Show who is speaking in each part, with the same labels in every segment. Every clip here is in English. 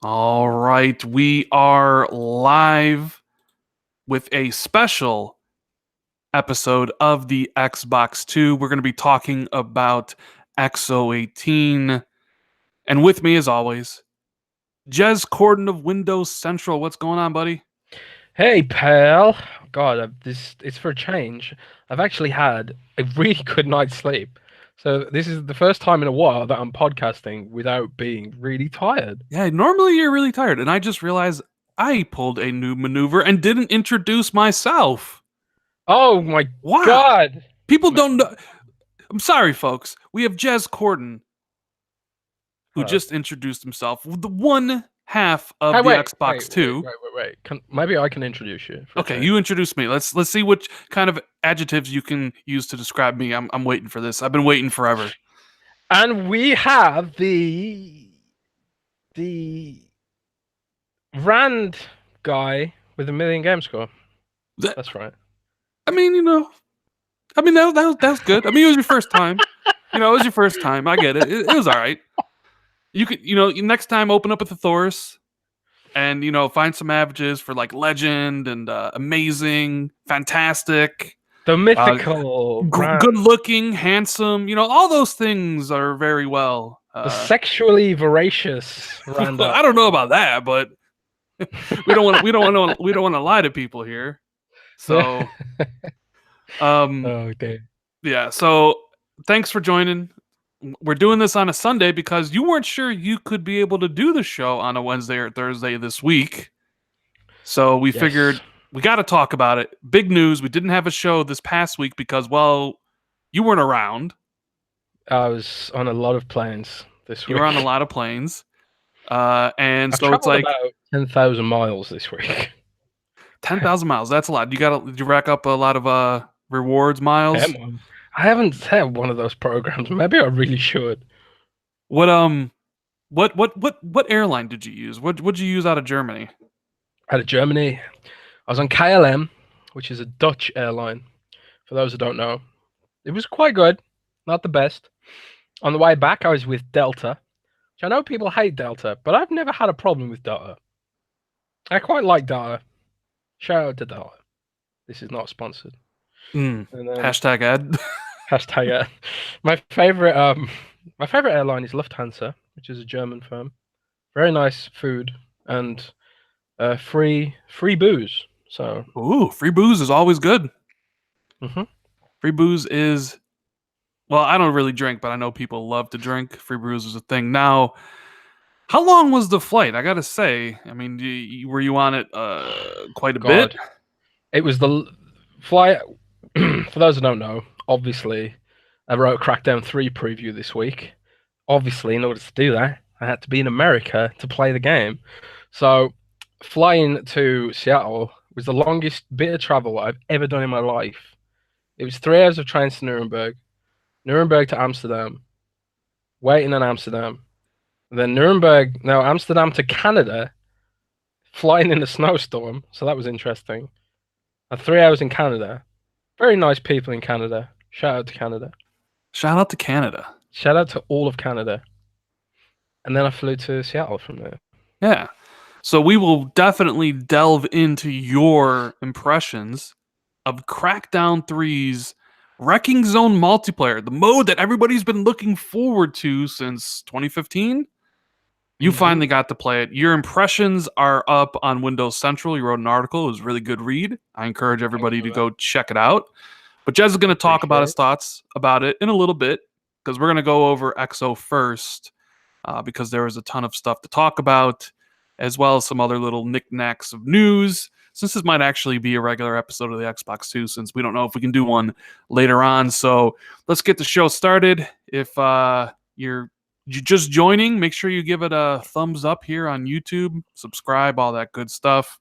Speaker 1: All right, we are live with a special episode of the Xbox 2. We're going to be talking about X018. And with me, as always, Jez Corden of Windows Central. What's going on, buddy?
Speaker 2: Hey, pal. God, it's for a change. I've actually had a really good night's sleep. So this is the first time in a while that I'm podcasting without being really tired.
Speaker 1: Yeah, normally you're really tired, and I just realized I pulled a new maneuver and didn't introduce myself.
Speaker 2: Oh my
Speaker 1: Wow.
Speaker 2: God.
Speaker 1: People don't know. I'm sorry, folks. We have Jez Corden, who
Speaker 2: Hello.
Speaker 1: just introduced himself with the one half of
Speaker 2: Hey,
Speaker 1: the
Speaker 2: wait,
Speaker 1: Xbox 2.
Speaker 2: Maybe I can introduce you.
Speaker 1: Okay, you introduce me. Let's see which kind of adjectives you can use to describe me. I'm waiting for this. I've been waiting forever.
Speaker 2: And we have the Rand guy with a million game score. That's right.
Speaker 1: I mean, that was good. I mean, it was your first time. It was your first time. I get it. It was all right. You could, next time open up with the Thors and, find some averages for like legend and amazing, fantastic.
Speaker 2: The mythical,
Speaker 1: good looking, handsome, all those things are very well.
Speaker 2: The sexually voracious Rand.
Speaker 1: I don't know about that, but we don't want to lie to people here. So,
Speaker 2: oh dear.
Speaker 1: Yeah. So thanks for joining. We're doing this on a Sunday because you weren't sure you could be able to do the show on a Wednesday or Thursday this week. So we figured we got to talk about it. Big news. We didn't have a show this past week because, well, you weren't around.
Speaker 2: I was on a lot of planes this week.
Speaker 1: You were on a lot of planes. And
Speaker 2: I've
Speaker 1: so it's like
Speaker 2: about 10,000 miles this week.
Speaker 1: 10,000 miles. That's a lot. Did you rack up a lot of rewards miles?
Speaker 2: I haven't had one of those programs. Maybe I really should.
Speaker 1: What airline did you use? What'd you use out of Germany?
Speaker 2: Out of Germany, I was on KLM, which is a Dutch airline. For those who don't know, it was quite good, not the best. On the way back, I was with Delta, which I know people hate Delta, but I've never had a problem with Delta. I quite like Delta. Shout out to Delta. This is not sponsored.
Speaker 1: Hashtag ad.
Speaker 2: Hashtag ad. My favorite airline is Lufthansa, which is a German firm. Very nice food and free booze. So
Speaker 1: free booze is always good.
Speaker 2: Mm-hmm.
Speaker 1: Free booze is, well, I don't really drink, but I know people love to drink. Free booze is a thing. Now, how long was the flight? I gotta say, I mean, were you on it quite a bit?
Speaker 2: It was the flight. For those who don't know, obviously, I wrote Crackdown 3 preview this week. Obviously, in order to do that, I had to be in America to play the game. So, flying to Seattle was the longest bit of travel I've ever done in my life. It was 3 hours of trains to Nuremberg to Amsterdam, waiting in Amsterdam, then Amsterdam to Canada, flying in a snowstorm. So that was interesting. And 3 hours in Canada. Very nice people in Canada. Shout out to Canada.
Speaker 1: Shout out to Canada.
Speaker 2: Shout out to all of Canada. And then I flew to Seattle from there.
Speaker 1: Yeah. So we will definitely delve into your impressions of Crackdown 3's Wrecking Zone multiplayer, the mode that everybody's been looking forward to since 2015. You finally got to play it. Your impressions are up on Windows Central. You wrote an article. It was a really good read. I encourage everybody to go check it out. But Jez is going to talk about his thoughts about it in a little bit because we're going to go over XO first because there was a ton of stuff to talk about, as well as some other little knickknacks of news, since this might actually be a regular episode of the Xbox 2, since we don't know if we can do one later on. So let's get the show started. If you're just joining, make sure you give it a thumbs up here on YouTube, subscribe, all that good stuff.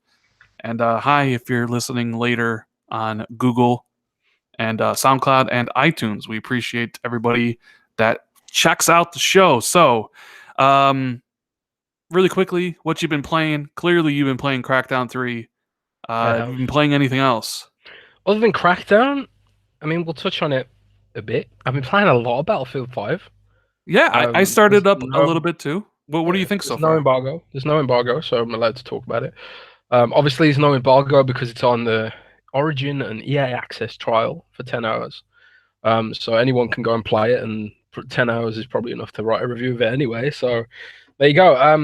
Speaker 1: And hi, if you're listening later on Google and SoundCloud and iTunes. We appreciate everybody that checks out the show. So, really quickly, what you've been playing. Clearly, you've been playing Crackdown 3. Have you been playing anything else?
Speaker 2: Other than Crackdown, I mean, we'll touch on it a bit. I've been playing a lot of Battlefield 5.
Speaker 1: Yeah, I started up a little bit too. What do you think so
Speaker 2: There's no
Speaker 1: far?
Speaker 2: embargo. There's no embargo, so I'm allowed to talk about it. Obviously, there's no embargo because it's on the Origin and EA Access trial for 10 hours. So anyone can go and play it, and 10 hours is probably enough to write a review of it anyway. So there you go. I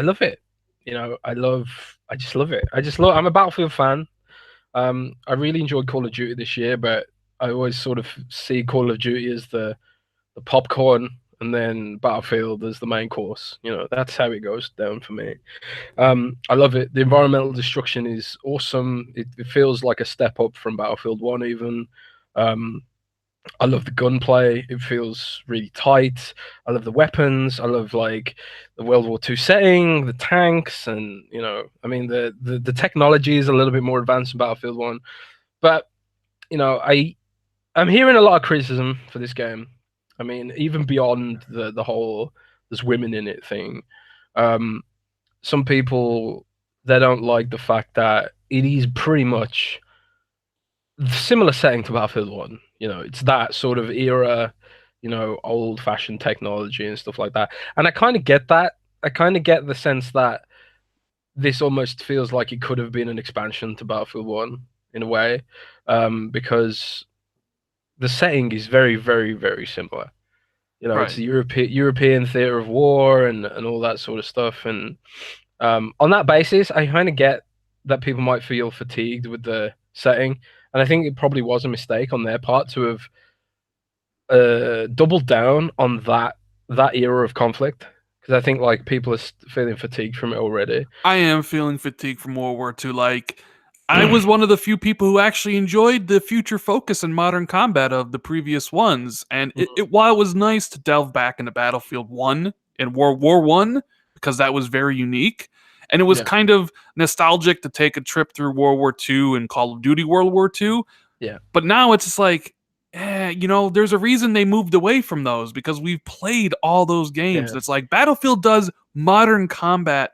Speaker 2: love it. I just love it. I'm a Battlefield fan. I really enjoyed Call of Duty this year, but I always sort of see Call of Duty as the popcorn, and then Battlefield as the main course. That's how it goes down for me. I love it. The environmental destruction is awesome. It feels like a step up from Battlefield 1 even. I love the gunplay. It feels really tight. I love the weapons. I love like the World War II setting, the tanks, and I mean the technology is a little bit more advanced in Battlefield 1. But I'm hearing a lot of criticism for this game. I mean, even beyond the whole "there's women in it" thing. Some people, they don't like the fact that it is pretty much similar setting to Battlefield 1. It's that sort of era, old-fashioned technology and stuff like that. And I kind of get that. I kind of get the sense that this almost feels like it could have been an expansion to Battlefield 1 in a way, because the setting is very, very, very similar. It's the European theater of war and all that sort of stuff. And on that basis, I kind of get that people might feel fatigued with the setting, and I think it probably was a mistake on their part to have doubled down on that era of conflict, because I think like people are feeling fatigued from it already.
Speaker 1: I am feeling fatigued from World War II. Like, I was one of the few people who actually enjoyed the future focus and modern combat of the previous ones. And while it was nice to delve back into Battlefield 1 and World War 1, because that was very unique, and it was kind of nostalgic to take a trip through World War II and Call of Duty World War II.
Speaker 2: Yeah.
Speaker 1: But now it's just like, there's a reason they moved away from those, because we've played all those games. It's like Battlefield does modern combat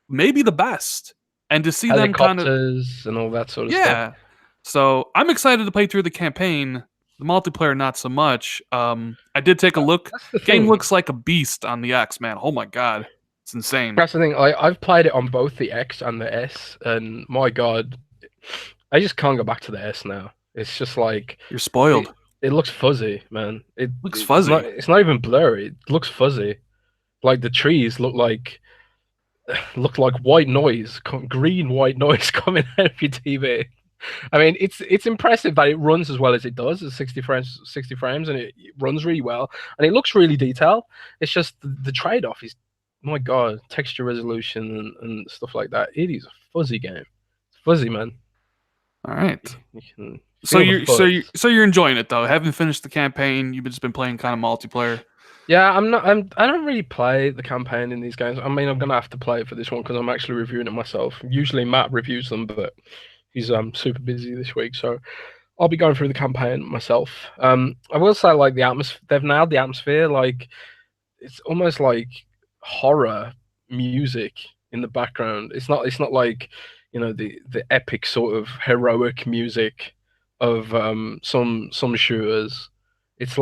Speaker 1: maybe the best. And to see them kind of
Speaker 2: helicopters and all that sort of stuff.
Speaker 1: So I'm excited to play through the campaign. The multiplayer, not so much. I did take a look.
Speaker 2: That's the
Speaker 1: Game
Speaker 2: thing.
Speaker 1: looks like a beast on the X, man. Oh my god, it's insane.
Speaker 2: That's the thing. I've played it on both the X and the S, and my god, I just can't go back to the S now. It's just like
Speaker 1: You're spoiled.
Speaker 2: It looks fuzzy, man. It
Speaker 1: looks fuzzy.
Speaker 2: It's not even blurry. It looks fuzzy. Like the trees look like white noise, green white noise coming out of your TV. I mean, it's impressive that it runs as well as it does at 60 frames, and it runs really well, and it looks really detailed. It's just the trade-off is, my god, texture resolution and stuff like that. It is a fuzzy game. It's fuzzy, man.
Speaker 1: All right.
Speaker 2: So
Speaker 1: you're enjoying it though. Haven't finished the campaign. You've just been playing kind of multiplayer.
Speaker 2: Yeah, I don't really play the campaign in these games. I mean, I'm gonna have to play it for this one because I'm actually reviewing it myself. Usually Matt reviews them, but he's super busy this week, so I'll be going through the campaign myself. I will say, like, the atmosphere, they've nailed the atmosphere. Like, it's almost like horror music in the background. It's not like, the epic sort of heroic music of some shooters. It's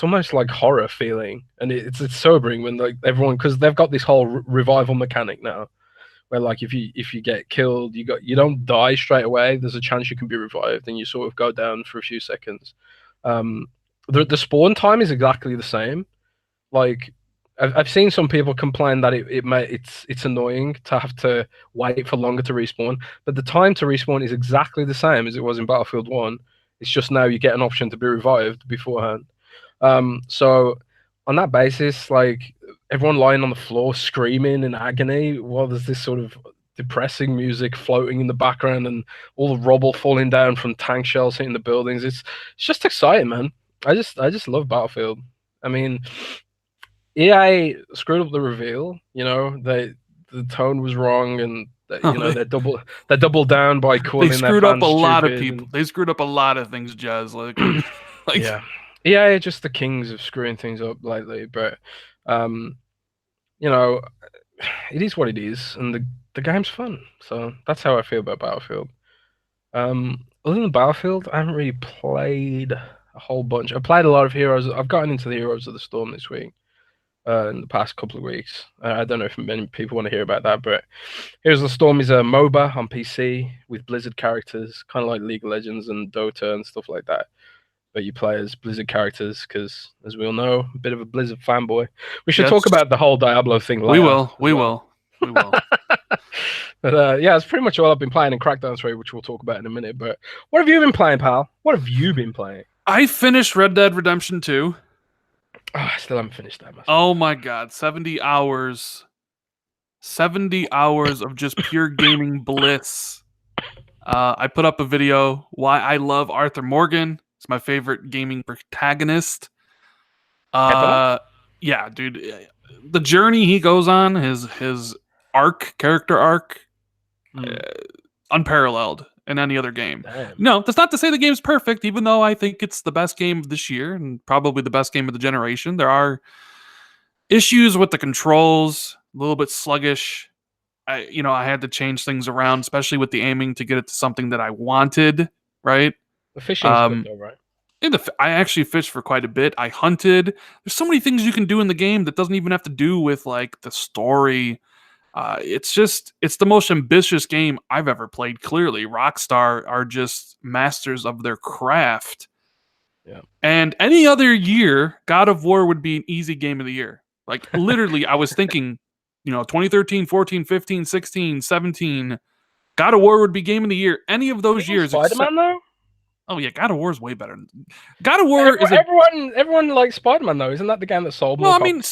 Speaker 2: almost like horror feeling, and it's sobering when like everyone, because they've got this whole revival mechanic now, where like if you get killed, you don't die straight away. There's a chance you can be revived, and you sort of go down for a few seconds. The spawn time is exactly the same. Like I've seen some people complain that it's annoying to have to wait for longer to respawn, but the time to respawn is exactly the same as it was in Battlefield 1. It's just now you get an option to be revived beforehand. So on that basis, like, everyone lying on the floor screaming in agony while there's this sort of depressing music floating in the background and all the rubble falling down from tank shells hitting the buildings. It's just exciting, man. I just love Battlefield. I mean, EA screwed up the reveal. The tone was wrong, and they doubled down by calling.
Speaker 1: They screwed up a lot of people. They screwed up a lot of things, Jazz. Like
Speaker 2: yeah, EA are just the kings of screwing things up lately. But it is what it is, and the game's fun. So that's how I feel about Battlefield. Other than Battlefield, I haven't really played a whole bunch. I played a lot of Heroes. I've gotten into the Heroes of the Storm this week. in the past couple of weeks. I don't know if many people want to hear about that, but Heroes of the Storm is a MOBA on PC with Blizzard characters, kind of like League of Legends and Dota and stuff like that. But you play as Blizzard characters because, as we all know, a bit of a Blizzard fanboy. We should talk about the whole Diablo thing later.
Speaker 1: We will.
Speaker 2: But yeah, that's pretty much all I've been playing in Crackdown 3, which we'll talk about in a minute. But what have you been playing, pal? What have you been playing?
Speaker 1: I finished Red Dead Redemption 2.
Speaker 2: Oh, I still haven't finished that myself.
Speaker 1: Oh my god, 70 hours. 70 hours of just pure gaming bliss. I put up a video why I love Arthur Morgan. It's my favorite gaming protagonist. Yeah, dude. The journey he goes on, his character arc, unparalleled in any other game.
Speaker 2: Damn.
Speaker 1: No, that's not to say the game's perfect, even though I think it's the best game of this year and probably the best game of the generation. There are issues with the controls, a little bit sluggish. I had to change things around, especially with the aiming to get it to something that I wanted, right?
Speaker 2: The fishing's good though, right?
Speaker 1: I actually fished for quite a bit. I hunted. There's so many things you can do in the game that doesn't even have to do with like the story. It's the most ambitious game I've ever played. Clearly, Rockstar are just masters of their craft.
Speaker 2: Yeah. And
Speaker 1: any other year, God of War would be an easy game of the year. Like literally, I was thinking, 2013, 14, 15, 16, 17, God of War would be game of the year. Any of those years.
Speaker 2: Spider-Man though?
Speaker 1: Oh yeah, God of War is way better. God of War is
Speaker 2: everyone likes Spider-Man though. Isn't that the game that sold more?
Speaker 1: Well, I mean,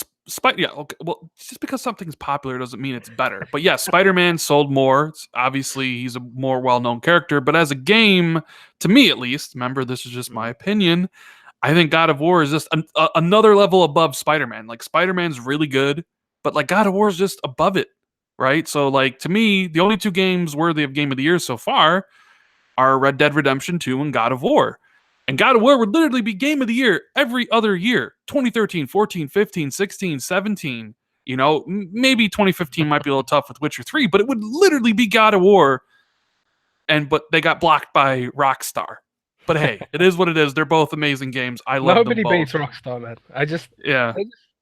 Speaker 1: yeah. Okay. Well, just because something's popular doesn't mean it's better. But yeah, Spider-Man sold more. Obviously, he's a more well-known character. But as a game, to me at least, remember this is just my opinion. I think God of War is just another level above Spider-Man. Like Spider-Man's really good, but like God of War is just above it, right? So like to me, the only two games worthy of Game of the Year so far are Red Dead Redemption 2 and God of War. And God of War would literally be Game of the Year every other year. 2013, 14, 15, 16, 17. Maybe 2015 might be a little tough with Witcher 3, but it would literally be God of War. But they got blocked by Rockstar. But hey, it is what it is. They're both amazing games. I love them both.
Speaker 2: Nobody beats Rockstar, man.
Speaker 1: Yeah.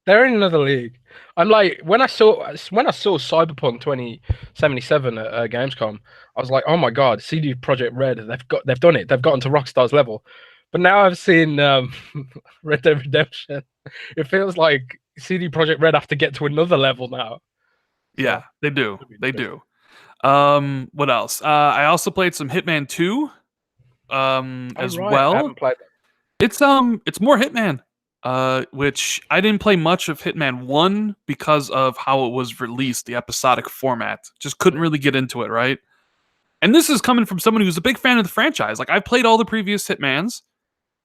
Speaker 2: They're in another league. I'm like, when I saw Cyberpunk 2077 at Gamescom, I was like, oh my god, CD Projekt Red, they've done it. They've gotten to Rockstar's level. But now I've seen Red Dead Redemption. It feels like CD Projekt Red have to get to another level now.
Speaker 1: Yeah, they do. They do. What else? I also played some Hitman 2 as well.
Speaker 2: I haven't played
Speaker 1: that. It's more Hitman. Which I didn't play much of Hitman 1 because of how it was released, the episodic format. Just couldn't really get into it, right? And this is coming from someone who's a big fan of the franchise. Like, I've played all the previous Hitmans,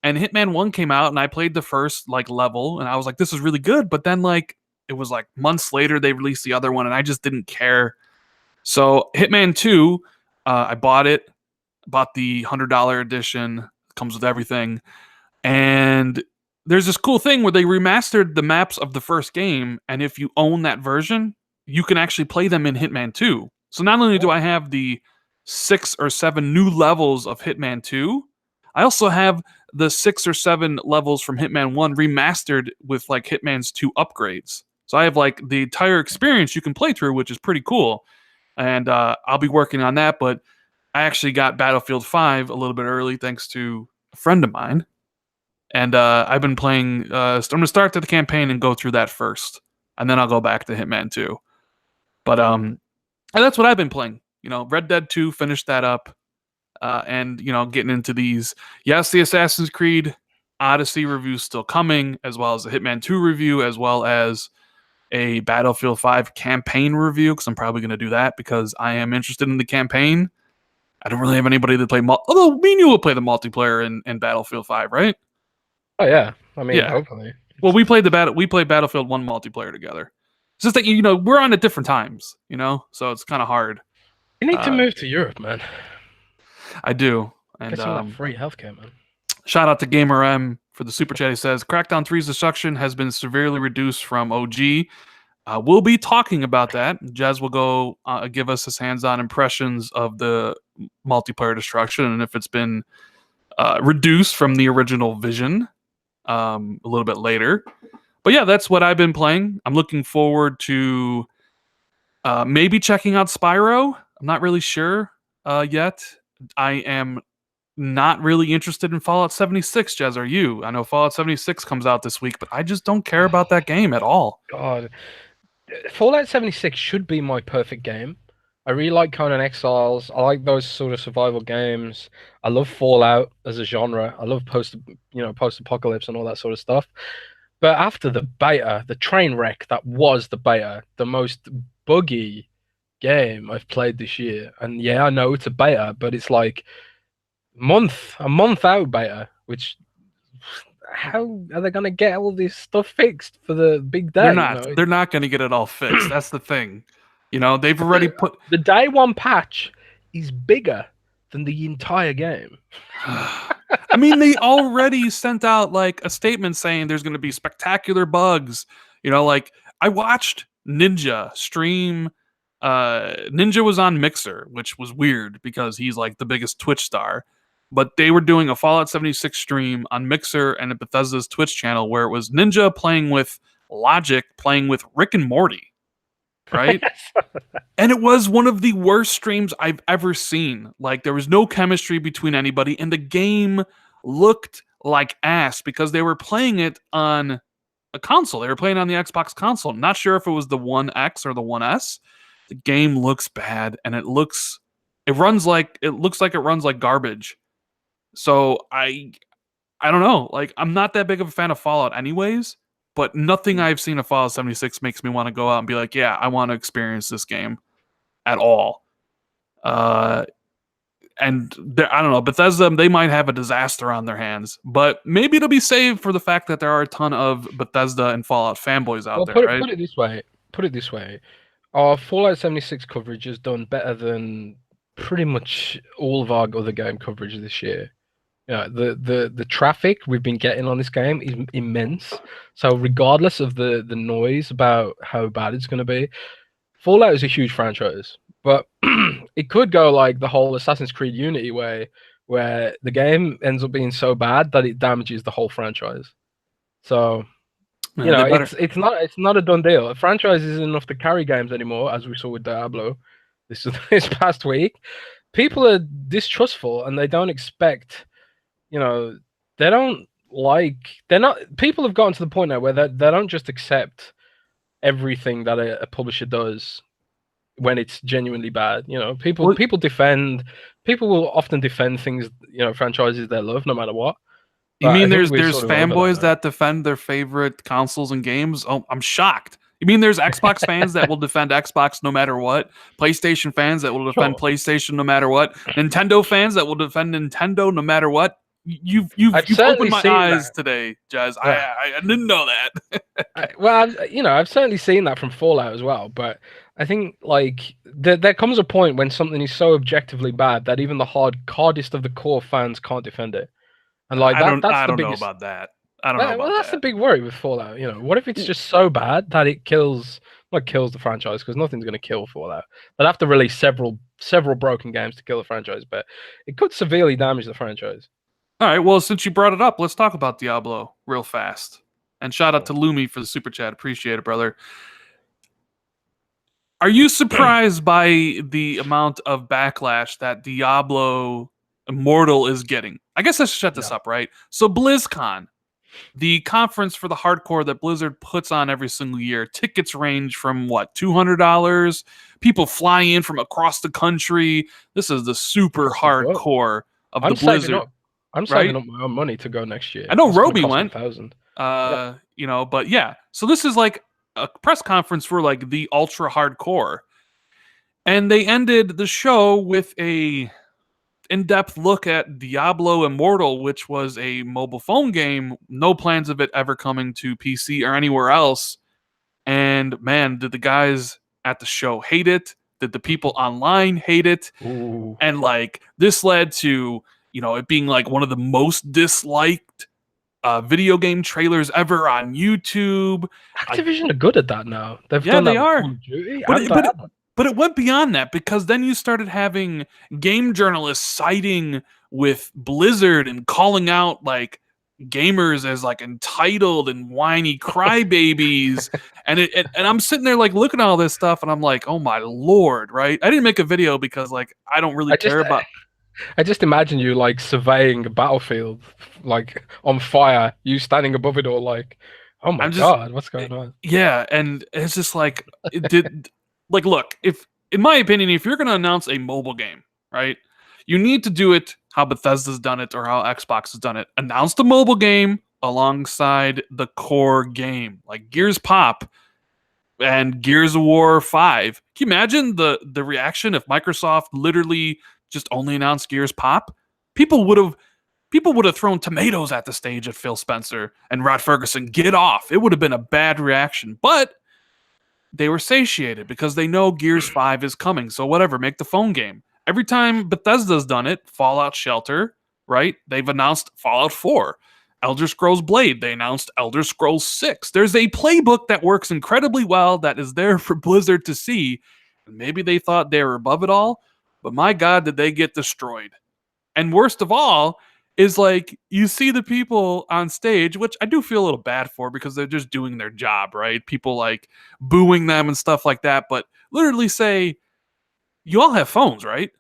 Speaker 1: and Hitman 1 came out, and I played the first, level, and I was like, this is really good, but then, it was, months later, they released the other one, and I just didn't care. So, Hitman 2, I bought it, bought the $100 edition, comes with everything, and there's this cool thing where they remastered the maps of the first game, and if you own that version, you can actually play them in Hitman 2. So not only do I have the 6 or 7 new levels of Hitman 2, I also have the 6 or 7 levels from Hitman 1 remastered with Hitman's 2 upgrades. So I have the entire experience you can play through, which is pretty cool. And I'll be working on that, but I actually got Battlefield 5 a little bit early thanks to a friend of mine. And I've been playing. I'm going to start the campaign and go through that first, and then I'll go back to Hitman 2. But and that's what I've been playing. Red Dead 2, finished that up, and getting into these. Yes, the Assassin's Creed Odyssey review is still coming, as well as the Hitman 2 review, as well as a Battlefield 5 campaign review, because I'm probably going to do that because I am interested in the campaign. I don't really have anybody to play. Although me and you will play the multiplayer in Battlefield 5, right?
Speaker 2: Oh yeah, I mean, hopefully.
Speaker 1: Well, we played Battlefield 1 multiplayer together. It's just that we're on at different times, so it's kind of hard.
Speaker 2: You need to move to Europe, man.
Speaker 1: I do. And
Speaker 2: get some free healthcare, man.
Speaker 1: Shout out to Gamer M for the super chat. He says Crackdown 3's destruction has been severely reduced from OG. We'll be talking about that. Jez will go give us his hands-on impressions of the multiplayer destruction and if it's been reduced from the original vision. A little bit later. But yeah, that's what I've been playing. I'm looking forward to maybe checking out Spyro. I'm not really sure yet. I am not really interested in Fallout 76, Jez. Are you? I know Fallout 76 comes out this week, but I just don't care about that game at all.
Speaker 2: God, Fallout 76 should be my perfect game. I really like Conan Exiles. I like those sort of survival games. I love Fallout as a genre. I love post-apocalypse and all that sort of stuff. But after the beta, the train wreck that was the beta, the most buggy game I've played this year. And yeah, I know it's a beta, but it's like a month out beta, which how are they gonna get all this stuff fixed for the big day?
Speaker 1: They're not. They're not going to get it all fixed. That's the thing. They've already put
Speaker 2: the day one patch is bigger than the entire game.
Speaker 1: I mean, they already sent out like a statement saying there's going to be spectacular bugs. Like I watched Ninja stream. Ninja was on Mixer, which was weird because he's like the biggest Twitch star. But they were doing a Fallout 76 stream on Mixer and at Bethesda's Twitch channel where it was Ninja playing with Logic, playing with Rick and Morty. Right? And it was one of the worst streams I've ever seen. Like, there was no chemistry between anybody, and the game looked like ass because they were playing it on a console. They were playing on the Xbox console. I'm not sure if it was the One X or the One S. The game looks bad, and it looks like it runs like garbage. So I don't know. Like, I'm not that big of a fan of Fallout anyways. But nothing I've seen of Fallout 76 makes me want to go out and be like, yeah, I want to experience this game at all. And I don't know, Bethesda, they might have a disaster on their hands, but maybe it'll be saved for the fact that there are a ton of Bethesda and Fallout fanboys out there, right?
Speaker 2: Put it this way. Our Fallout 76 coverage has done better than pretty much all of our other game coverage this year. Yeah, the traffic we've been getting on this game is immense. So regardless of the noise about how bad it's going to be, Fallout is a huge franchise. But it could go like the whole Assassin's Creed Unity way, where the game ends up being so bad that it damages the whole franchise. So it's not a done deal. A franchise isn't enough to carry games anymore, as we saw with Diablo this past week. People are distrustful and they don't expect. People have gotten to the point now where they don't just accept everything that a publisher does when it's genuinely bad. People will often defend things, franchises they love no matter what.
Speaker 1: You mean there's fanboys that defend their favorite consoles and games? Oh, I'm shocked. You mean there's Xbox fans that will defend Xbox no matter what? PlayStation fans that will defend PlayStation no matter what? Nintendo fans that will defend Nintendo no matter what? You've opened my eyes today, Jez. Yeah. I didn't know that.
Speaker 2: I've certainly seen that from Fallout as well. But I think like there comes a point when something is so objectively bad that even the hardest of the core fans can't defend it. And like
Speaker 1: I don't know about that. I don't know about that.
Speaker 2: That's the big worry with Fallout. What if it's just so bad that it kills the franchise? Because nothing's going to kill Fallout. They'd have to release several broken games to kill the franchise, but it could severely damage the franchise.
Speaker 1: All right, well, since you brought it up, let's talk about Diablo real fast. And shout out to Lumi for the super chat. Appreciate it, brother. Are you surprised by the amount of backlash that Diablo Immortal is getting? I guess I should shut this up, right? So Blizzcon, the conference for the hardcore that Blizzard puts on every single year, tickets range from, $200? People fly in from across the country. This is the super hardcore of the Blizzard.
Speaker 2: I'm saving up my own money to go next year.
Speaker 1: I know Roby went.
Speaker 2: 1,000.
Speaker 1: But yeah. So this is like a press conference for like the ultra hardcore. And they ended the show with a in-depth look at Diablo Immortal, which was a mobile phone game. No plans of it ever coming to PC or anywhere else. And man, did the guys at the show hate it? Did the people online hate it?
Speaker 2: Ooh.
Speaker 1: And like this led to it being like one of the most disliked video game trailers ever on YouTube.
Speaker 2: Activision are good at that now. They
Speaker 1: are. But it went beyond that because then you started having game journalists siding with Blizzard and calling out like gamers as like entitled and whiny crybabies, and I'm sitting there like looking at all this stuff, and I'm like, oh my lord, right? I didn't make a video because like I don't really
Speaker 2: I
Speaker 1: care
Speaker 2: just
Speaker 1: about.
Speaker 2: I just imagine you like surveying a battlefield, like on fire, you standing above it all, like, oh my
Speaker 1: I'm just
Speaker 2: god, what's going on?
Speaker 1: yeah, and it's just like it did. Like, look, if in my opinion, if you're gonna announce a mobile game, right, you need to do it how Bethesda's done it or how Xbox has done it. Announce the mobile game alongside the core game, like Gears Pop and Gears of War 5. Can you imagine the reaction if Microsoft literally just only announced Gears Pop? People would have people would have thrown tomatoes at the stage at Phil Spencer and Rod Ferguson. Get off. It would have been a bad reaction. But they were satiated because they know Gears 5 is coming. So whatever, make the phone game. Every time Bethesda's done it, Fallout Shelter, right? They've announced Fallout 4. Elder Scrolls Blade, they announced Elder Scrolls 6. There's a playbook that works incredibly well that is there for Blizzard to see. And maybe they thought they were above it all, but my God, did they get destroyed. And worst of all, is like you see the people on stage, which I do feel a little bad for because they're just doing their job, right? People like booing them and stuff like that, but literally say, you all have phones, right?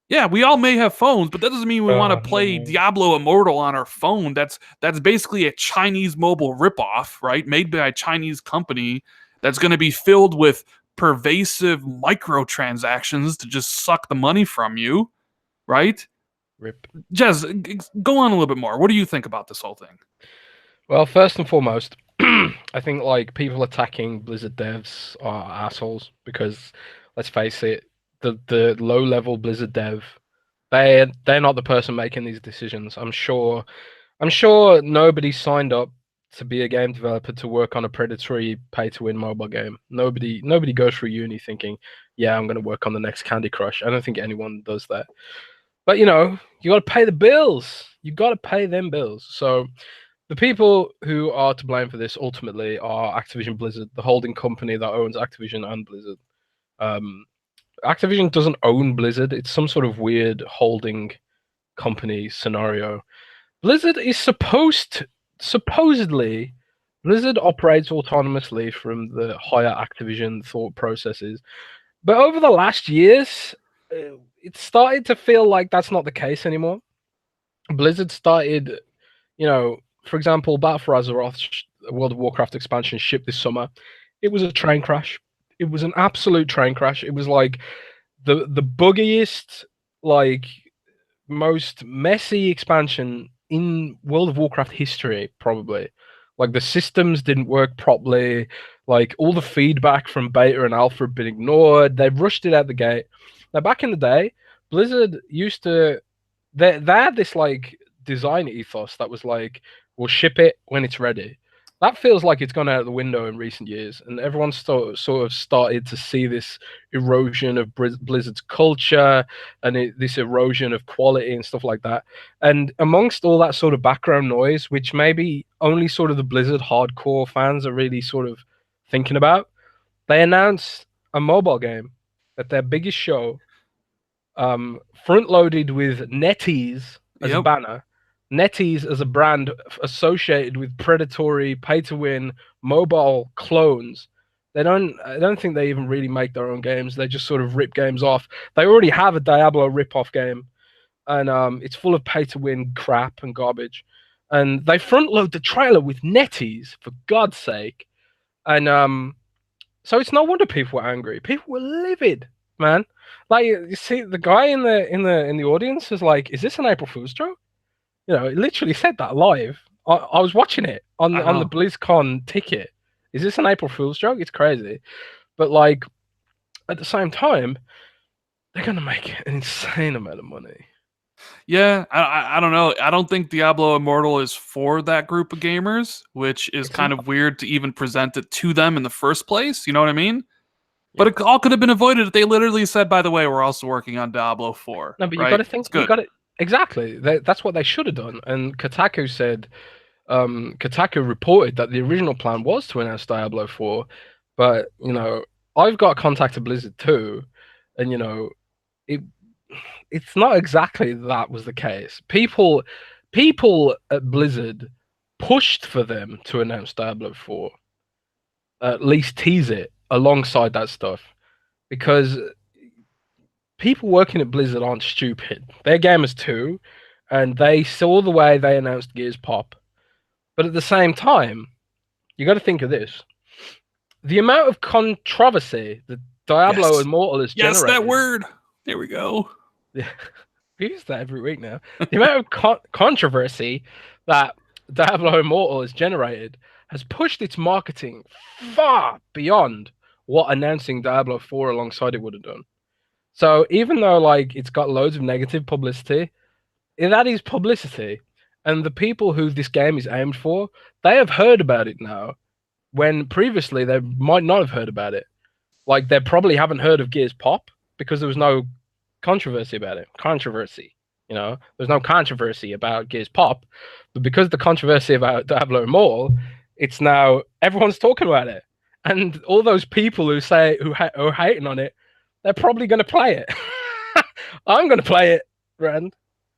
Speaker 1: Yeah, we all may have phones, but that doesn't mean we want to play
Speaker 2: No.
Speaker 1: Diablo Immortal on our phone. That's basically a Chinese mobile ripoff, right? Made by a Chinese company that's going to be filled with pervasive microtransactions to just suck the money from you, right?
Speaker 2: Rip.
Speaker 1: Jez, go on a little bit more. What do you think about this whole thing?
Speaker 2: Well, first and foremost, I think like people attacking Blizzard devs are assholes because let's face it, the low level Blizzard dev, they're not the person making these decisions. I'm sure nobody signed up to be a game developer to work on a predatory pay to win mobile game. Nobody goes through uni thinking, yeah, I'm gonna work on the next Candy Crush. I don't think anyone does that. But you know, you got to pay the bills. You got to pay them bills. So the people who are to blame for this ultimately are Activision Blizzard, the holding company that owns Activision and Blizzard. Um, Activision doesn't own Blizzard. It's some sort of weird holding company scenario. Blizzard is supposedly Blizzard operates autonomously from the higher Activision thought processes. But over the last years, it started to feel like that's not the case anymore. Blizzard started, you know, for example, Battle for Azeroth, World of Warcraft expansion shipped this summer. It was a train crash. It was an absolute train crash. It was like the buggiest, like most messy expansion in World of Warcraft history, probably. Like the systems didn't work properly. Like all the feedback from beta and alpha had been ignored. They rushed it out the gate. Now, back in the day, Blizzard used to they had this like design ethos that was like, we'll ship it when it's ready. That feels like it's gone out the window in recent years, and everyone's sort of started to see this erosion of Blizzard's culture and this erosion of quality and stuff like that. And amongst all that sort of background noise, which maybe only sort of the Blizzard hardcore fans are really sort of thinking about, they announced a mobile game at their biggest show, front loaded with NetEase as a banner. NetEase as a brand associated with predatory pay-to-win mobile clones. I don't think they even really make their own games. They just sort of rip games off. They already have a Diablo rip-off game, and it's full of pay-to-win crap and garbage. And they front-load the trailer with NetEase, for God's sake. And so it's no wonder people were angry. People were livid, man. Like, you see, the guy in the audience is like, "Is this an April Fool's joke?" You know, it literally said that live. I was watching it on the BlizzCon ticket. Is this an April Fool's joke? It's crazy. But like at the same time, they're gonna make an insane amount of money.
Speaker 1: Yeah, I don't know. I don't think Diablo Immortal is for that group of gamers, which is kind of weird to even present it to them in the first place. You know what I mean? Yeah. But it all could have been avoided if they literally said, by the way, we're also working on Diablo 4.
Speaker 2: No, but
Speaker 1: right?
Speaker 2: You got to think. You got to exactly. That's what they should have done. And Kotaku said, Kotaku reported that the original plan was to announce Diablo 4, but you know, I've got contact to Blizzard too, and you know, it's not exactly that was the case. People people at Blizzard pushed for them to announce Diablo 4, at least tease it alongside that stuff, because people working at Blizzard aren't stupid. They're gamers too, and they saw the way they announced Gears Pop. But at the same time, you got to think of this: the amount of controversy that Diablo Immortal has generated.
Speaker 1: Yes, that word. There we go.
Speaker 2: Yeah, we use that every week now. The amount of controversy that Diablo Immortal has generated has pushed its marketing far beyond what announcing Diablo 4 alongside it would have done. So even though like it's got loads of negative publicity, that is publicity, and the people who this game is aimed for, they have heard about it now, when previously they might not have heard about it. Like they probably haven't heard of Gears Pop because there was no controversy about it. There's no controversy about Gears Pop, but because the controversy about Diablo Immortal, it's now everyone's talking about it, and all those people who say who are hating on it, they're probably going to play it. I'm going to play it, Rand.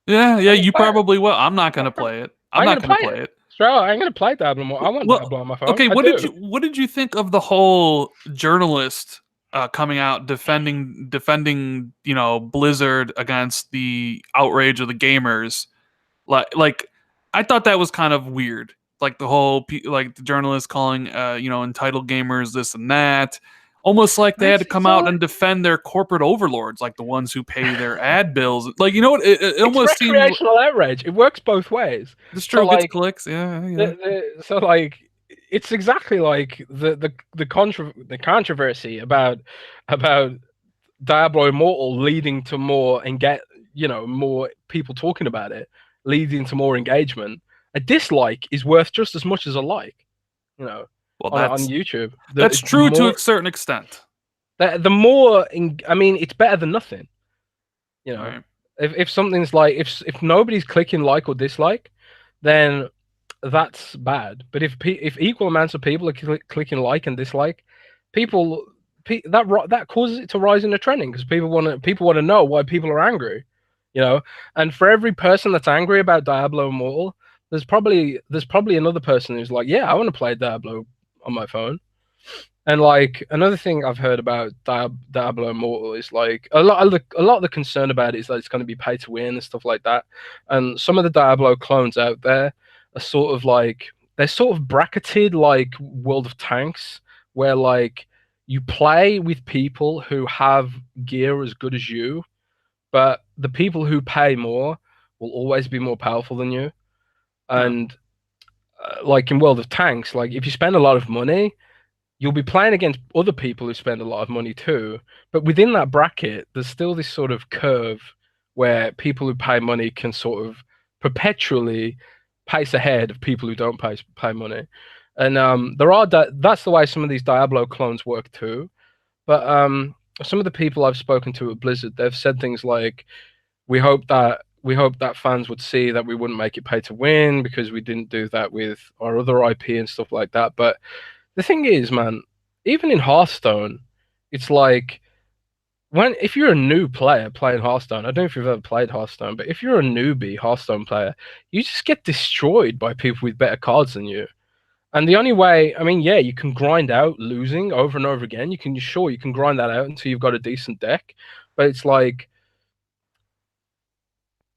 Speaker 1: Yeah, you probably will. I'm not going to play it. I'm not going to play it.
Speaker 2: Sure, I'm going to play Diablo more. I want Diablo on my phone.
Speaker 1: Okay, what did you think of the whole journalist coming out defending Blizzard against the outrage of the gamers? Like I thought that was kind of weird. Like the whole the journalists calling entitled gamers this and that. Almost like they had to come out and defend their corporate overlords, like the ones who pay their ad bills. Like, you know what? It almost seems
Speaker 2: recreational outrage. It works both ways.
Speaker 1: It's true. So, gets clicks. Yeah.
Speaker 2: So like, it's exactly like the controversy about Diablo Immortal leading to more more people talking about it, leading to more engagement. A dislike is worth just as much as a like. On YouTube.
Speaker 1: That's true to a certain extent.
Speaker 2: The more, it's better than nothing.
Speaker 1: Right.
Speaker 2: If something's like, if nobody's clicking like or dislike, then that's bad. But if equal amounts of people are clicking like and dislike, that causes it to rise in the trending, because people want to know why people are angry. And for every person that's angry about Diablo Immortal, there's probably another person who's like, yeah, I want to play Diablo on my phone. And like another thing I've heard about Diablo Immortal is like a lot of the concern about it is that it's going to be pay to win and stuff like that. And some of the Diablo clones out there are they're sort of bracketed like World of Tanks, where like you play with people who have gear as good as you, but the people who pay more will always be more powerful than you. And like in World of Tanks, like if you spend a lot of money, you'll be playing against other people who spend a lot of money too. But within that bracket, there's still this sort of curve where people who pay money can sort of perpetually pace ahead of people who don't pay money. And that's the way some of these Diablo clones work too. But some of the people I've spoken to at Blizzard, they've said things like, we hope that fans would see that we wouldn't make it pay to win because we didn't do that with our other IP and stuff like that. But the thing is, man, even in Hearthstone, it's like if you're a new player playing Hearthstone, I don't know if you've ever played Hearthstone, but if you're a newbie Hearthstone player, you just get destroyed by people with better cards than you. And the only way, you can grind out losing over and over again. You can grind that out until you've got a decent deck, but it's like,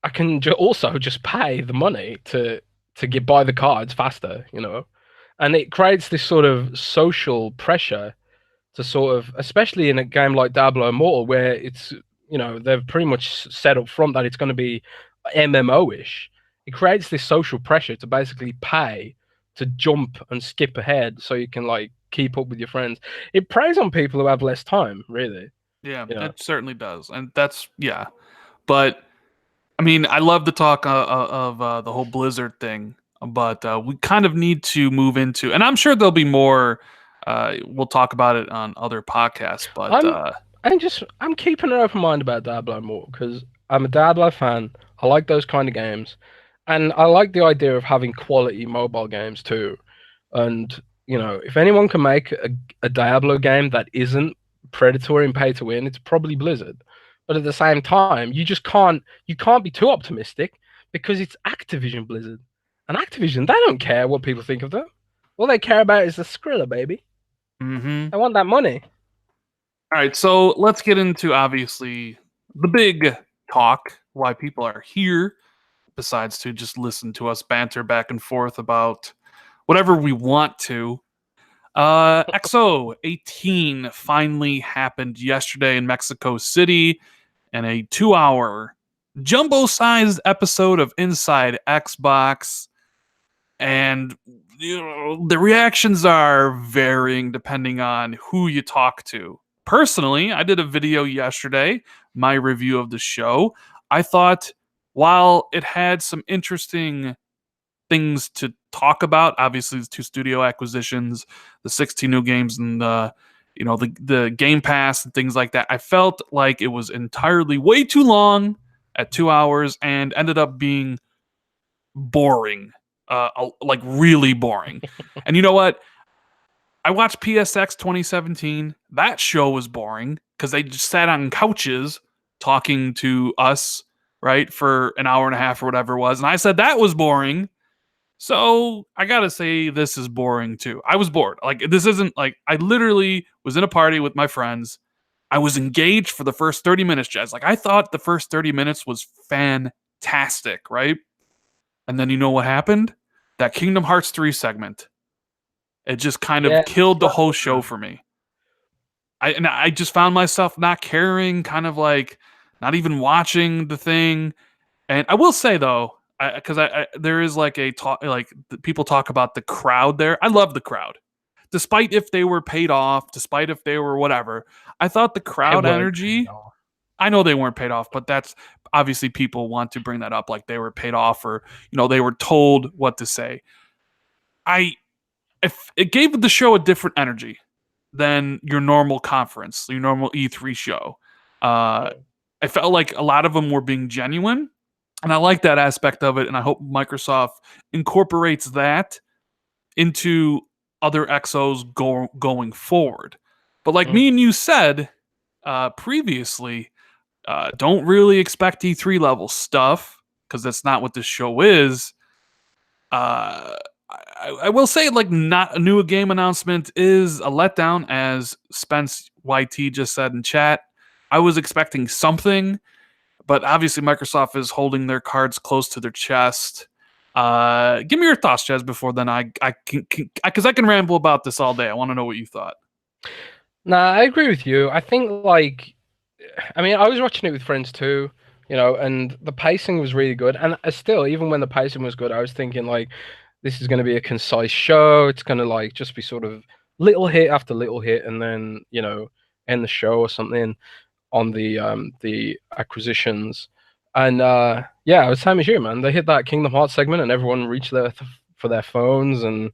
Speaker 2: I can also just pay the money to buy the cards faster, and it creates this sort of social pressure to sort of, especially in a game like Diablo Immortal, where it's they've pretty much set up front that it's going to be MMO-ish. It creates this social pressure to basically pay to jump and skip ahead so you can like keep up with your friends. It preys on people who have less time, really.
Speaker 1: Yeah, it certainly does, and that's but. I love the talk of the whole Blizzard thing, but we kind of need to move into, and I'm sure there'll be more. We'll talk about it on other podcasts, but
Speaker 2: I'm keeping an open mind about Diablo more because I'm a Diablo fan. I like those kind of games, and I like the idea of having quality mobile games too. And if anyone can make a Diablo game that isn't predatory and pay to win, it's probably Blizzard. But at the same time, you can't be too optimistic, because it's Activision Blizzard. And Activision, they don't care what people think of them. All they care about is the Skrilla, baby.
Speaker 1: Mm-hmm.
Speaker 2: They want that money.
Speaker 1: All right, so let's get into obviously the big talk, why people are here, besides to just listen to us banter back and forth about whatever we want to. X018 finally happened yesterday in Mexico City, and a 2-hour jumbo-sized episode of Inside Xbox. And the reactions are varying depending on who you talk to. Personally, I did a video yesterday, my review of the show. I thought while it had some interesting things to talk about, obviously the 2 studio acquisitions, the 16 new games, and the Game Pass and things like that, I felt like it was entirely way too long at 2 hours and ended up being boring, like really boring. And you know what? I watched PSX 2017. That show was boring because they just sat on couches talking to us, right, for an hour and a half or whatever it was. And I said that was boring. So I gotta say this is boring too. I was bored. Like, this isn't like, I literally was in a party with my friends. I was engaged for the first 30 minutes, Jazz. Like, I thought the first 30 minutes was fantastic, right? And then you know what happened? That Kingdom Hearts 3 segment. It just kind of killed the whole show for me. I just found myself not caring, kind of like not even watching the thing. And I will say though, because there is like a talk, like people talk about the crowd there. I love the crowd, despite if they were paid off, despite if they were whatever. I thought the crowd energy. I know they weren't paid off, but that's obviously people want to bring that up, like they were paid off or they were told what to say. If it gave the show a different energy than your normal conference, your normal E3 show. I felt like a lot of them were being genuine, and I like that aspect of it, and I hope Microsoft incorporates that into other XOs going forward. But like me and you said previously, don't really expect E3 level stuff, because that's not what this show is. I will say, like, not a new game announcement is a letdown, as Spence YT just said in chat. I was expecting something, but obviously Microsoft is holding their cards close to their chest. Give me your thoughts, Jez, before then because I can ramble about this all day. I want to know what you thought.
Speaker 2: Nah, I agree with you. I think, like, I mean, I was watching it with friends too, and the pacing was really good. And still, even when the pacing was good, I was thinking, like, this is going to be a concise show. It's going to, like, just be sort of little hit after little hit, and then, end the show or something on the acquisitions. And yeah, I was same as you, man. They hit that Kingdom Hearts segment, and everyone reached there for their phones, and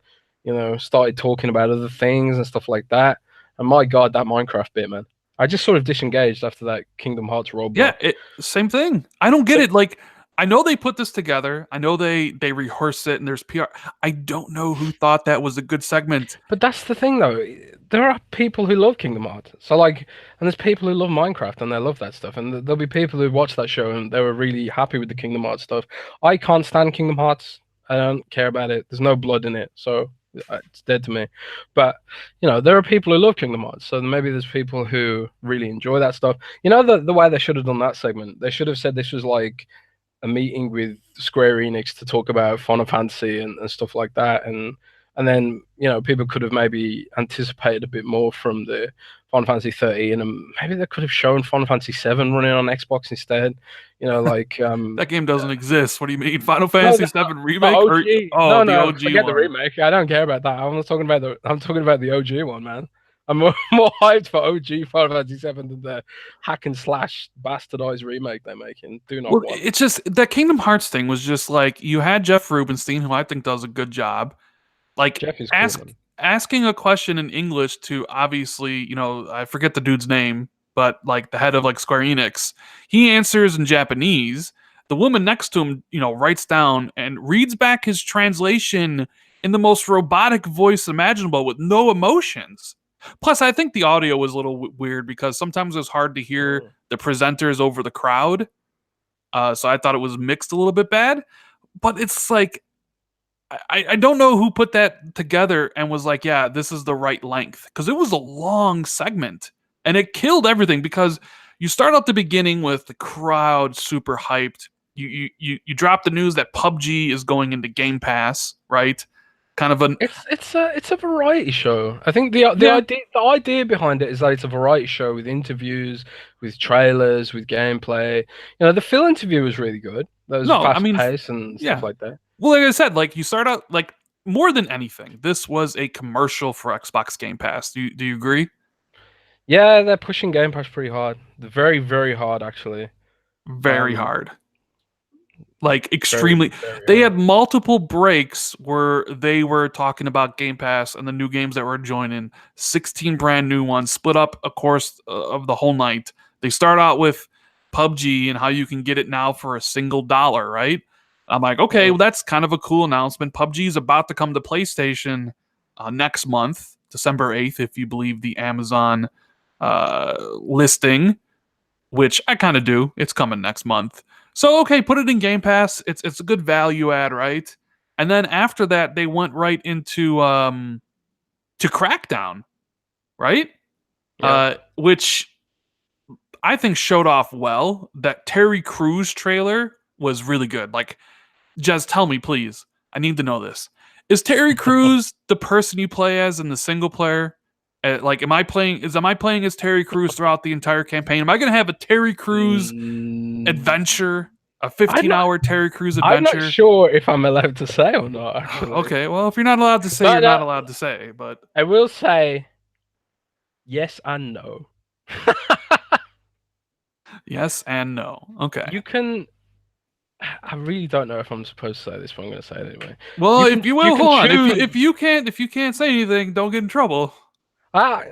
Speaker 2: started talking about other things and stuff like that. And my God, that Minecraft bit, man. I just sort of disengaged after that Kingdom Hearts roadblock.
Speaker 1: Yeah, same thing. I don't get it. Like, I know they put this together. I know they rehearse it, and there's PR. I don't know who thought that was a good segment.
Speaker 2: But that's the thing, though. There are people who love Kingdom Hearts. So, like, and there's people who love Minecraft, and they love that stuff. And there'll be people who watch that show, and they were really happy with the Kingdom Hearts stuff. I can't stand Kingdom Hearts. I don't care about it. There's no blood in it, so it's dead to me. But there are people who love Kingdom Hearts, so maybe there's people who really enjoy that stuff. The way they should have done that segment, they should have said this was like a meeting with Square Enix to talk about Final Fantasy and stuff like that, and then people could have maybe anticipated a bit more from the Final Fantasy 13, and maybe they could have shown Final Fantasy 7 running on Xbox instead. That
Speaker 1: game doesn't exist. What do you mean, Final Fantasy 7 remake?
Speaker 2: The OG, forget
Speaker 1: one.
Speaker 2: the remake. I don't care about that. I'm talking about the OG one, man. I'm more hyped for OG Final Fantasy 7 than the hack and slash bastardized remake they're making.
Speaker 1: It's just that Kingdom Hearts thing was just like, you had Jeff Rubenstein, who I think does a good job. Like, Jeff is asking a question in English to, obviously, I forget the dude's name, but like the head of like Square Enix, he answers in Japanese. The woman next to him, writes down and reads back his translation in the most robotic voice imaginable with no emotions. Plus, I think the audio was a little weird because sometimes it was hard to hear the presenters over the crowd. So I thought it was mixed a little bit bad. But it's like I don't know who put that together and was like, yeah, this is the right length, because it was a long segment and it killed everything, because you start out the beginning with the crowd super hyped. You drop the news that PUBG is going into Game Pass, right? Kind of an
Speaker 2: It's a variety show. I think the idea behind it is that it's a variety show with interviews, with trailers, with gameplay. The Phil interview was really good. That was
Speaker 1: no, I
Speaker 2: fast
Speaker 1: mean,
Speaker 2: paced and stuff
Speaker 1: yeah.
Speaker 2: like that.
Speaker 1: Well, like I said, like you start out like more than anything, this was a commercial for Xbox Game Pass. Do you agree?
Speaker 2: Yeah, they're pushing Game Pass pretty hard. They're very, very hard, actually.
Speaker 1: Very hard. Like
Speaker 2: Very,
Speaker 1: extremely.
Speaker 2: very
Speaker 1: They
Speaker 2: hard.
Speaker 1: had multiple breaks where they were talking about Game Pass and the new games that were joining, 16 brand new ones, split up, of course, of the whole night. They start out with PUBG and how you can get it now for a single dollar, right? I'm like, okay, well, that's kind of a cool announcement. PUBG is about to come to PlayStation next month, December 8th, if you believe the Amazon listing, which I kind of do. It's coming next month. So okay, put it in Game Pass. It's a good value add, right? And then after that, they went right into to Crackdown, right?
Speaker 2: Yeah.
Speaker 1: Which I think showed off well. That Terry Crews trailer was really good. Like, Jez, tell me, please. I need to know this. Is Terry Crews the person you play as in the single player? Like, am I playing as Terry Crews throughout the entire campaign? Am I going to have a Terry Crews adventure, a
Speaker 2: I'm not.
Speaker 1: 15-hour Terry Crews
Speaker 2: I'm not
Speaker 1: adventure?
Speaker 2: sure if I'm allowed to say or not. Actually,
Speaker 1: Okay, well, if you're not allowed to say, you're
Speaker 2: but
Speaker 1: not allowed to say. But
Speaker 2: I will say yes and no.
Speaker 1: yes and no. Okay.
Speaker 2: You can. I really don't know if I'm supposed to say this, but I'm going to say it anyway.
Speaker 1: Well, if you will,
Speaker 2: can
Speaker 1: hold on.
Speaker 2: choose.
Speaker 1: If you can't say anything, don't get in trouble.
Speaker 2: I,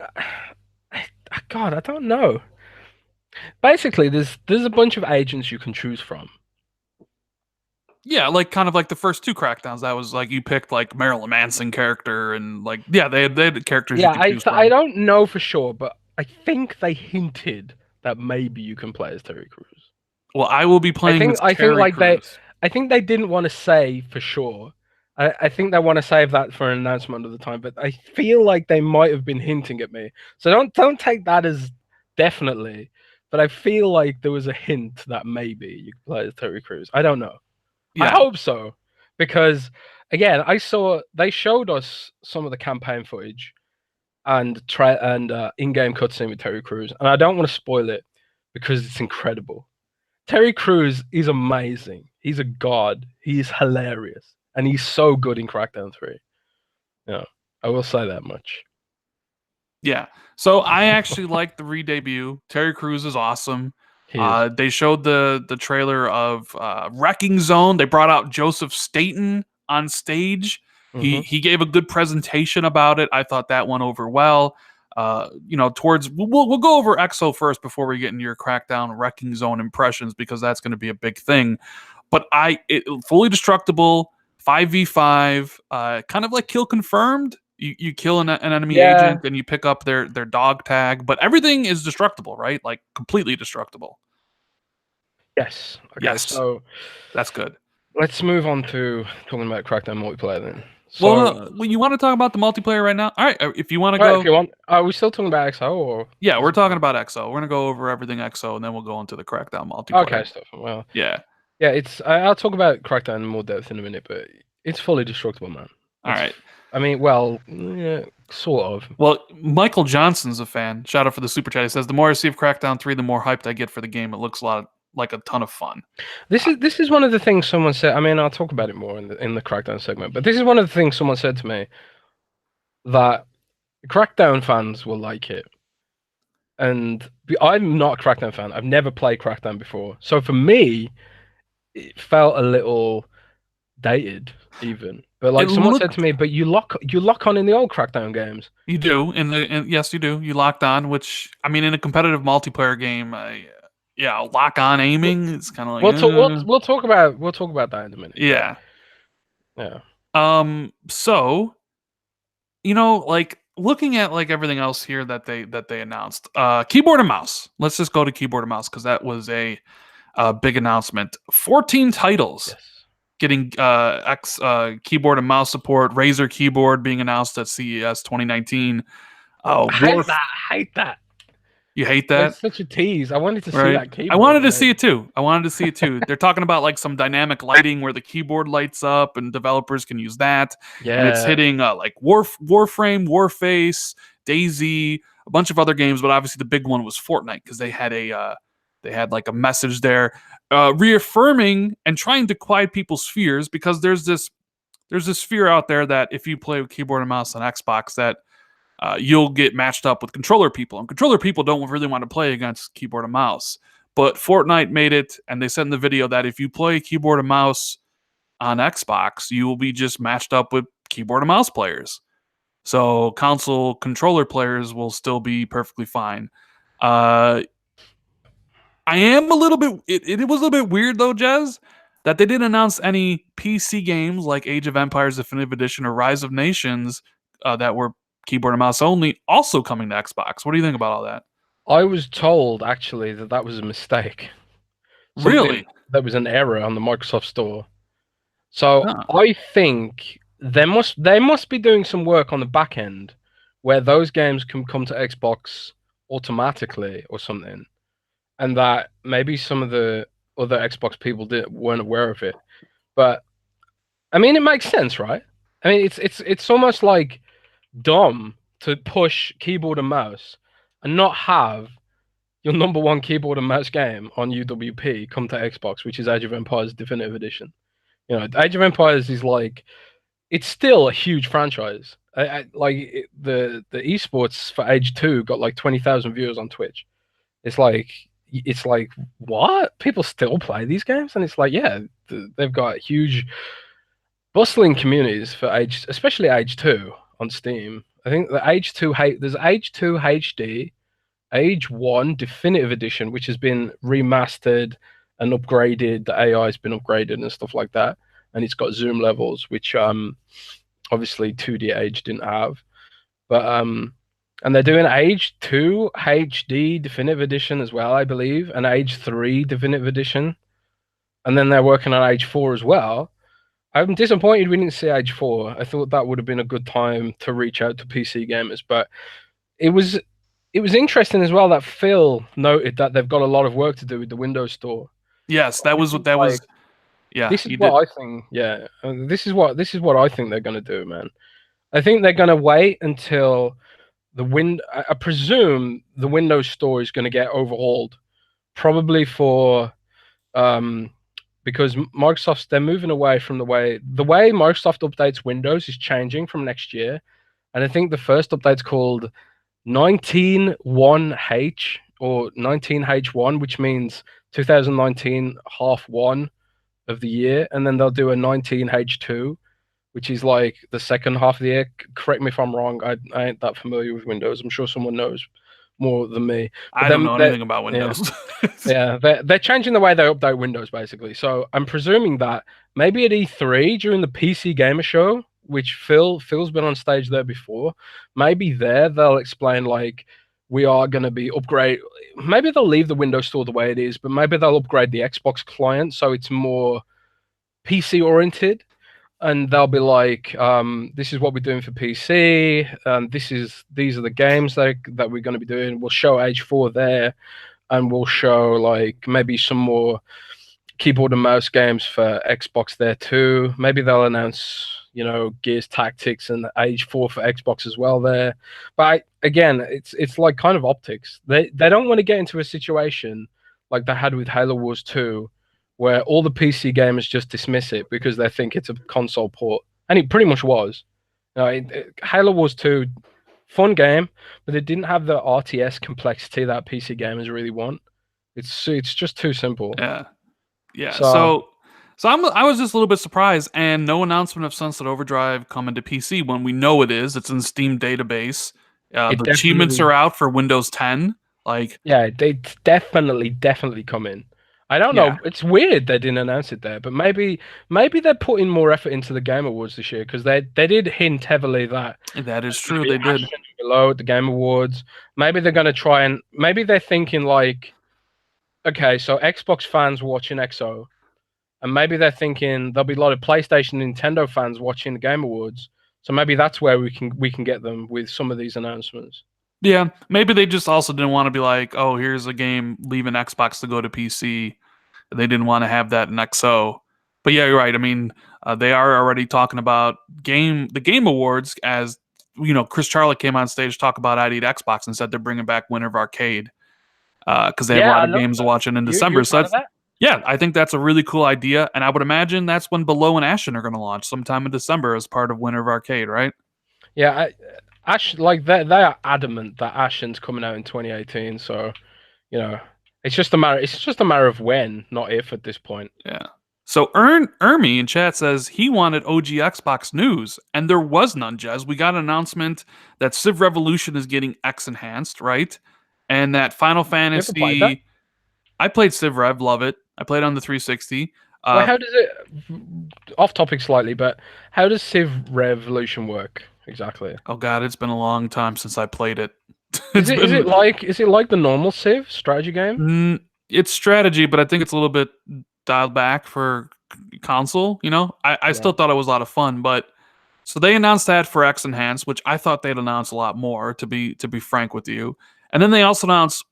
Speaker 2: God, I don't know. Basically, there's a bunch of agents you can choose from.
Speaker 1: Yeah, like kind of like the first two Crackdowns. That was like you picked like Marilyn Manson character and like yeah, they had characters you
Speaker 2: Yeah,
Speaker 1: could choose
Speaker 2: I
Speaker 1: from.
Speaker 2: don't know for sure, but I think they hinted that maybe you can play as Terry Crews.
Speaker 1: Well, I will be playing as
Speaker 2: I think
Speaker 1: Terry
Speaker 2: like
Speaker 1: Crews.
Speaker 2: I think they didn't want to say for sure. I think they want to save that for an announcement of the time, but I feel like they might have been hinting at me. So don't take that as definitely, but I feel like there was a hint that maybe you could play as Terry Crews. I don't know. I
Speaker 1: Yeah,
Speaker 2: hope so, because again, they showed us some of the campaign footage and in-game cutscene with Terry Crews, and I don't want to spoil it because it's incredible. Terry Crews is amazing. He's a god. He's hilarious, and he's so good in Crackdown 3. Yeah, I will say that much.
Speaker 1: yeah. So I actually like the re-debut. Terry Crews is awesome.
Speaker 2: He is.
Speaker 1: They showed the trailer of Wrecking Zone. They brought out Joseph Staten on stage. He gave a good presentation about it. I thought that went over well. Towards we'll go over XO first before we get into your Crackdown Wrecking Zone impressions, because that's going to be a big thing. But fully destructible 5v5, kind of like kill confirmed. You kill an enemy
Speaker 2: Yeah.
Speaker 1: agent and you pick up their dog tag, but everything is destructible, right? Like completely destructible.
Speaker 2: Yes. Okay.
Speaker 1: Yes,
Speaker 2: So
Speaker 1: that's good.
Speaker 2: let's move on to talking about Crackdown multiplayer then.
Speaker 1: Well, you want to talk about the multiplayer right now? All right, if you want to go.
Speaker 2: If you want, are we still talking about XO or?
Speaker 1: Yeah, we're talking about XO. We're gonna go over everything XO, and then we'll go into the Crackdown multiplayer.
Speaker 2: Okay, stuff. Well,
Speaker 1: yeah.
Speaker 2: I'll talk about Crackdown in more depth in a minute, but it's fully destructible, man.
Speaker 1: All right.
Speaker 2: I mean, well, yeah, sort of.
Speaker 1: Well, Michael Johnson's a fan. Shout out for the super chat. He says, "The more I see of Crackdown 3, the more hyped I get for the game. It looks like a ton of fun."
Speaker 2: This is one of the things someone said. I mean, I'll talk about it more in the Crackdown segment, but this is one of the things someone said to me, that Crackdown fans will like it. And I'm not a Crackdown fan. I've never played Crackdown before. So for me, it felt a little dated even. But like someone said to me, but you lock on in the old Crackdown games.
Speaker 1: You do. Yes, you do. You locked on, which I mean in a competitive multiplayer game, lock on aiming, it's kind of like
Speaker 2: we'll talk about that in a minute.
Speaker 1: Yeah.
Speaker 2: Yeah.
Speaker 1: So, like looking at like everything else here that they announced, keyboard and mouse. Let's just go to keyboard and mouse because that was a big announcement. 14 titles.
Speaker 2: Yes.
Speaker 1: Getting keyboard and mouse support. Razer keyboard being announced at CES 2019.
Speaker 2: I hate that. I hate that.
Speaker 1: You hate that?
Speaker 2: It's such a tease. I wanted to see
Speaker 1: Right.
Speaker 2: that keyboard.
Speaker 1: I wanted to see it too. They're talking about like some dynamic lighting where the keyboard lights up, and developers can use that.
Speaker 2: Yeah.
Speaker 1: And it's hitting like Warframe, Warface, DayZ, a bunch of other games, but obviously the big one was Fortnite because they had like a message there, reaffirming and trying to quiet people's fears, because there's this fear out there that if you play with keyboard and mouse on Xbox, that you'll get matched up with controller people, and controller people don't really want to play against keyboard and mouse. But Fortnite made it, and they said in the video that if you play keyboard and mouse on Xbox, you will be just matched up with keyboard and mouse players. So console controller players will still be perfectly fine. I am a little bit. It was a little bit weird though, Jez, that they didn't announce any PC games like Age of Empires Definitive Edition or Rise of Nations that were keyboard and mouse only, also coming to Xbox. What do you think about all that?
Speaker 2: I was told actually that was a mistake.
Speaker 1: Really?
Speaker 2: There was an error on the Microsoft Store. So I think they must be doing some work on the back end where those games can come to Xbox automatically or something, and that maybe some of the other Xbox people weren't aware of it. But I mean, it makes sense, right? I mean, it's almost like dumb to push keyboard and mouse and not have your number one keyboard and mouse game on UWP come to Xbox, which is Age of Empires Definitive Edition. You know, Age of Empires is like, it's still a huge franchise. The esports for Age 2 got like 20,000 viewers on Twitch. It's like what? People still play these games? And it's like, yeah, they've got huge bustling communities for Age, especially Age 2 on Steam. I think the there's Age 2 HD, Age 1 Definitive Edition, which has been remastered and upgraded. The AI has been upgraded and stuff like that. And it's got zoom levels, which obviously 2D Age didn't have. But and they're doing Age 2 HD Definitive Edition as well, I believe, and Age 3 Definitive Edition. And then they're working on Age 4 as well. I'm disappointed we didn't see Age 4. I thought that would have been a good time to reach out to PC gamers, but it was interesting as well that Phil noted that they've got a lot of work to do with the Windows Store.
Speaker 1: Yes, that was what that was. Yeah,
Speaker 2: this is what I think. Yeah, this is what I think they're gonna do, man. I think they're gonna wait until I presume the Windows Store is gonna get overhauled, probably for because they're moving away from the way Microsoft updates Windows is changing from next year. And I think the first update's called 19.1H or 19H1, which means 2019 half one of the year. And then they'll do a 19H2, which is like the second half of the year. Correct me if I'm wrong. I ain't that familiar with Windows. I'm sure someone knows more than me. But
Speaker 1: I don't know anything about Windows.
Speaker 2: Yeah, they're changing the way they update Windows, basically. So I'm presuming that maybe at E3 during the PC Gamer Show, which Phil's been on stage there before, maybe there they'll explain like we are going to be upgrade. Maybe they'll leave the Windows Store the way it is, but maybe they'll upgrade the Xbox client so it's more PC oriented. And they'll be like, this is what we're doing for PC. These are the games that we're going to be doing. We'll show Age 4 there, and we'll show like maybe some more keyboard and mouse games for Xbox there too. Maybe they'll announce, Gears Tactics and Age 4 for Xbox as well there. But again, it's like kind of optics. They don't want to get into a situation like they had with Halo Wars 2, where all the PC gamers just dismiss it because they think it's a console port. And it pretty much was. Halo Wars 2, fun game, but it didn't have the RTS complexity that PC gamers really want. It's just too simple.
Speaker 1: Yeah. So I was just a little bit surprised, and no announcement of Sunset Overdrive coming to PC when we know it is. It's in Steam database. The achievements are out for Windows 10.
Speaker 2: Yeah, they definitely come in. I don't know. It's weird they didn't announce it there, but maybe they're putting more effort into the Game Awards this year, because they did hint heavily that
Speaker 1: is true. They did
Speaker 2: below the Game Awards. Maybe they're going to try and maybe they're thinking like okay, so Xbox fans watching XO, and maybe they're thinking there'll be a lot of PlayStation and Nintendo fans watching the Game Awards. So maybe that's where we can get them with some of these announcements.
Speaker 1: Yeah, maybe they just also didn't want to be like, oh, here's a game leaving Xbox to go to PC. They didn't want to have that in XO. But yeah, you're right. I mean, they are already talking about the Game Awards as Chris Charlotte came on stage to talk about ID at Xbox and said they're bringing back Winter of Arcade because they have a
Speaker 2: Yeah,
Speaker 1: lot
Speaker 2: I
Speaker 1: of
Speaker 2: love
Speaker 1: games to
Speaker 2: that.
Speaker 1: watch in
Speaker 2: You
Speaker 1: December.
Speaker 2: a
Speaker 1: So
Speaker 2: fan of
Speaker 1: that's
Speaker 2: that?
Speaker 1: yeah, I think that's a really cool idea, and I would imagine that's when Below and Ashen are going to launch sometime in December as part of Winter of Arcade, right?
Speaker 2: Yeah, Ash like they are adamant that Ashen's coming out in 2018. So you know, it's just a matter of when, not if, at this point.
Speaker 1: Yeah. So Ermi in chat says he wanted OG Xbox news, and there was none, Jez. We got an announcement that Civ Revolution is getting X enhanced, right? And that Final
Speaker 2: You ever played that?
Speaker 1: Fantasy. I played Civ Rev, love it. I played on the 360.
Speaker 2: Well,
Speaker 1: Uh,
Speaker 2: how does it? Off topic slightly, but how does Civ Revolution work exactly?
Speaker 1: oh god, it's been a long time since I played it.
Speaker 2: Is
Speaker 1: It's
Speaker 2: it is
Speaker 1: been
Speaker 2: it like is it like the normal Civ strategy game?
Speaker 1: it's strategy, but I think it's a little bit dialed back for console. I still
Speaker 2: Right.
Speaker 1: thought it was a lot of fun, but so they announced that for X Enhanced, which I thought they'd announce a lot more. To be frank with you, and then they also announced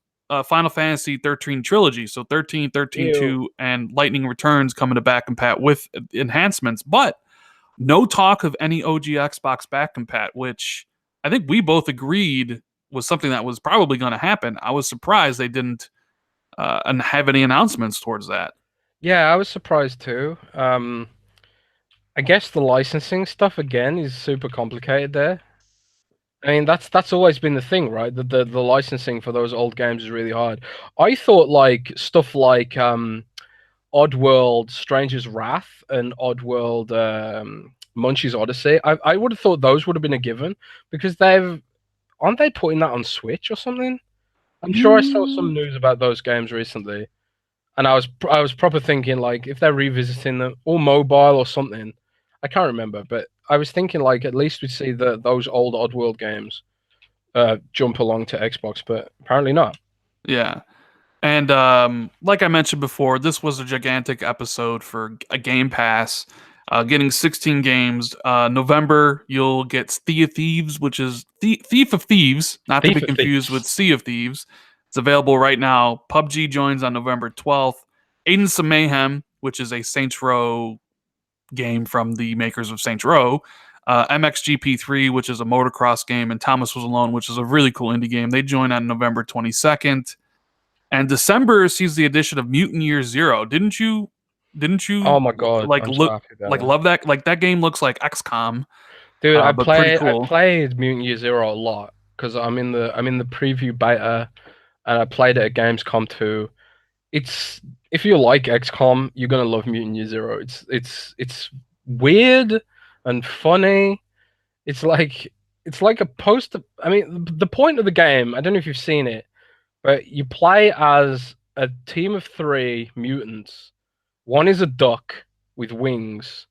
Speaker 1: Final Fantasy 13 Trilogy, so 13, 13
Speaker 2: Ew.
Speaker 1: 2, and Lightning Returns coming to back compat with enhancements, but no talk of any OG Xbox back compat, which I think we both agreed was something that was probably going to happen. I was surprised they didn't and have any announcements towards that.
Speaker 2: Yeah, I was surprised too. I guess the licensing stuff again is super complicated there. I mean, that's always been the thing, right? The licensing for those old games is really hard. I thought like stuff like Oddworld, Stranger's Wrath, and Oddworld, Munchie's Odyssey. I would have thought those would have been a given because aren't they putting that on Switch or something? I'm sure I saw
Speaker 1: Mm,
Speaker 2: some news about those games recently, and I was proper thinking like if they're revisiting them or mobile or something. I can't remember, but I was thinking like at least we'd see those old Oddworld games jump along to Xbox, but apparently not.
Speaker 1: yeah. And like I mentioned before, this was a gigantic episode for a Game Pass. Getting 16 games. November, you'll get Sea of Thieves, which is Thief of Thieves, not to be
Speaker 2: Thief of
Speaker 1: confused with
Speaker 2: Thieves.
Speaker 1: Sea of Thieves. It's available right now. PUBG joins on November 12th. Agents of Mayhem, which is a Saints Row game from the makers of Saints Row. MXGP3, which is a motocross game, and Thomas Was Alone, which is a really cool indie game. They join on November 22nd. And December sees the addition of Mutant Year Zero. Didn't you
Speaker 2: Oh my god,
Speaker 1: like
Speaker 2: I'm so
Speaker 1: look
Speaker 2: happy about
Speaker 1: like
Speaker 2: that.
Speaker 1: love that? Like that game looks like XCOM,
Speaker 2: Dude, I
Speaker 1: but pretty
Speaker 2: play I
Speaker 1: cool.
Speaker 2: played Mutant Year Zero a lot because I'm in the preview beta and I played it at Gamescom too. It's if you like XCOM, you're gonna love Mutant Year Zero. It's weird and funny. It's like a post. I mean, the point of the game. I don't know if you've seen it, but you play as a team of three mutants. One is a duck with wings,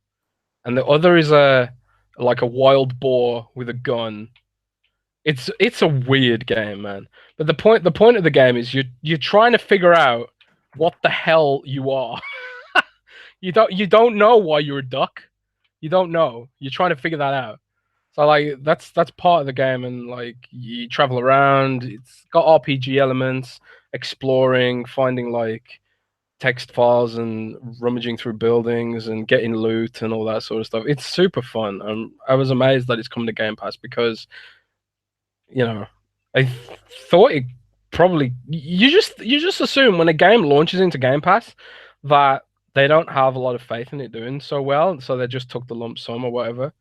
Speaker 2: and the other is a wild boar with a gun. It's a weird game, man. But the point of the game is you're trying to figure out what the hell you are. You don't know why you're a duck. You don't know. You're trying to figure that out. So like that's part of the game, and like you travel around. It's got RPG elements, exploring, finding like text files and rummaging through buildings and getting loot and all that sort of stuff. It's super fun. I was amazed that it's come to Game Pass because you know I thought it probably you just assume when a game launches into Game Pass that they don't have a lot of faith in it doing so well, so they just took the lump sum or whatever.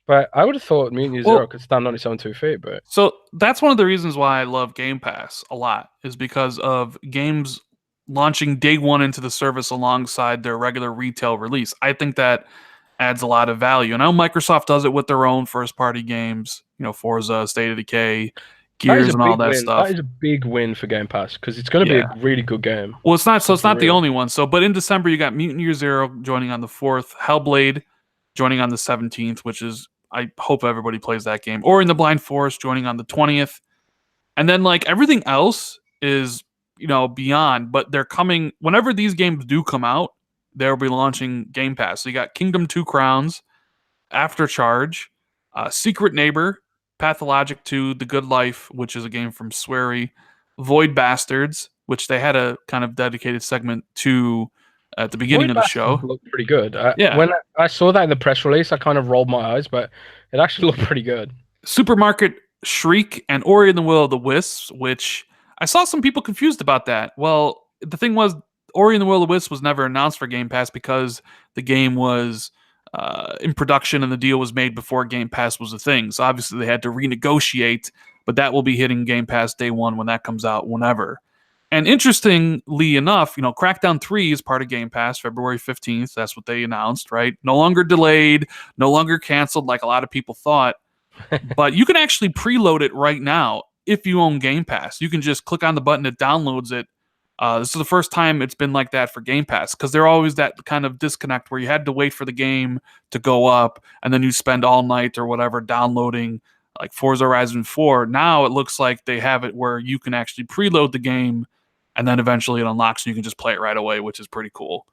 Speaker 2: But I would have thought Mutant Year Zero
Speaker 1: Well,
Speaker 2: could stand on its own 2 feet. But
Speaker 1: so that's one of the reasons why I love Game Pass a lot is because of games launching day one into the service alongside their regular retail release. I think that adds a lot of value. And I know Microsoft does it with their own first party games, Forza, State of Decay,
Speaker 2: that is
Speaker 1: Gears,
Speaker 2: a
Speaker 1: and all
Speaker 2: big
Speaker 1: that
Speaker 2: win. That
Speaker 1: stuff.
Speaker 2: is a big win for Game Pass because it's going to be
Speaker 1: Yeah.
Speaker 2: a really good game.
Speaker 1: Well, it's not. So it's
Speaker 2: For
Speaker 1: not the
Speaker 2: real.
Speaker 1: only one. So, but in December you got Mutant Year Zero joining on the 4th, Hellblade joining on the 17th, which is I hope everybody plays that game. Or in the Blind Forest joining on the 20th, and then like everything else is beyond. But they're coming whenever these games do come out. They'll be launching Game Pass. So you got Kingdom 2 Crowns, After Charge, Secret Neighbor, Pathologic 2, The Good Life, which is a game from Xiii, Void Bastards, which they had a kind of dedicated segment to at the beginning of the show.
Speaker 2: Looked pretty good.
Speaker 1: Yeah.
Speaker 2: When I saw that in the press release, I kind of rolled my eyes, but it actually looked pretty good.
Speaker 1: Supermarket Shriek and Ori and the Will of the Wisps, which I saw some people confused about that. Well, the thing was, Ori and the Will of the Wisps was never announced for Game Pass because the game was in production and the deal was made before Game Pass was a thing. So obviously they had to renegotiate, but that will be hitting Game Pass day one when that comes out, whenever. And interestingly enough, Crackdown 3 is part of Game Pass, February 15th. That's what they announced, right? No longer delayed, no longer canceled like a lot of people thought. But you can actually preload it right now if you own Game Pass. You can just click on the button, it downloads it. This is the first time it's been like that for Game Pass, because they're always that kind of disconnect where you had to wait for the game to go up and then you spend all night or whatever downloading like Forza Horizon 4. Now it looks like they have it where you can actually preload the game and then eventually it unlocks and you can just play it right away, which is pretty cool.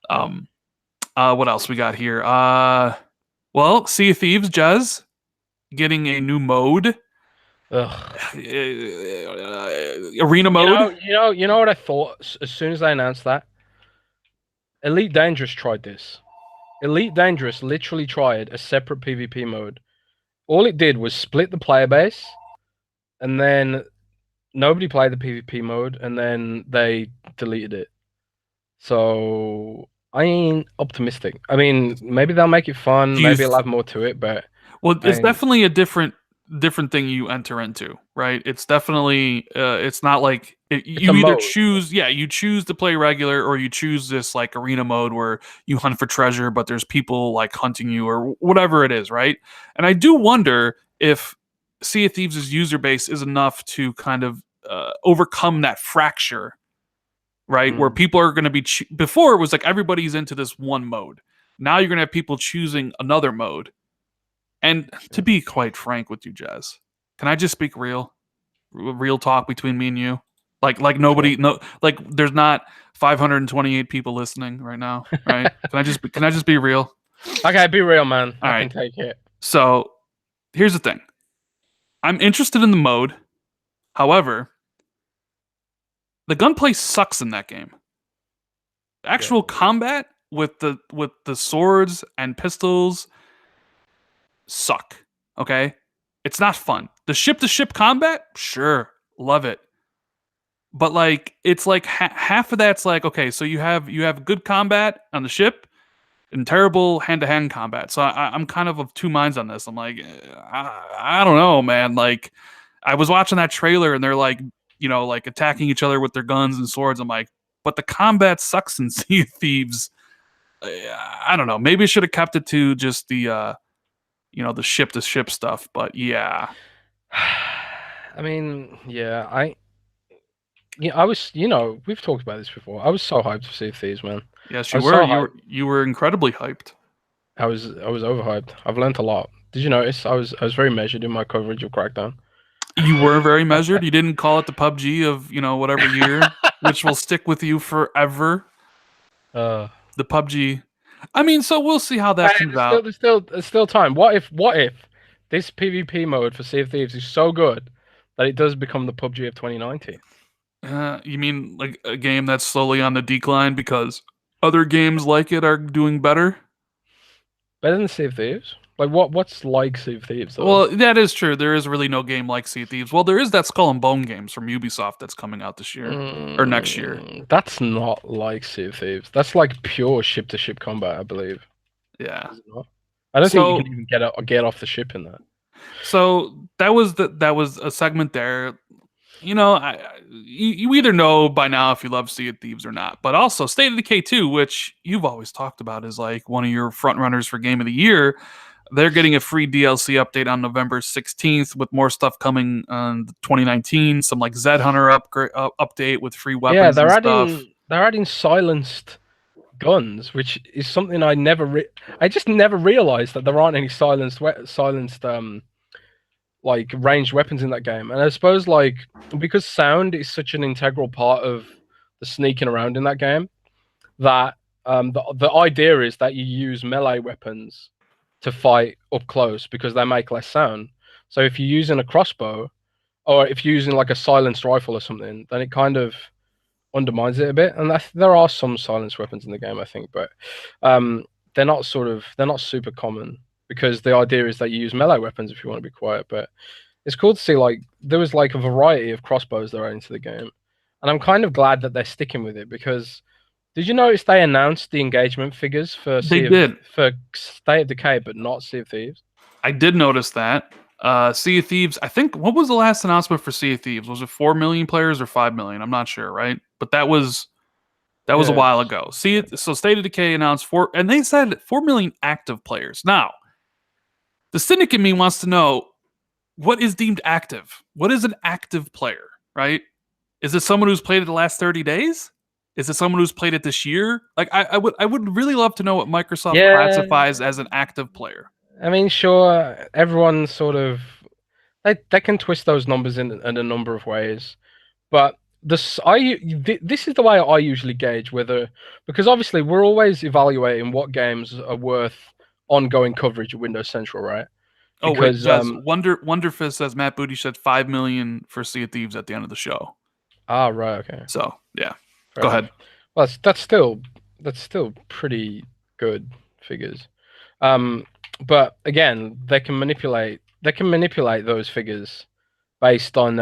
Speaker 1: What else we got here? Well, Sea of Thieves, Jez, getting a new mode. Arena mode.
Speaker 2: You know what I thought as soon as they announced that? Elite Dangerous tried this. Elite Dangerous literally tried a separate PvP mode. All it did was split the player base, and then nobody played the PvP mode, and then they deleted it. So I ain't optimistic. I mean, maybe they'll make it fun. Maybe it'll have more to it, but
Speaker 1: it's definitely a different thing you enter into, right? It's definitely it's not like you either choose you choose to play regular or you choose this like arena mode where you hunt for treasure but there's people like hunting you or whatever it is, right? And I do wonder if Sea of Thieves' user base is enough to kind of overcome that fracture, right? Where people are going to be before it was like everybody's into this one mode. Now you're going to have people choosing another mode. And to be quite frank with you, Jez, can I just speak real talk between me and you? Like nobody, no, like there's not 528 people listening right now, right? Can I just be real?
Speaker 2: Okay, be real, man.
Speaker 1: All
Speaker 2: I
Speaker 1: right.
Speaker 2: can take it.
Speaker 1: So here's the thing. I'm interested in the mode. However, the gunplay sucks in that game. Actual combat with the swords and pistols suck. Okay, it's not fun. The ship-to-ship combat, sure, love it, but like it's like half of that's like, okay, so you have good combat on the ship and terrible hand-to-hand combat. So I'm kind of two minds on this. I'm like, I don't know, man. Like I was watching that trailer and they're like, like attacking each other with their guns and swords. I'm like, but the combat sucks in Sea of Thieves. I don't know. Maybe I should have kept it to just the the ship-to-ship stuff, but yeah.
Speaker 2: I mean, yeah, I was, we've talked about this before. I was so hyped for Sea of Thieves, man.
Speaker 1: Yes, you were. You were incredibly hyped.
Speaker 2: I was overhyped. I've learned a lot. Did you notice? I was very measured in my coverage of Crackdown.
Speaker 1: You were very measured. You didn't call it the PUBG of whatever year, which will stick with you forever. The PUBG. I mean, so we'll see how that comes out.
Speaker 2: There's still time. What if this PvP mode for Sea of Thieves is so good that it does become the PUBG of 2019?
Speaker 1: You mean like a game that's slowly on the decline because other games like it are doing better?
Speaker 2: Better than Sea of Thieves? Like what's like Sea of Thieves though?
Speaker 1: Well, that is true. There is really no game like Sea of Thieves. Well, there is that Skull and Bone games from Ubisoft that's coming out this year or next year.
Speaker 2: That's not like Sea of Thieves. That's like pure ship-to-ship combat, I believe.
Speaker 1: Yeah.
Speaker 2: I don't think you can even get off the ship in that.
Speaker 1: So that was a segment there. You either know by now if you love Sea of Thieves or not. But also State of Decay 2, which you've always talked about as like one of your front runners for Game of the Year. They're getting a free DLC update on November 16th with more stuff coming on 2019. Some like Zed Hunter update with free weapons. Yeah,
Speaker 2: they're adding silenced guns, which is something I just never realized that there aren't any silenced like ranged weapons in that game. And I suppose like because sound is such an integral part of the sneaking around in that game, that the idea is that you use melee weapons to fight up close because they make less sound. So if you're using a crossbow, or if you're using like a silenced rifle or something, then it kind of undermines it a bit. And there are some silenced weapons in the game, I think, but they're not super common because the idea is that you use melee weapons if you want to be quiet. But it's cool to see like there was like a variety of crossbows that are into the game, and I'm kind of glad that they're sticking with it because. Did you notice they announced the engagement figures for State of Decay, but not Sea of Thieves?
Speaker 1: I did notice that. Sea of Thieves, I think, what was the last announcement for Sea of Thieves? Was it 4 million players or 5 million? I'm not sure, right? But that was a while ago. So State of Decay announced and they said 4 million active players. Now, the cynic in me wants to know, what is deemed active? What is an active player, right? Is it someone who's played it the last 30 days? Is it someone who's played it this year? Like I would really love to know what Microsoft classifies as an active player.
Speaker 2: I mean, sure, everyone sort of they can twist those numbers in a number of ways, but this is the way I usually gauge whether, because obviously we're always evaluating what games are worth ongoing coverage of Windows Central, right?
Speaker 1: Because, Wonderfist says Matt Booty said 5 million for Sea of Thieves at the end of the show.
Speaker 2: Ah, right, okay.
Speaker 1: So yeah. Go ahead.
Speaker 2: Well, that's still pretty good figures, but again, they can manipulate those figures based on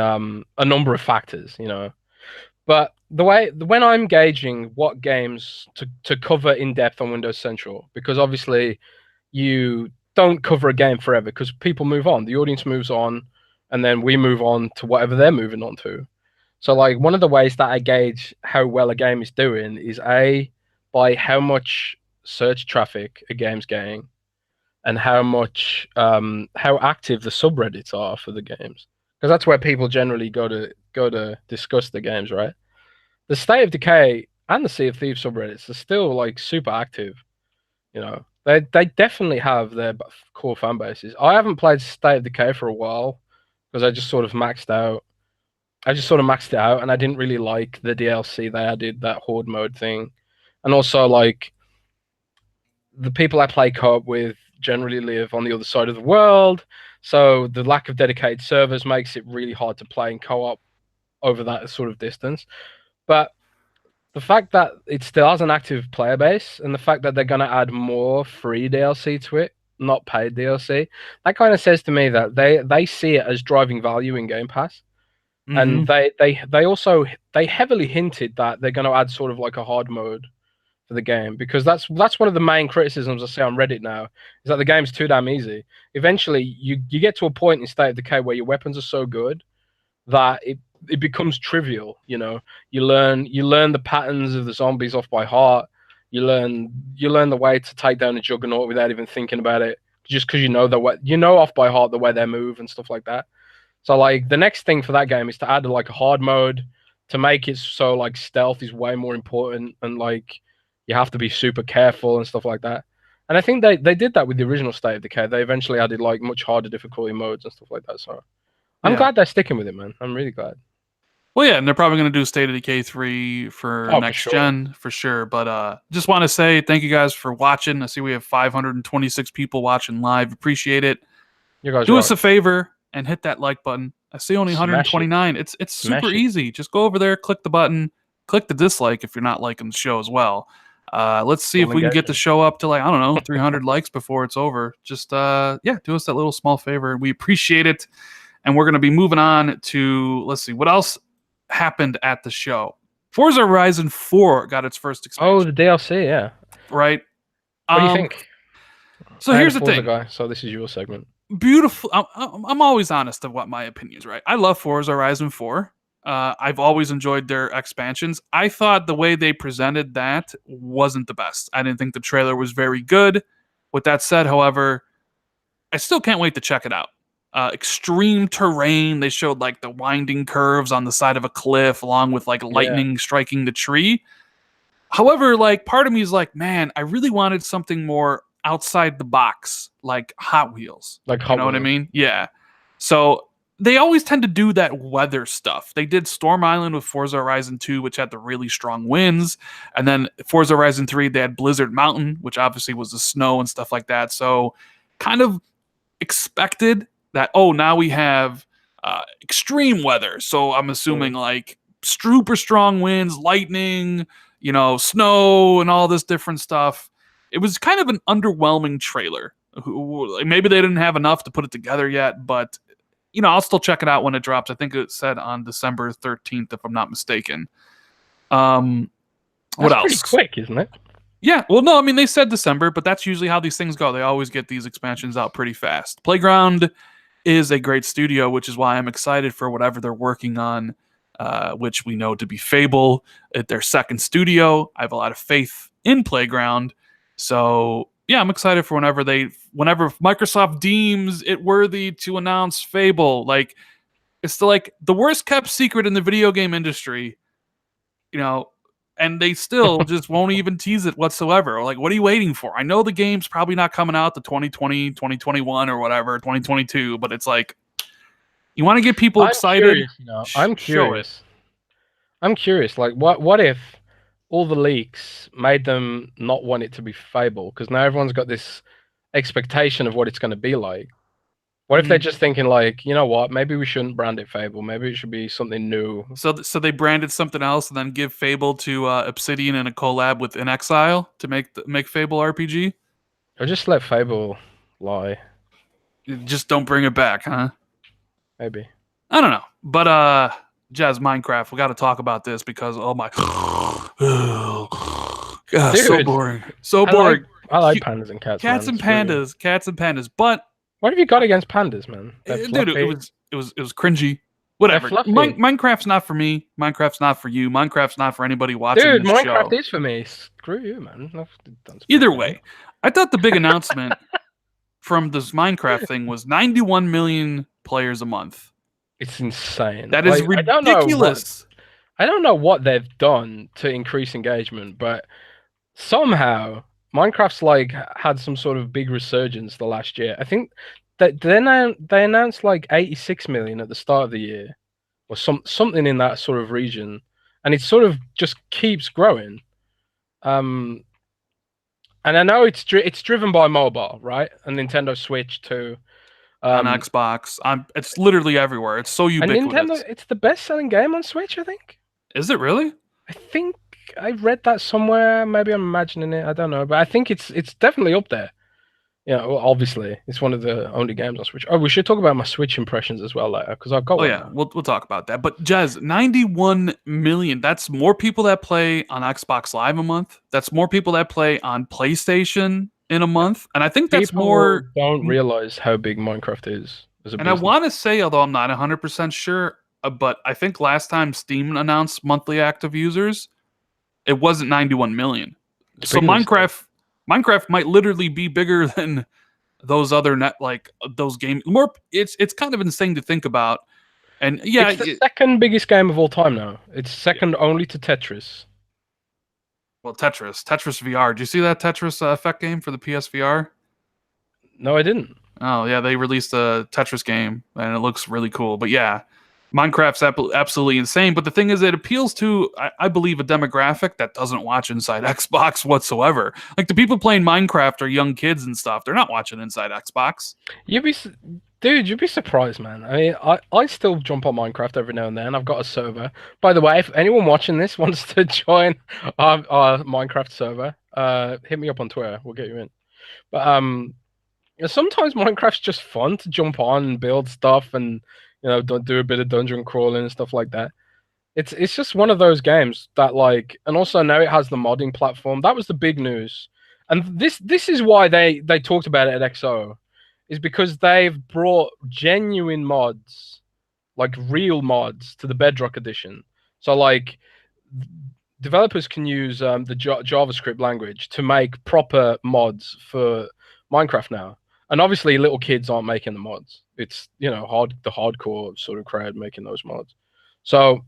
Speaker 2: a number of factors, you know. But when I'm gauging what games to cover in depth on Windows Central, because obviously you don't cover a game forever because people move on, the audience moves on, and then we move on to whatever they're moving on to. So, like, one of the ways that I gauge how well a game is doing is by how much search traffic a game's getting, and how active the subreddits are for the games, because that's where people generally go to discuss the games, right? The State of Decay and the Sea of Thieves subreddits are still like super active. You know, they definitely have their core fan bases. I haven't played State of Decay for a while because I just sort of maxed out. I just sort of maxed it out, and I didn't really like the DLC they added, that horde mode thing. And also, like, the people I play co-op with generally live on the other side of the world, so the lack of dedicated servers makes it really hard to play in co-op over that sort of distance. But the fact that it still has an active player base, and the fact that they're going to add more free DLC to it, not paid DLC, that kind of says to me that they see it as driving value in Game Pass. And they also heavily hinted that they're going to add sort of like a hard mode for the game, because that's one of the main criticisms I see on Reddit now, is that the game's too damn easy. Eventually, you get to a point in State of Decay where your weapons are so good that it becomes trivial. You know, you learn the patterns of the zombies off by heart. You learn the way to take down a juggernaut without even thinking about it, just because you know off by heart the way they move and stuff like that. So, like, the next thing for that game is to add, like, a hard mode to make it so, like, stealth is way more important, and, like, you have to be super careful and stuff like that. And I think they did that with the original State of Decay. They eventually added, like, much harder difficulty modes and stuff like that. So I'm glad they're sticking with it, man. I'm really glad.
Speaker 1: Well, yeah, and they're probably going to do State of Decay 3 for next gen, for sure. But just want to say thank you guys for watching. I see we have 526 people watching live. Appreciate it.
Speaker 2: You guys
Speaker 1: do us a favor and hit that like button. I see only 129. It's super easy. Just go over there, click the button, click the dislike if you're not liking the show as well. Let's see if we can get the show up to, like, I don't know, 300 likes before it's over. Just do us that little small favor. We appreciate it. And we're going to be moving on to, let's see, what else happened at the show. Forza Horizon 4 got its first expansion.
Speaker 2: Oh, the DLC, yeah.
Speaker 1: Right.
Speaker 2: What do you think?
Speaker 1: So here's the thing.
Speaker 2: Guy, so this is your segment.
Speaker 1: Beautiful. I'm always honest of what my opinions, right? I love Forza Horizon 4. I've always enjoyed their expansions. I thought the way they presented that wasn't the best. I didn't think the trailer was very good. With that said, however, I still can't wait to check it out. Extreme terrain. They showed, like, the winding curves on the side of a cliff, along with, like, lightning striking the tree. However, like, part of me is like, man, I really wanted something more outside the box, like Hot Wheels.
Speaker 2: Like Hot Wheels.
Speaker 1: You know what I mean? Yeah. So they always tend to do that weather stuff. They did Storm Island with Forza Horizon 2, which had the really strong winds. And then Forza Horizon 3, they had Blizzard Mountain, which obviously was the snow and stuff like that. So kind of expected that, oh, now we have extreme weather. So I'm assuming like super strong winds, lightning, snow and all this different stuff. It was kind of an underwhelming trailer. Maybe they didn't have enough to put it together yet, but I'll still check it out when it drops. I think it said on December 13th, if I'm not mistaken. What else?
Speaker 2: Pretty quick, isn't it?
Speaker 1: Yeah. Well, no, I mean, they said December, but that's usually how these things go. They always get these expansions out pretty fast. Playground is a great studio, which is why I'm excited for whatever they're working on, which we know to be Fable. At their second studio, I have a lot of faith in Playground. So yeah, I'm excited for whenever Microsoft deems it worthy to announce Fable. Like, it's the worst kept secret in the video game industry, and they still just won't even tease it whatsoever. Like, what are you waiting for? I know the game's probably not coming out to 2020, 2021 or whatever, 2022, but it's like, you want to get people excited?
Speaker 2: I'm curious. I'm curious. Like, what if all the leaks made them not want it to be Fable? Because now everyone's got this expectation of what it's going to be like. What if they're just thinking like, you know what? Maybe we shouldn't brand it Fable. Maybe it should be something new.
Speaker 1: So they branded something else and then give Fable to Obsidian in a collab with InXile to make Fable RPG?
Speaker 2: Or just let Fable lie.
Speaker 1: Just don't bring it back, huh?
Speaker 2: Maybe.
Speaker 1: I don't know. But Jazz, Minecraft, we got to talk about this because, oh my... God,
Speaker 2: Dude,
Speaker 1: so boring. So boring.
Speaker 2: I like pandas and cats.
Speaker 1: Cats and pandas. Cats and pandas. But...
Speaker 2: What have you got against pandas, man?
Speaker 1: Dude, it was cringy. Whatever. Minecraft's not for me. Minecraft's not for you. Minecraft's not for anybody watching this show.
Speaker 2: Dude, Minecraft is for me. Screw you, man.
Speaker 1: Either way, I thought the big announcement from this Minecraft thing was 91 million players a month.
Speaker 2: It's insane.
Speaker 1: That is ridiculous.
Speaker 2: I don't know what they've done to increase engagement, but somehow Minecraft's had some sort of big resurgence the last year. I think that they announced 86 million at the start of the year, or something in that sort of region, and it sort of just keeps growing. And I know it's driven by mobile, right? And Nintendo Switch too.
Speaker 1: On Xbox, it's literally everywhere. It's so ubiquitous.
Speaker 2: And Nintendo, it's the best-selling game on Switch, I think.
Speaker 1: Is it really?
Speaker 2: I think I read that somewhere. Maybe I'm imagining it. I don't know, but I think it's definitely up there. Well, obviously, it's one of the only games on Switch. Oh, we should talk about my Switch impressions as well later, because I've got one.
Speaker 1: Oh yeah, we'll talk about that. But Jez, 91 million. That's more people that play on Xbox Live a month. That's more people that play on PlayStation in a month. And I think that's more.
Speaker 2: Don't realize how big Minecraft is as a business.
Speaker 1: I want to say, although I'm not 100% sure, but I think last time Steam announced monthly active users, it wasn't 91 million. So Minecraft might literally be bigger than those other those games. It's kind of insane to think about. And yeah,
Speaker 2: it's the second biggest game of all time now. It's second only to Tetris.
Speaker 1: Well, Tetris VR. Did you see that Tetris Effect game for the PSVR?
Speaker 2: No, I didn't.
Speaker 1: Oh yeah, they released a Tetris game and it looks really cool. But yeah, Minecraft's absolutely insane, but the thing is, it appeals to, I believe, a demographic that doesn't watch Inside Xbox whatsoever. Like, the people playing Minecraft are young kids and stuff. They're not watching Inside Xbox.
Speaker 2: You'd be surprised, man. I mean, I still jump on Minecraft every now and then. I've got a server. By the way, if anyone watching this wants to join our Minecraft server, hit me up on Twitter. We'll get you in. But sometimes Minecraft's just fun to jump on and build stuff and do a bit of dungeon crawling and stuff like that. It's just one of those games that and also now it has the modding platform. That was the big news, and this is why they talked about it at XO, is because they've brought genuine mods, real mods, to the Bedrock edition. So developers can use the JavaScript language to make proper mods for Minecraft now. And obviously, little kids aren't making the mods. It's the hardcore sort of crowd making those mods. So,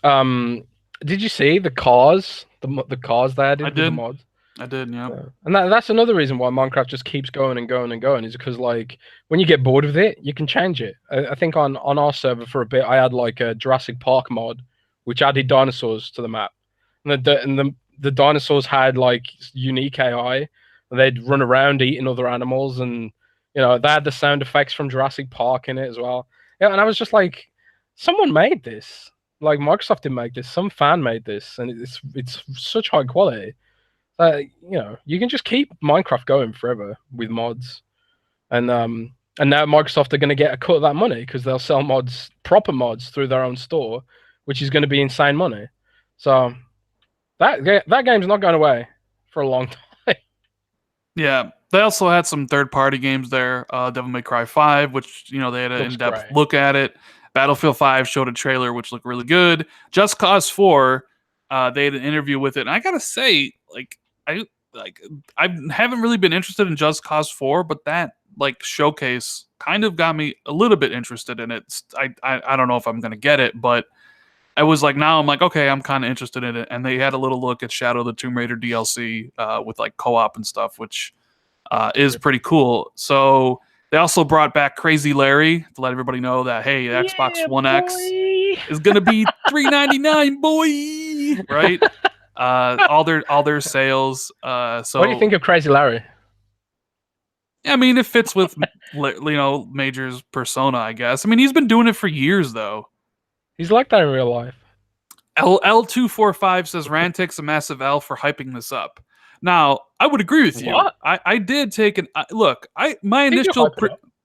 Speaker 2: did you see the cars? The cars they added with the mods?
Speaker 1: I did, yeah.
Speaker 2: And that's another reason why Minecraft just keeps going and going and going, is because like when you get bored with it, you can change it. I think on our server for a bit, I had like a Jurassic Park mod, which added dinosaurs to the map, and the dinosaurs had like unique AI. They'd run around eating other animals, and you know they had the sound effects from Jurassic Park in it as well. Yeah, and I was just like, someone made this. Like Microsoft didn't make this. Some fan made this, and it's such high quality. You know, you can just keep Minecraft going forever with mods, and now Microsoft are going to get a cut of that money because they'll sell mods, proper mods, through their own store, which is going to be insane money. So that game's not going away for a long time.
Speaker 1: Yeah, they also had some third-party games there. Devil May Cry 5, which they had an in-depth look at it. Battlefield 5 showed a trailer which looked really good. Just Cause 4, they had an interview with it, and I gotta say, I haven't really been interested in Just Cause 4, but that showcase kind of got me a little bit interested in it. I don't know if I'm gonna get it, but I was now I'm okay, I'm kind of interested in it. And they had a little look at Shadow of the Tomb Raider DLC with co-op and stuff, which is pretty cool. So they also brought back Crazy Larry to let everybody know that hey, Xbox One X is gonna be $399, boy. Right? All their sales. So
Speaker 2: what do you think of Crazy Larry?
Speaker 1: I mean, it fits with Major's persona, I guess. I mean, he's been doing it for years, though.
Speaker 2: He's like that in real life.
Speaker 1: L245 says Rantic's a massive L for hyping this up. Now, I would agree with you.
Speaker 2: What?
Speaker 1: I did take an look. My initial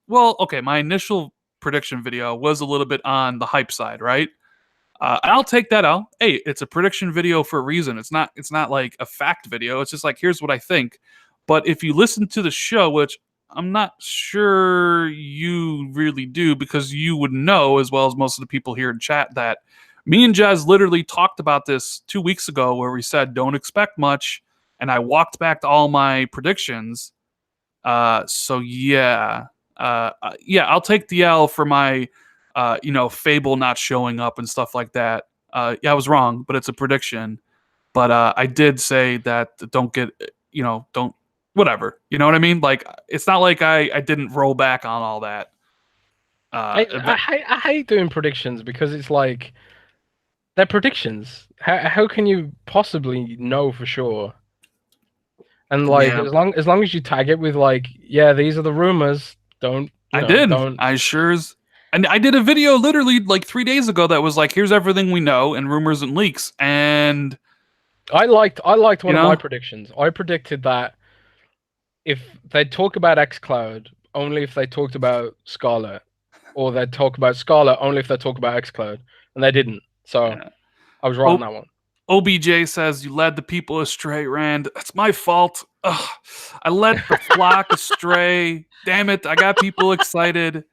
Speaker 1: my initial prediction video was a little bit on the hype side, right? I'll take that out. Hey, it's a prediction video for a reason. It's not like a fact video. It's just here's what I think. But if you listen to the show, which I'm not sure you really do, because you would know as well as most of the people here in chat that me and Jez literally talked about this 2 weeks ago, where we said don't expect much, and I walked back to all my predictions. So yeah, I'll take the L for my Fable not showing up and stuff like that. Yeah, I was wrong, but it's a prediction. But I did say that don't whatever. You know what I mean? It's not like I didn't roll back on all that.
Speaker 2: I hate doing predictions because it's they're predictions. How can you possibly know for sure? And as long as you tag it with these are the rumors. Don't. I sure as. And I did a video literally 3 days ago that was here's everything we know and rumors and leaks. And I liked one of my predictions. I predicted that if they talk about xCloud, only if they talked about Scarlet, or they'd talk about Scarlet only if they talk about xCloud, and they didn't. So I was right on that one.
Speaker 1: OBJ says you led the people astray, Rand. That's my fault. Ugh. I led the flock astray. Damn it! I got people excited.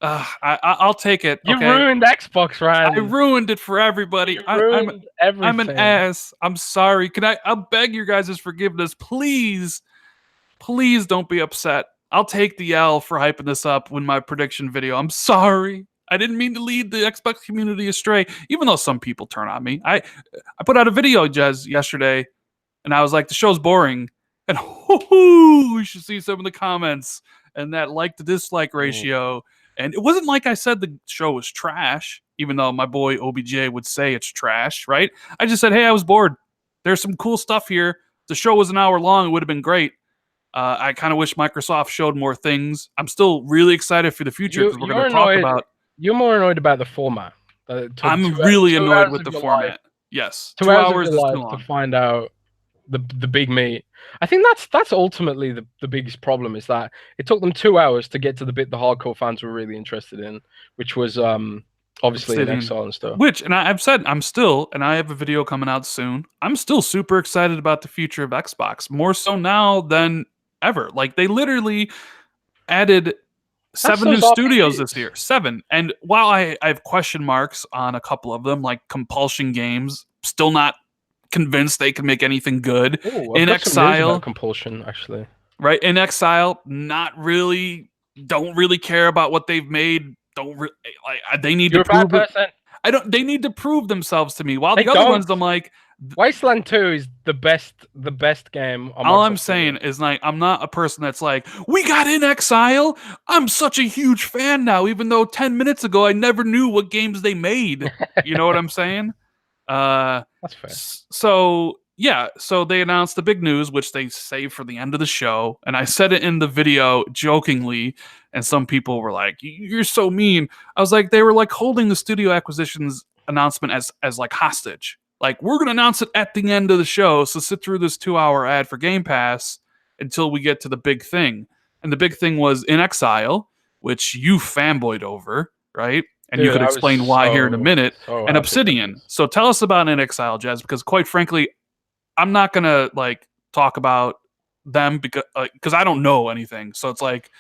Speaker 1: I'll take it.
Speaker 2: You ruined Xbox, Rand.
Speaker 1: I ruined it for everybody.
Speaker 2: Everything.
Speaker 1: I'm an ass. I'm sorry. I'll beg your guys' forgiveness, please. Please don't be upset. I'll take the L for hyping this up when my prediction video. I'm sorry. I didn't mean to lead the Xbox community astray, even though some people turn on me. I put out a video, Jez, yesterday, and I was like, the show's boring. And you should see some of the comments and that like to dislike ratio. And it wasn't like I said the show was trash, even though my boy OBJ would say it's trash, right? I just said, hey, I was bored. There's some cool stuff here. The show was an hour long. It would have been great. I kind of wish Microsoft showed more things. I'm still really excited for the future because we're going to talk about.
Speaker 2: You're more annoyed about the format.
Speaker 1: I'm really annoyed with the format. Yes,
Speaker 2: 2 hours is too long to find out the big meat. I think that's ultimately the biggest problem, is that it took them 2 hours to get to the bit the hardcore fans were really interested in, which was obviously InXile and stuff.
Speaker 1: Which, and I've said, and I have a video coming out soon. I'm still super excited about the future of Xbox, more so now than ever. They literally added 7 new studios this year. 7. And while I have question marks on a couple of them, like Compulsion Games, still not convinced they can make anything good.
Speaker 2: Ooh, InXile, Compulsion, actually.
Speaker 1: Right? InXile, don't really care about what they've made. They need to prove it. They need to prove themselves to me. While the other ones, I'm like,
Speaker 2: Wasteland 2 is the best game on
Speaker 1: All I'm
Speaker 2: Microsoft
Speaker 1: saying
Speaker 2: Studio.
Speaker 1: is like I'm not a person that's like, we got in Exile. I'm such a huge fan now, even though 10 minutes ago I never knew what games they made. You know what I'm saying? Uh
Speaker 2: That's fair.
Speaker 1: so yeah, so they announced the big news, which they saved for the end of the show, and I said it in the video jokingly, and some people were like, "You're so mean." I was like, they were like holding the studio acquisitions announcement as like hostage. Like, we're gonna announce it at the end of the show, so sit through this 2 hour ad for Game Pass until we get to the big thing. And the big thing was In Exile, which you fanboyed over, right? And you
Speaker 2: Dude,
Speaker 1: could
Speaker 2: I was
Speaker 1: explain why here in a minute.
Speaker 2: so
Speaker 1: And
Speaker 2: happy for
Speaker 1: Obsidian.
Speaker 2: this.
Speaker 1: So tell us about In Exile, Jazz, because quite frankly, I'm not gonna like talk about them because I don't know anything. So it's like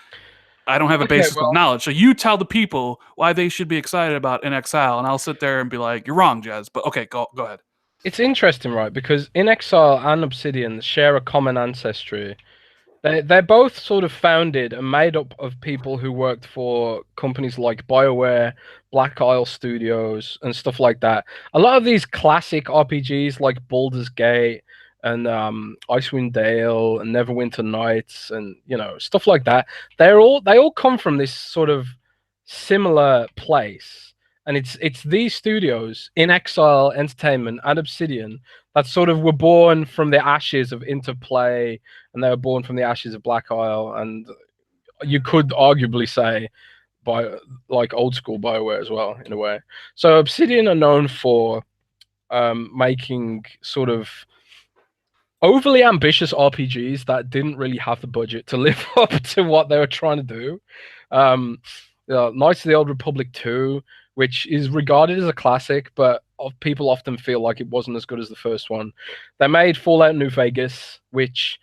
Speaker 1: I don't have a
Speaker 2: Okay,
Speaker 1: basis of
Speaker 2: well,
Speaker 1: knowledge. So you tell the people why they should be excited about In Exile, and I'll sit there and be like, "You're wrong, Jazz." But okay, go ahead.
Speaker 2: it's interesting, right? Because In Exile and Obsidian share a common ancestry. They're both sort of founded and made up of people who worked for companies like BioWare, Black Isle Studios, and stuff like that. A lot of these classic RPGs like Baldur's Gate and Icewind Dale and Neverwinter Nights and stuff like that. They all come from this sort of similar place. And it's these studios, In Exile Entertainment and Obsidian, that sort of were born from the ashes of Interplay, and they were born from the ashes of Black Isle, and you could arguably say by like old school Bioware as well in a way. So Obsidian are known for making sort of overly ambitious RPGs that didn't really have the budget to live up to what they were trying to do. Knights of the Old Republic 2, which is regarded as a classic, but people often feel like it wasn't as good as the first one. They made Fallout New Vegas, which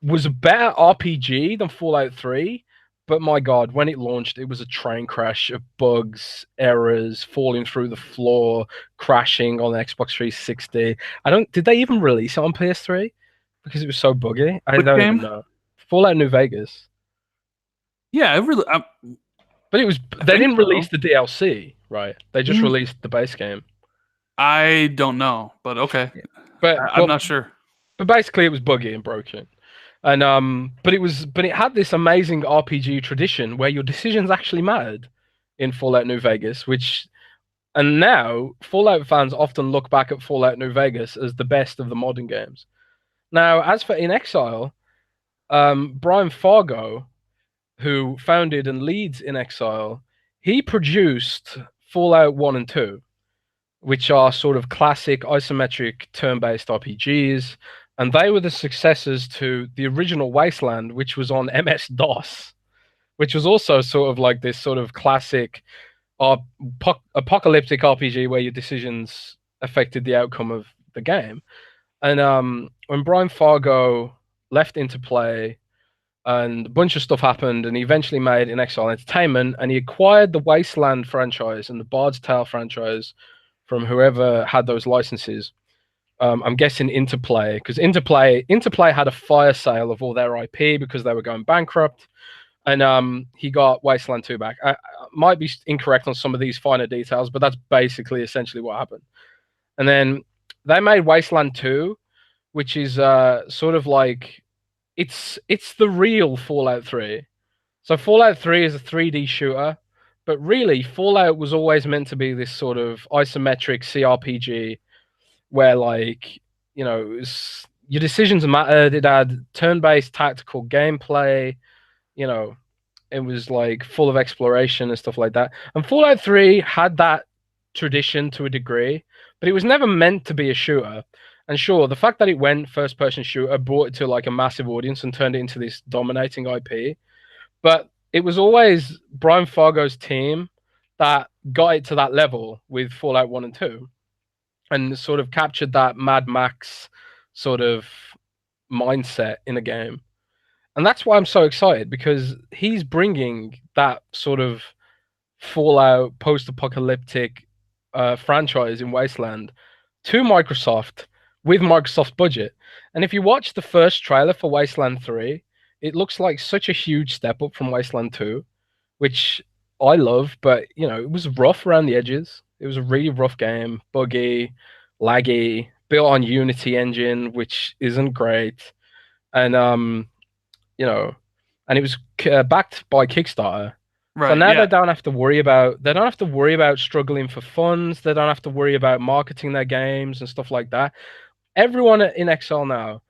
Speaker 2: was a better RPG than Fallout 3, but my God, when it launched, it was a train crash of bugs, errors, falling through the floor, crashing on the Xbox 360. Did they even release it on PS3? Because it was so buggy. I
Speaker 1: Which
Speaker 2: don't even
Speaker 1: game?
Speaker 2: know. Fallout New Vegas.
Speaker 1: Yeah, it really.
Speaker 2: But
Speaker 1: I
Speaker 2: they
Speaker 1: think
Speaker 2: didn't
Speaker 1: so.
Speaker 2: release the DLC, right? They just
Speaker 1: Mm,
Speaker 2: released the base game.
Speaker 1: I don't know, but okay.
Speaker 2: Yeah. But
Speaker 1: I'm
Speaker 2: but
Speaker 1: not sure.
Speaker 2: but basically it was buggy and broken. And but it had this amazing RPG tradition where your decisions actually mattered in Fallout New Vegas, and now Fallout fans often look back at Fallout New Vegas as the best of the modern games. Now, as for In Exile, Brian Fargo, who founded and leads In Exile, he produced Fallout 1 and 2, which are sort of classic isometric turn-based RPGs, and they were the successors to the original Wasteland, which was on MS-DOS, which was also sort of like this sort of classic apocalyptic RPG where your decisions affected the outcome of the game. And when Brian Fargo left Interplay and a bunch of stuff happened, and he eventually made In Exile Entertainment, and he acquired the Wasteland franchise and the Bard's Tale franchise from whoever had those licenses. I'm guessing Interplay, because Interplay had a fire sale of all their IP because they were going bankrupt, and he got Wasteland 2 back. I might be incorrect on some of these finer details, but that's basically essentially what happened. And then they made Wasteland 2, which is sort of like it's the real Fallout 3. So Fallout 3 is a 3D shooter, but really Fallout was always meant to be this sort of isometric CRPG where your decisions mattered. It had turn-based tactical gameplay, you know, it was like full of exploration and stuff like that. And Fallout 3 had that tradition to a degree, but it was never meant to be a shooter. And sure, the fact that it went first person shooter brought it to like a massive audience and turned it into this dominating IP. But it was always Brian Fargo's team that got it to that level with Fallout 1 and 2 and sort of captured that Mad Max sort of mindset in a game. And that's why I'm so excited, because he's bringing that sort of Fallout post-apocalyptic franchise in Wasteland to Microsoft with Microsoft's budget. And if you watch the first trailer for Wasteland 3, it looks like such a huge step up from Wasteland 2, which I love, but it was rough around the edges. It was a really rough game, buggy, laggy, built on Unity engine, which isn't great, and and it was backed by Kickstarter. So
Speaker 1: Right.
Speaker 2: now
Speaker 1: Yeah.
Speaker 2: they don't have to worry about struggling for funds. They don't have to worry about marketing their games and stuff like that. Everyone in Excel now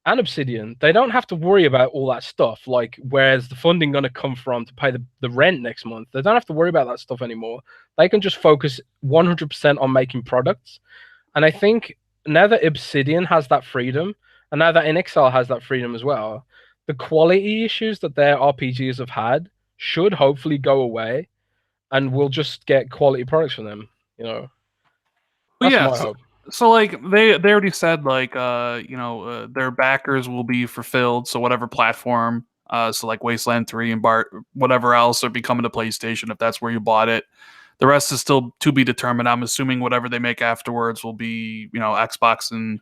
Speaker 2: and Obsidian, they don't have to worry about all that stuff. Like, where's the funding going to come from to pay the rent next month? They don't have to worry about that stuff anymore. They can just focus 100% on making products. And I think now that Obsidian has that freedom, and now that InXile has that freedom as well, the quality issues that their RPGs have had should hopefully go away, and we'll just get quality products from them.
Speaker 1: Well,
Speaker 2: That's
Speaker 1: yeah.
Speaker 2: my hope.
Speaker 1: So like they already said like their backers will be fulfilled. So whatever platform, so like Wasteland 3 and whatever else are becoming to PlayStation if that's where you bought it. The rest is still to be determined. I'm assuming whatever they make afterwards will be Xbox and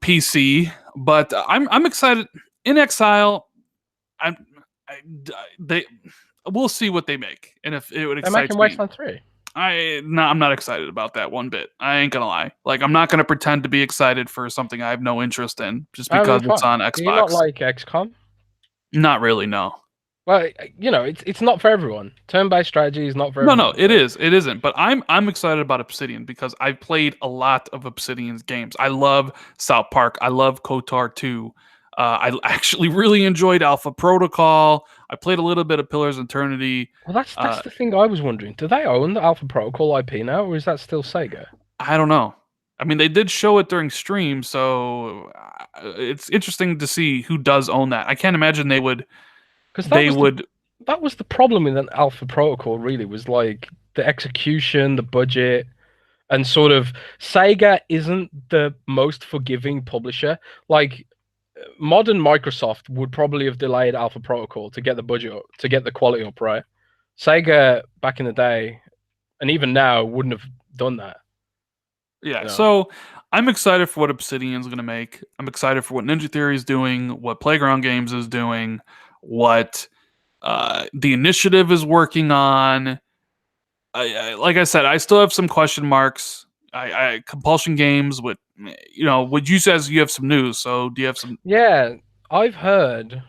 Speaker 1: PC. But I'm excited. In Exile, I'm I, they we'll see what they make and if it would
Speaker 2: They're
Speaker 1: excite
Speaker 2: making
Speaker 1: me.
Speaker 2: Wasteland 3.
Speaker 1: I'm not excited about that one bit. I ain't gonna lie. Like I'm not gonna pretend to be excited for something I have no interest in just because it's on
Speaker 2: Do you not
Speaker 1: Xbox.
Speaker 2: like XCOM?
Speaker 1: Not really, no.
Speaker 2: Well, it's not for everyone. Turn-based strategy is not for everyone.
Speaker 1: No, it is. It isn't. But I'm excited about Obsidian because I've played a lot of Obsidian's games. I love South Park. I love KOTOR 2. I actually really enjoyed Alpha Protocol. I played a little bit of Pillars of Eternity.
Speaker 2: Well, that's the thing I was wondering. Do they own the Alpha Protocol IP now, or is that still Sega?
Speaker 1: I don't know. I mean, they did show it during stream, so it's interesting to see who does own that. I can't imagine they would.
Speaker 2: Because
Speaker 1: Would.
Speaker 2: that was the problem with an Alpha Protocol. Really, was like the execution, the budget, and sort of Sega isn't the most forgiving publisher. Like modern Microsoft would probably have delayed Alpha Protocol to get the budget up, to get the quality up, right? Sega back in the day, and even now, wouldn't have done that.
Speaker 1: Yeah, so I'm excited for what Obsidian's going to make. I'm excited for what Ninja Theory is doing, what Playground Games is doing, what the initiative is working on. Like I said, I still have some question marks. Compulsion Games, would you says you have some news? So do you have some?
Speaker 2: Yeah, I've heard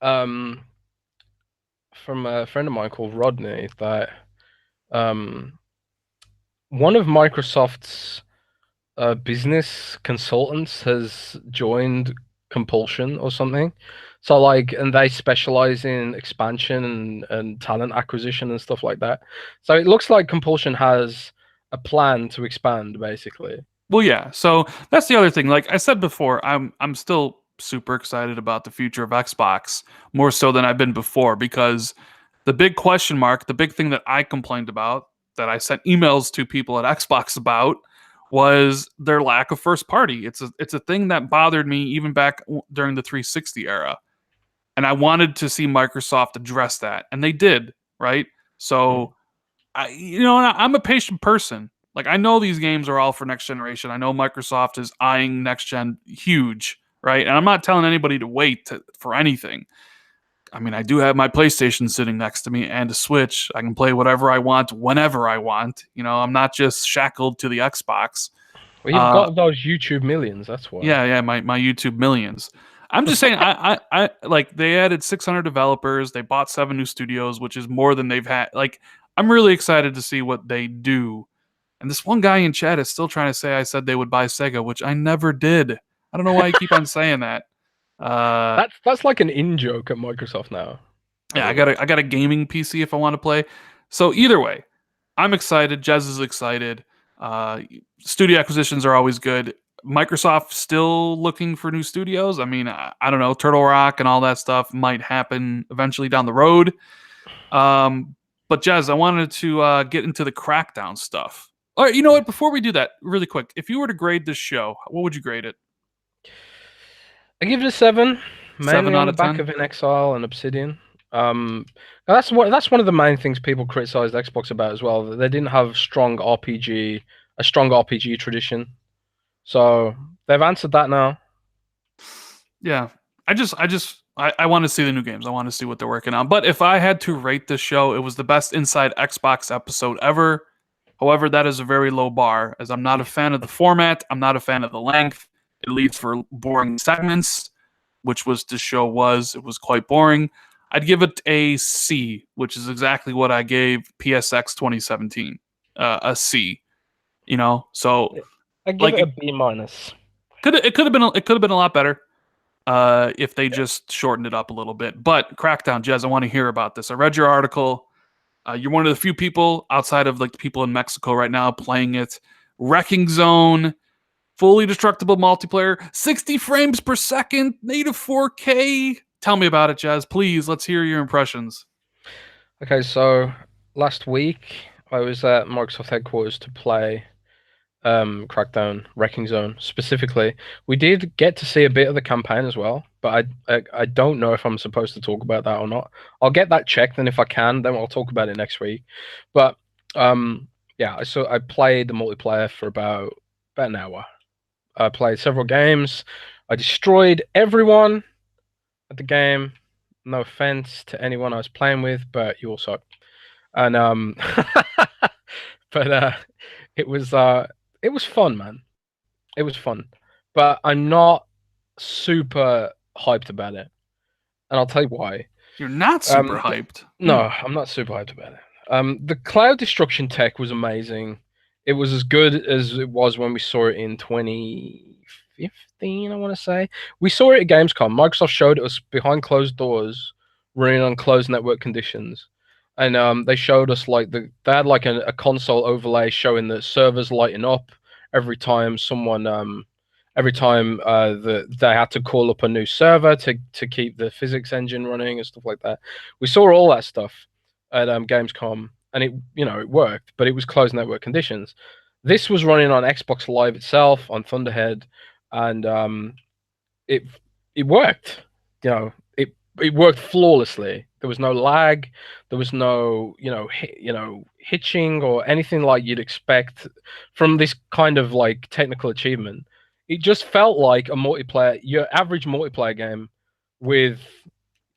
Speaker 2: from a friend of mine called Rodney that one of Microsoft's business consultants has joined Compulsion or something. So like, and they specialize in expansion and talent acquisition and stuff like that. So it looks like Compulsion has a plan to expand, basically.
Speaker 1: Well, yeah. So that's the other thing. Like I said before, I'm still super excited about the future of Xbox more so than I've been before because the big question mark, the big thing that I complained about, that I sent emails to people at Xbox about, was their lack of first party. It's a thing that bothered me even back during the 360 era. And I wanted to see Microsoft address that, and they did, right? So, I'm a patient person. Like, I know these games are all for next generation. I know Microsoft is eyeing next gen huge, right? And I'm not telling anybody to wait for anything. I mean, I do have my PlayStation sitting next to me and a Switch. I can play whatever I want, whenever I want. I'm not just shackled to the Xbox.
Speaker 2: Well, you've got those YouTube millions, that's why.
Speaker 1: Yeah, my YouTube millions. I'm just saying, I like they added 600 developers. They bought 7 new studios, which is more than they've had. Like, I'm really excited to see what they do. And this one guy in chat is still trying to say I said they would buy Sega, which I never did. I don't know why you keep on saying that.
Speaker 2: That's like an in joke at Microsoft now.
Speaker 1: Yeah, I got a gaming PC if I want to play. So either way, I'm excited. Jez is excited. Studio acquisitions are always good. Microsoft still looking for new studios. I mean, I don't know. Turtle Rock and all that stuff might happen eventually down the road. But Jez, I wanted to get into the Crackdown stuff. All right, you know what? Before we do that, really quick, if you were to grade this show, what would you grade it?
Speaker 2: I give it a 7,
Speaker 1: 7
Speaker 2: mainly
Speaker 1: out
Speaker 2: on the
Speaker 1: of
Speaker 2: back
Speaker 1: 10?
Speaker 2: of InXile and Obsidian. That's one of the main things people criticized Xbox about as well. That they didn't have a strong RPG tradition. So they've answered that now.
Speaker 1: Yeah, I want to see the new games. I want to see what they're working on. But if I had to rate this show, it was the best Inside Xbox episode ever. However, that is a very low bar, as I'm not a fan of the format. I'm not a fan of the length. It leads for boring segments, which was this show was. It was quite boring. I'd give it a C, which is exactly what I gave PSX 2017. A C. So
Speaker 2: I give
Speaker 1: like
Speaker 2: it a B minus.
Speaker 1: it could have been a lot better if they just shortened it up a little bit. But Crackdown, Jez, I want to hear about this. I read your article. You're one of the few people outside of like the people in Mexico right now playing it. Wrecking Zone, fully destructible multiplayer, 60 frames per second, native 4K. Tell me about it, Jazz. Please, let's hear your impressions.
Speaker 2: Okay, so last week I was at Microsoft headquarters to play Crackdown, Wrecking Zone specifically. We did get to see a bit of the campaign as well, but I don't know if I'm supposed to talk about that or not. I'll get that checked, and if I can, then I'll talk about it next week. But yeah, so I played the multiplayer for about an hour. I played several games. I destroyed everyone at the game. No offense to anyone I was playing with, but you all suck. And but it was fun, man. It was fun, but I'm not super hyped about it, and I'll tell you why.
Speaker 1: You're not super hyped.
Speaker 2: No, I'm not super hyped about it. The cloud destruction tech was amazing. It was as good as it was when we saw it in 2015, I want to say. We saw it at Gamescom. Microsoft showed us behind closed doors, running on closed network conditions. And they showed us like they had like a console overlay showing the servers lighting up every time they had to call up a new server to keep the physics engine running and stuff like that. We saw all that stuff at Gamescom, and it worked, but it was closed network conditions. This was running on Xbox Live itself on Thunderhead, and it worked. It worked flawlessly. There was no lag. There was no hitching or anything like you'd expect from this kind of like technical achievement. It just felt like your average multiplayer game with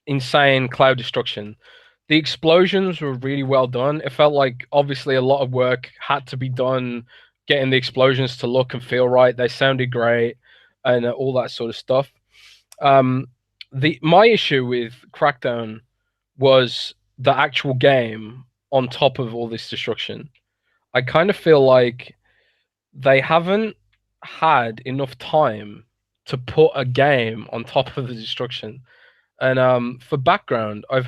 Speaker 2: insane cloud destruction. The explosions were really well done. It felt like obviously a lot of work had to be done getting the explosions to look and feel right. They sounded great and all that sort of stuff. My issue with Crackdown was the actual game on top of all this destruction. I kind of feel like they haven't had enough time to put a game on top of the destruction. And for background, I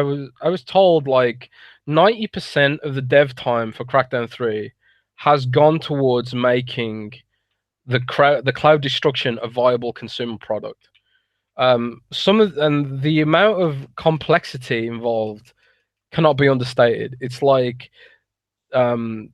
Speaker 2: was told like 90% of the dev time for Crackdown 3 has gone towards making the cloud destruction a viable consumer product. And the amount of complexity involved cannot be understated. It's like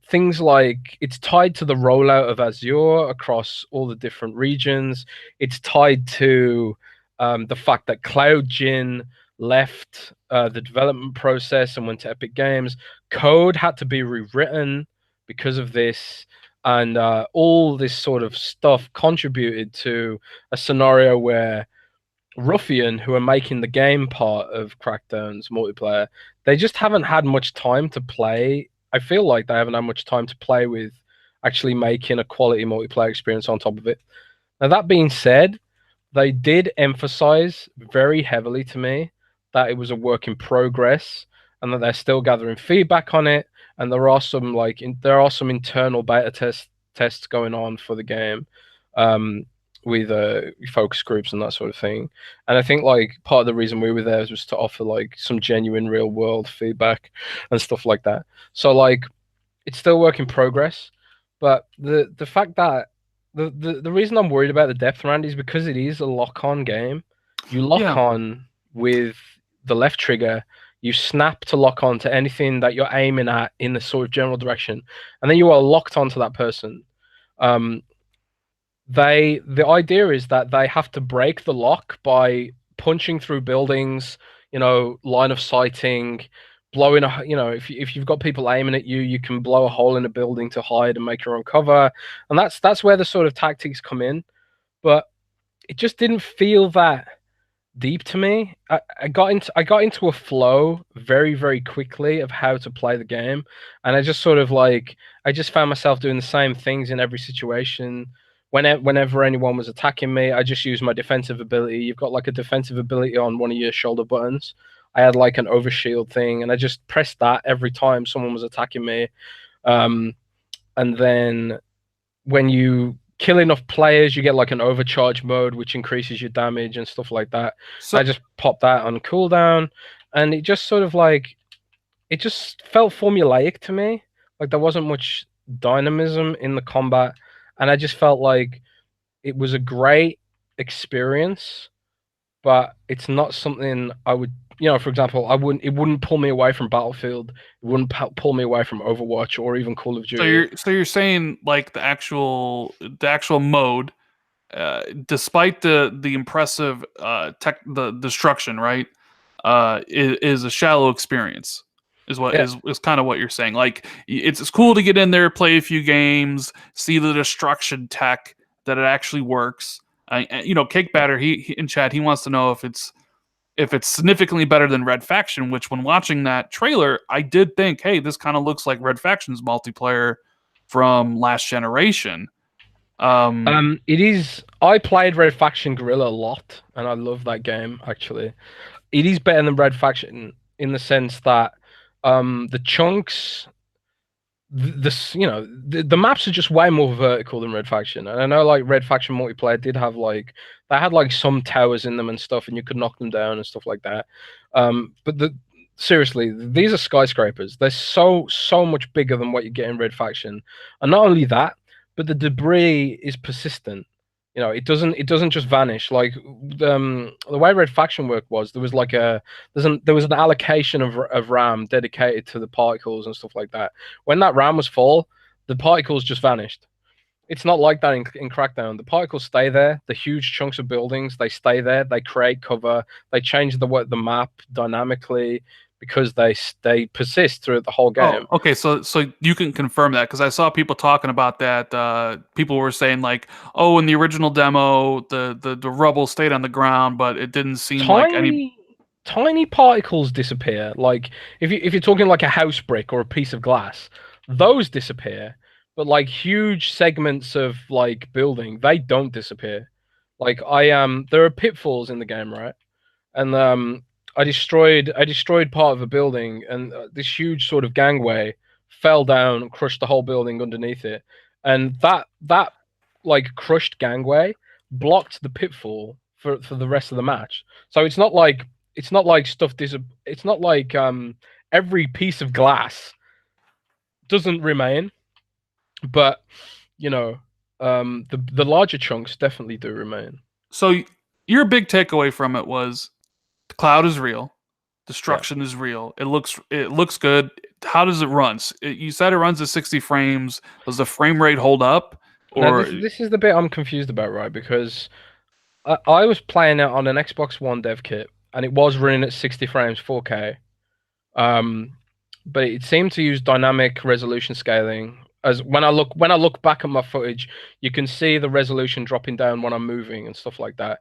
Speaker 2: things like it's tied to the rollout of Azure across all the different regions. It's tied to the fact that CloudGin left the development process and went to Epic Games. Code had to be rewritten because of this, and all this sort of stuff contributed to a scenario where Ruffian, who are making the game part of Crackdown's multiplayer, they just haven't had much time to play. I feel like they haven't had much time to play with actually making a quality multiplayer experience on top of it. Now, that being said, they did emphasize very heavily to me that it was a work in progress and that they're still gathering feedback on it. And there are some internal beta tests going on for the game. With focus groups and that sort of thing. And I think like part of the reason we were there was to offer like some genuine real world feedback and stuff like that. So like it's still work in progress, but the fact that the reason I'm worried about the depth around is because it is a lock-on game. You lock on with the left trigger, you snap to lock on to anything that you're aiming at in the sort of general direction, and then you are locked onto that person. The idea is that they have to break the lock by punching through buildings, line of sighting, blowing if you've got people aiming at you, you can blow a hole in a building to hide and make your own cover, and that's where the sort of tactics come in. But it just didn't feel that deep to me. I got into a flow very quickly of how to play the game, and I just sort of like I just found myself doing the same things in every situation. Whenever anyone was attacking me, I just used my defensive ability. You've got like a defensive ability on one of your shoulder buttons. I had like an overshield thing, and I just pressed that every time someone was attacking me. Um, and then when you kill enough players, you get like an overcharge mode, which increases your damage and stuff like that. I
Speaker 1: So
Speaker 2: just popped that on cooldown, and it just sort of like it just felt formulaic to me. Like there wasn't much dynamism in the combat, and I just felt like it was a great experience, but it's not something I would, for example, it wouldn't pull me away from Battlefield. It wouldn't pull me away from Overwatch or even Call of Duty.
Speaker 1: so you're saying like the actual mode, despite the impressive the destruction, right? Is a shallow experience. Is what
Speaker 2: Yeah,
Speaker 1: is kind of what you're saying. Like it's cool to get in there, play a few games, see the destruction tech that it actually works. Cake Batter, he in chat, he wants to know if it's significantly better than Red Faction. Which, when watching that trailer, I did think, hey, this kind of looks like Red Faction's multiplayer from last generation.
Speaker 2: it is. I played Red Faction Guerrilla a lot, and I love that game actually. It is better than Red Faction in the sense that the chunks, the maps are just way more vertical than Red Faction. And I know like Red Faction multiplayer did have like they had like some towers in them and stuff, and you could knock them down and stuff like that. But seriously, these are skyscrapers. They're so much bigger than what you get in Red Faction, and not only that, but the debris is persistent. It doesn't just vanish. Like the way Red Faction worked was there was an allocation of RAM dedicated to the particles and stuff like that. When that RAM was full, the particles just vanished. It's not like that in Crackdown. The particles stay there. The huge chunks of buildings, they stay there. They create cover. They change the map dynamically because they persist throughout the whole game.
Speaker 1: Oh, okay. So you can confirm that, because I saw people talking about that. People were saying like, oh, in the original demo, the rubble stayed on the ground, but it didn't seem like any.
Speaker 2: Tiny particles disappear. Like if you're talking like a house brick or a piece of glass, those disappear. But like huge segments of like building, they don't disappear. Like there are pitfalls in the game, right? And I destroyed part of a building, and this huge sort of gangway fell down and crushed the whole building underneath it. And that like crushed gangway blocked the pitfall for the rest of the match. So it's not like it's not like every piece of glass doesn't remain, but you know the larger chunks definitely do remain.
Speaker 1: So your big takeaway from it was the cloud is real,
Speaker 2: Yeah.
Speaker 1: destruction is real. It looks good. How does it run? You said it runs at 60 frames. Does the frame rate hold up?
Speaker 2: Now
Speaker 1: Or
Speaker 2: this is the bit I'm confused about, right? Because I was playing it on an Xbox One dev kit, and it was running at 60 frames 4K. Um, but it seemed to use dynamic resolution scaling. As when I look back at my footage, you can see the resolution dropping down when I'm moving and stuff like that.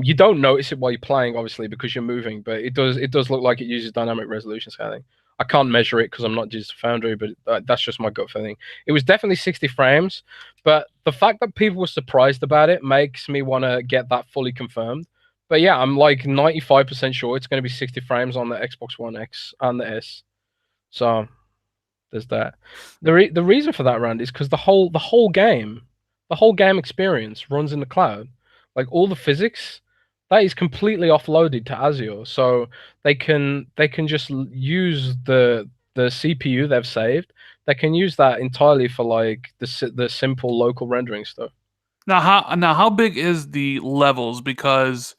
Speaker 2: You don't notice it while you're playing, obviously, because you're moving, but it does look like it uses dynamic resolution scaling. I can't measure it because I'm not just Foundry, but that's just my gut feeling. It was definitely 60 frames, but the fact that people were surprised about it makes me want to get that fully confirmed. But yeah, I'm like 95% sure it's going to be 60 frames on the Xbox One X and the S. So there's that. The reason for that, Rand, is because the whole game experience runs in the cloud. Like all the physics, that is completely offloaded to Azure, so they can just use the CPU they've saved. They can use that entirely for like the simple local rendering stuff.
Speaker 1: now how big is the levels? Because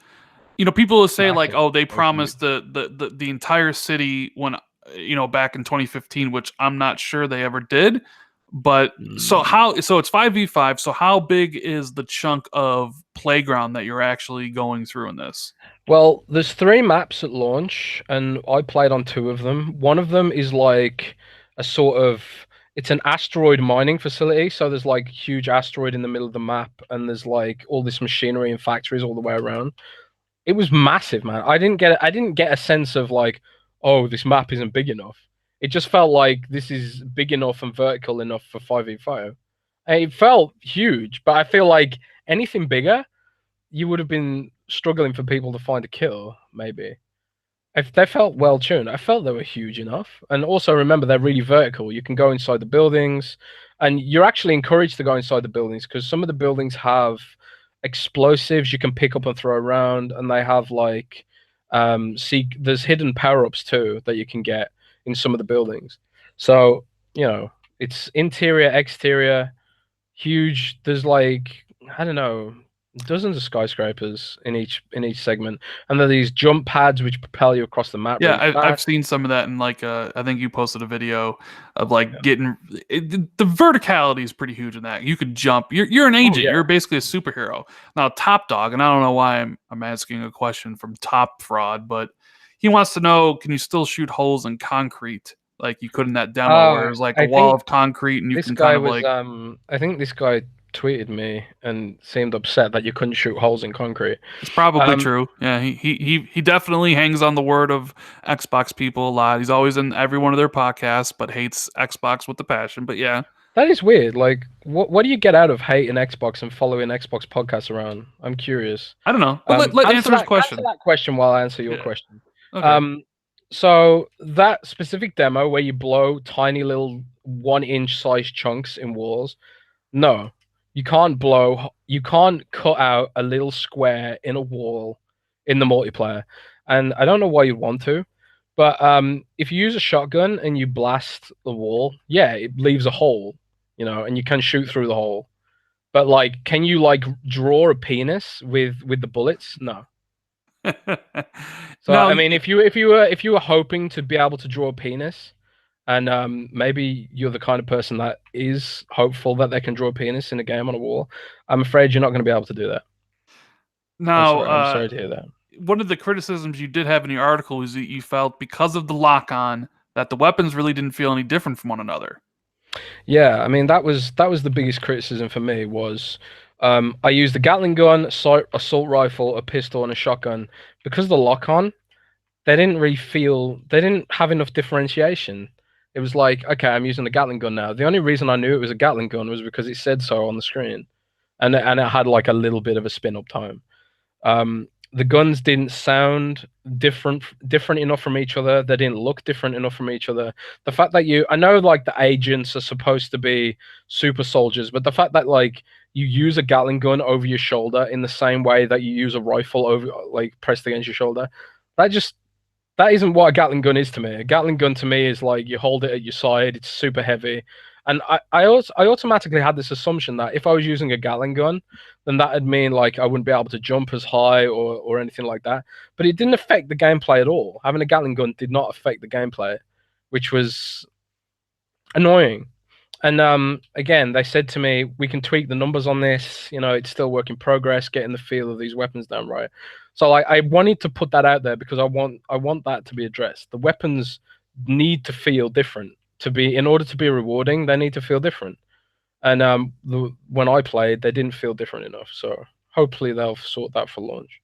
Speaker 1: people will say like,
Speaker 2: Massive.
Speaker 1: oh, they
Speaker 2: So huge.
Speaker 1: promised the entire city when back in 2015, which I'm not sure they ever did. But so it's 5v5. So how big is the chunk of playground that you're actually going through in this?
Speaker 2: Well, there's three maps at launch, and I played on two of them. One of them is like a sort of it's an asteroid mining facility, so there's like huge asteroid in the middle of the map, and there's like all this machinery and factories all the way around. It was massive, man. I didn't get a sense of like, oh, this map isn't big enough. It just felt like this is big enough and vertical enough for 5v5. And it felt huge, but I feel like anything bigger, you would have been struggling for people to find a kill, maybe. If they felt well tuned, I felt they were huge enough. And also remember, they're really vertical. You can go inside the buildings, and you're actually encouraged to go inside the buildings because some of the buildings have explosives you can pick up and throw around, and they have like see there's hidden power-ups too that you can get in some of the buildings. So, it's interior, exterior, huge. There's like, I don't know, dozens of skyscrapers in each segment, and there are these jump pads which propel you across the map
Speaker 1: Yeah,
Speaker 2: really
Speaker 1: I've
Speaker 2: fast.
Speaker 1: seen some of that in like I think you posted a video of like getting the verticality is pretty huge in that. You could jump. You're an
Speaker 2: Oh
Speaker 1: agent.
Speaker 2: yeah.
Speaker 1: You're basically a superhero. Now Top Dog, and I don't know why I'm asking a question from Top Fraud, but he wants to know, can you still shoot holes in concrete like you could in that demo where there's like a
Speaker 2: I
Speaker 1: wall
Speaker 2: think
Speaker 1: of concrete and you
Speaker 2: this
Speaker 1: can kind
Speaker 2: guy
Speaker 1: of
Speaker 2: was
Speaker 1: like
Speaker 2: I think this guy tweeted me and seemed upset that you couldn't shoot holes in concrete.
Speaker 1: it's probably
Speaker 2: Um,
Speaker 1: true. Yeah, he definitely hangs on the word of Xbox people a lot. He's always in every one of their podcasts, but hates Xbox with the passion. But yeah,
Speaker 2: that is weird. Like, what do you get out of hating Xbox and following Xbox podcasts around? I'm curious.
Speaker 1: I don't know. But let answer his
Speaker 2: Answer
Speaker 1: question.
Speaker 2: that question while I answer your
Speaker 1: Yeah.
Speaker 2: question.
Speaker 1: Okay.
Speaker 2: Um, so that specific demo where you blow tiny little 1 inch size chunks in walls, no, you can't blow. You can't cut out a little square in a wall in the multiplayer, and I don't know why you'd want to. But if you use a shotgun and you blast the wall, yeah, it leaves a hole, and you can shoot through the hole. But like, can you like draw a penis with the bullets? No. So
Speaker 1: Now,
Speaker 2: I mean, if you were hoping to be able to draw a penis, and maybe you're the kind of person that is hopeful that they can draw a penis in a game on a wall, I'm afraid you're not going to be able to do that. I'm
Speaker 1: now,
Speaker 2: sorry. I'm sorry to hear that.
Speaker 1: one of the criticisms you did have in your article is that you felt because of the lock on that the weapons really didn't feel any different from one another.
Speaker 2: Yeah, I mean that was the biggest criticism for me was I used a Gatling gun, assault rifle, a pistol, and a shotgun because of the lock on. They didn't have enough differentiation. It was like, okay, I'm using the Gatling gun now. The only reason I knew it was a Gatling gun was because it said so on the screen, and it had like a little bit of a spin up time. The guns didn't sound different enough from each other. They didn't look different enough from each other. The fact that I know like the agents are supposed to be super soldiers, but the fact that like you use a Gatling gun over your shoulder in the same way that you use a rifle over like pressed against your shoulder, that just that isn't what a Gatling gun is to me. A Gatling gun to me is like you hold it at your side, it's super heavy. And I automatically had this assumption that if I was using a Gatling gun, then that'd mean like I wouldn't be able to jump as high or anything like that. But it didn't affect the gameplay at all. Having a Gatling gun did not affect the gameplay, which was annoying. And again, they said to me, we can tweak the numbers on this. It's still work in progress, getting the feel of these weapons down right. So I wanted to put that out there because I want that to be addressed. The weapons need to feel different in order to be rewarding. They need to feel different. And when I played, they didn't feel different enough. So hopefully they'll sort that for launch.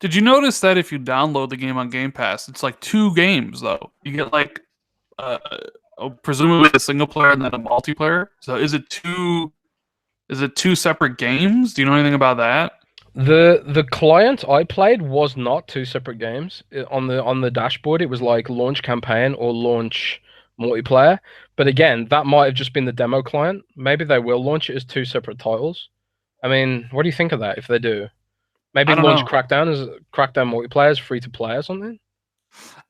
Speaker 1: Did you notice that if you download the game on Game Pass, it's like two games though? You get like uh, presumably a single player and then a multiplayer. So is it two? Is it two separate games? Do you know anything about that?
Speaker 2: The client I played was not two separate games. On the dashboard. It was like launch campaign or launch multiplayer. But again, that might have just been the demo client. Maybe they will launch it as two separate titles. I mean, what do you think of that if they do? Maybe
Speaker 1: I don't
Speaker 2: launch
Speaker 1: know.
Speaker 2: Crackdown multiplayer as free to play or something.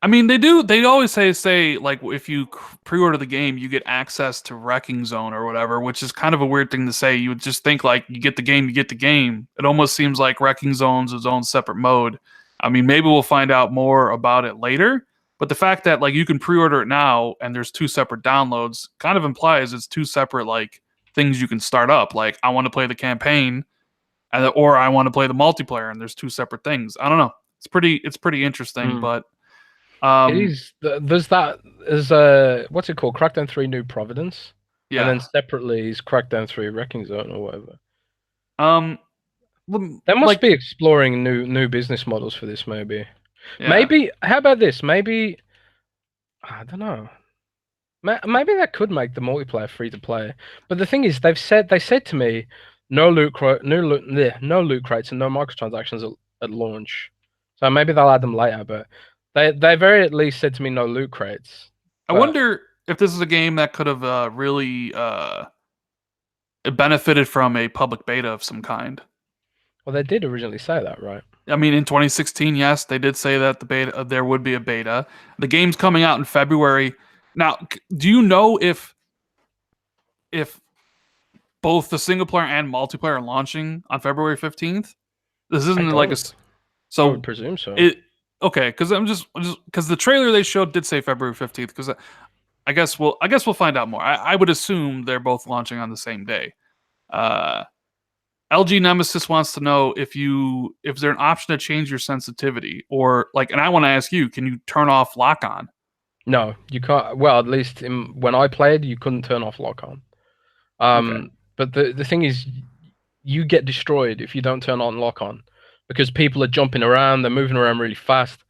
Speaker 1: I mean, they do. They always say like if you pre-order the game, you get access to Wrecking Zone or whatever, which is kind of a weird thing to say. You would just think like you get the game, you get the game. It almost seems like Wrecking Zone's its own separate mode. I mean, maybe we'll find out more about it later. But the fact that like you can pre-order it now and there's two separate downloads kind of implies it's two separate like things you can start up. Like I want to play the campaign, or I want to play the multiplayer, and there's two separate things. I don't know. It's pretty interesting,
Speaker 2: Mm.
Speaker 1: but
Speaker 2: It
Speaker 1: um,
Speaker 2: is. There's what's it called? Crackdown 3 New Providence, and
Speaker 1: yeah.
Speaker 2: then separately is Crackdown 3 Wrecking Zone or whatever.
Speaker 1: Um,
Speaker 2: They must
Speaker 1: like,
Speaker 2: be exploring new business models for this. Maybe.
Speaker 1: yeah.
Speaker 2: Maybe. How about this? Maybe. I don't know. Maybe that could make the multiplayer free to play. But the thing is, they said to me, no loot crates and no microtransactions at launch. So maybe they'll add them later. But they very at least said to me no loot crates.
Speaker 1: I
Speaker 2: But
Speaker 1: wonder if this is a game that could have really benefited from a public beta of some kind.
Speaker 2: well, they did originally say that, right?
Speaker 1: I mean, in 2016, yes, they did say that the beta there would be a beta. The game's coming out in February. Now, do you know if both the single player and multiplayer are launching on February 15th? This
Speaker 2: I
Speaker 1: isn't like a
Speaker 2: don't. I
Speaker 1: so
Speaker 2: would presume so.
Speaker 1: it okay because I'm just because the trailer they showed did say February 15th because I guess we'll find out more. I would assume they're both launching on the same day. Uh, LG Nemesis wants to know if there's an option to change your sensitivity or like, and I want to ask you, can you turn off lock on?
Speaker 2: No, you can't. Well, at least when I played, you couldn't turn off lock on.
Speaker 1: Okay.
Speaker 2: But the thing is, you get destroyed if you don't turn on lock on, because people are jumping around, they're moving around really fast.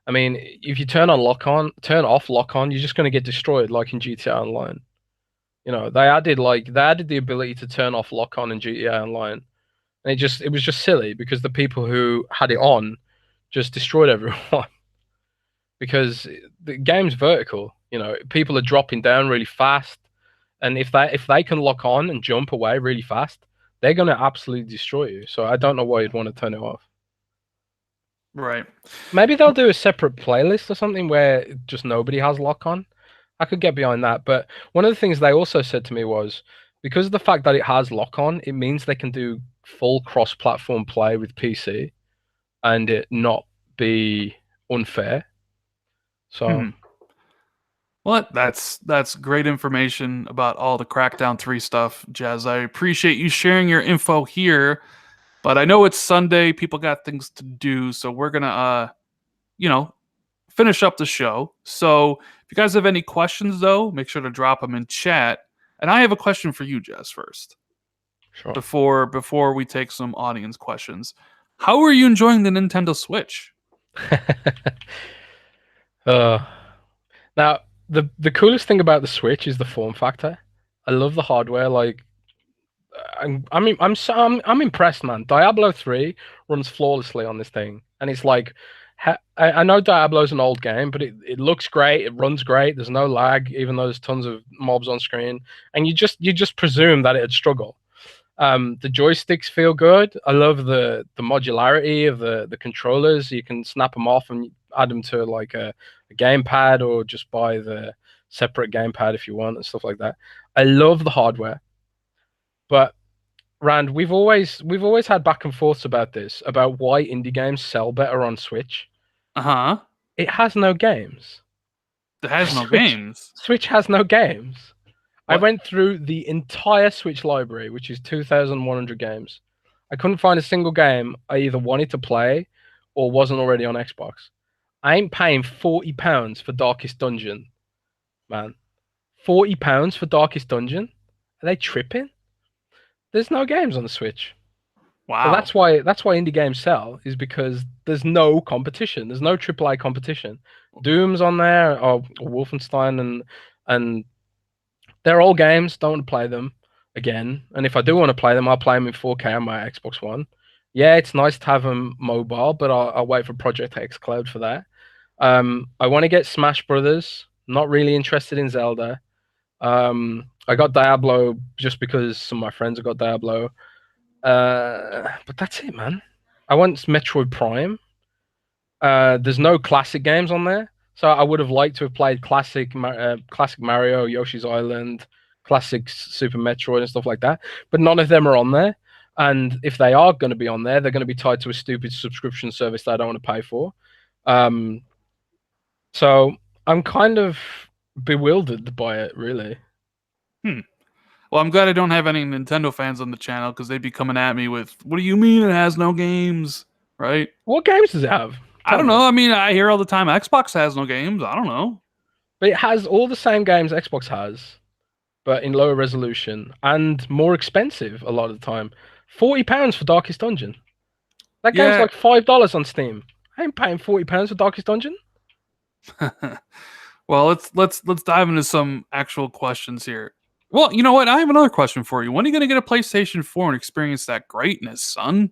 Speaker 2: I mean, if you turn off lock on, you're just going to get destroyed, like in GTA Online. You know, they added the ability to turn off lock on in GTA Online, and it was just silly because the people who had it on just destroyed everyone. Because the game's vertical, you know, people are dropping down really fast, and if they can lock on and jump away really fast, they're gonna absolutely destroy you. So I don't know why you'd want to turn it off.
Speaker 1: Right.
Speaker 2: Maybe they'll do a separate playlist or something where just nobody has lock on. I could get behind that. But one of the things they also said to me was, because of the fact that it has lock on, it means they can do full cross-platform play with PC and it not be unfair. So
Speaker 1: Well, that's great information about all the Crackdown 3 stuff, Jazz. I appreciate you sharing your info here, but I know it's Sunday, people got things to do, so we're going to finish up the show. So, if you guys have any questions though, make sure to drop them in chat. And I have a question for you, Jazz, first.
Speaker 2: sure.
Speaker 1: Before we take some audience questions. How are you enjoying the Nintendo Switch?
Speaker 2: Now the coolest thing about the Switch is the form factor. I love the hardware. Like, I'm impressed, man. Diablo 3 runs flawlessly on this thing, and it's like, I know Diablo's an old game, but it looks great. It runs great. There's no lag, even though there's tons of mobs on screen, and you just presume that it'd struggle. The joysticks feel good. I love the modularity of the controllers. You can snap them off and add them to like a gamepad, or just buy the separate gamepad if you want, and stuff like that. I love the hardware. But Rand, we've always had back and forths about this, about why indie games sell better on Switch.
Speaker 1: Uh-huh.
Speaker 2: It has no games.
Speaker 1: It has no
Speaker 2: Switch,
Speaker 1: games.
Speaker 2: Switch has no games. I
Speaker 1: What?
Speaker 2: went through the entire Switch library, which is 2,100 games. I couldn't find a single game I either wanted to play or wasn't already on Xbox. I ain't paying £40 for Darkest Dungeon, man. £40 for Darkest Dungeon? Are they tripping? There's no games on the Switch.
Speaker 1: Wow.
Speaker 2: But that's why indie games sell, is because there's no competition. There's no AAA competition. Doom's on there, or Wolfenstein, and they're all games. Don't want to play them again. And if I do want to play them, I'll play them in 4K on my Xbox One. Yeah, it's nice to have them mobile, but I'll wait for Project X Cloud for that. I want to get Smash Brothers. Not really interested in Zelda. I got Diablo just because some of my friends have got Diablo. But that's it, man. I want Metroid Prime. There's no classic games on there, so I would have liked to have played classic Mario, Yoshi's Island, classic Super Metroid, and stuff like that. But none of them are on there. And if they are going to be on there, they're going to be tied to a stupid subscription service that I don't want to pay for. So I'm kind of bewildered by it, really.
Speaker 1: Well, I'm glad I don't have any Nintendo fans on the channel, because they'd be coming at me with, "What do you mean it has no games?" Right?
Speaker 2: What games does it have?
Speaker 1: I don't know. I mean, I hear all the time Xbox has no games. I don't know.
Speaker 2: But it has all the same games Xbox has, but in lower resolution and more expensive a lot of the time. £40 for Darkest Dungeon. That game's like $5 on Steam. I ain't paying £40 for Darkest Dungeon.
Speaker 1: Well, let's dive into some actual questions here. Well, you know what? I have another question for you. When are you going to get a PlayStation 4 and experience that greatness, son?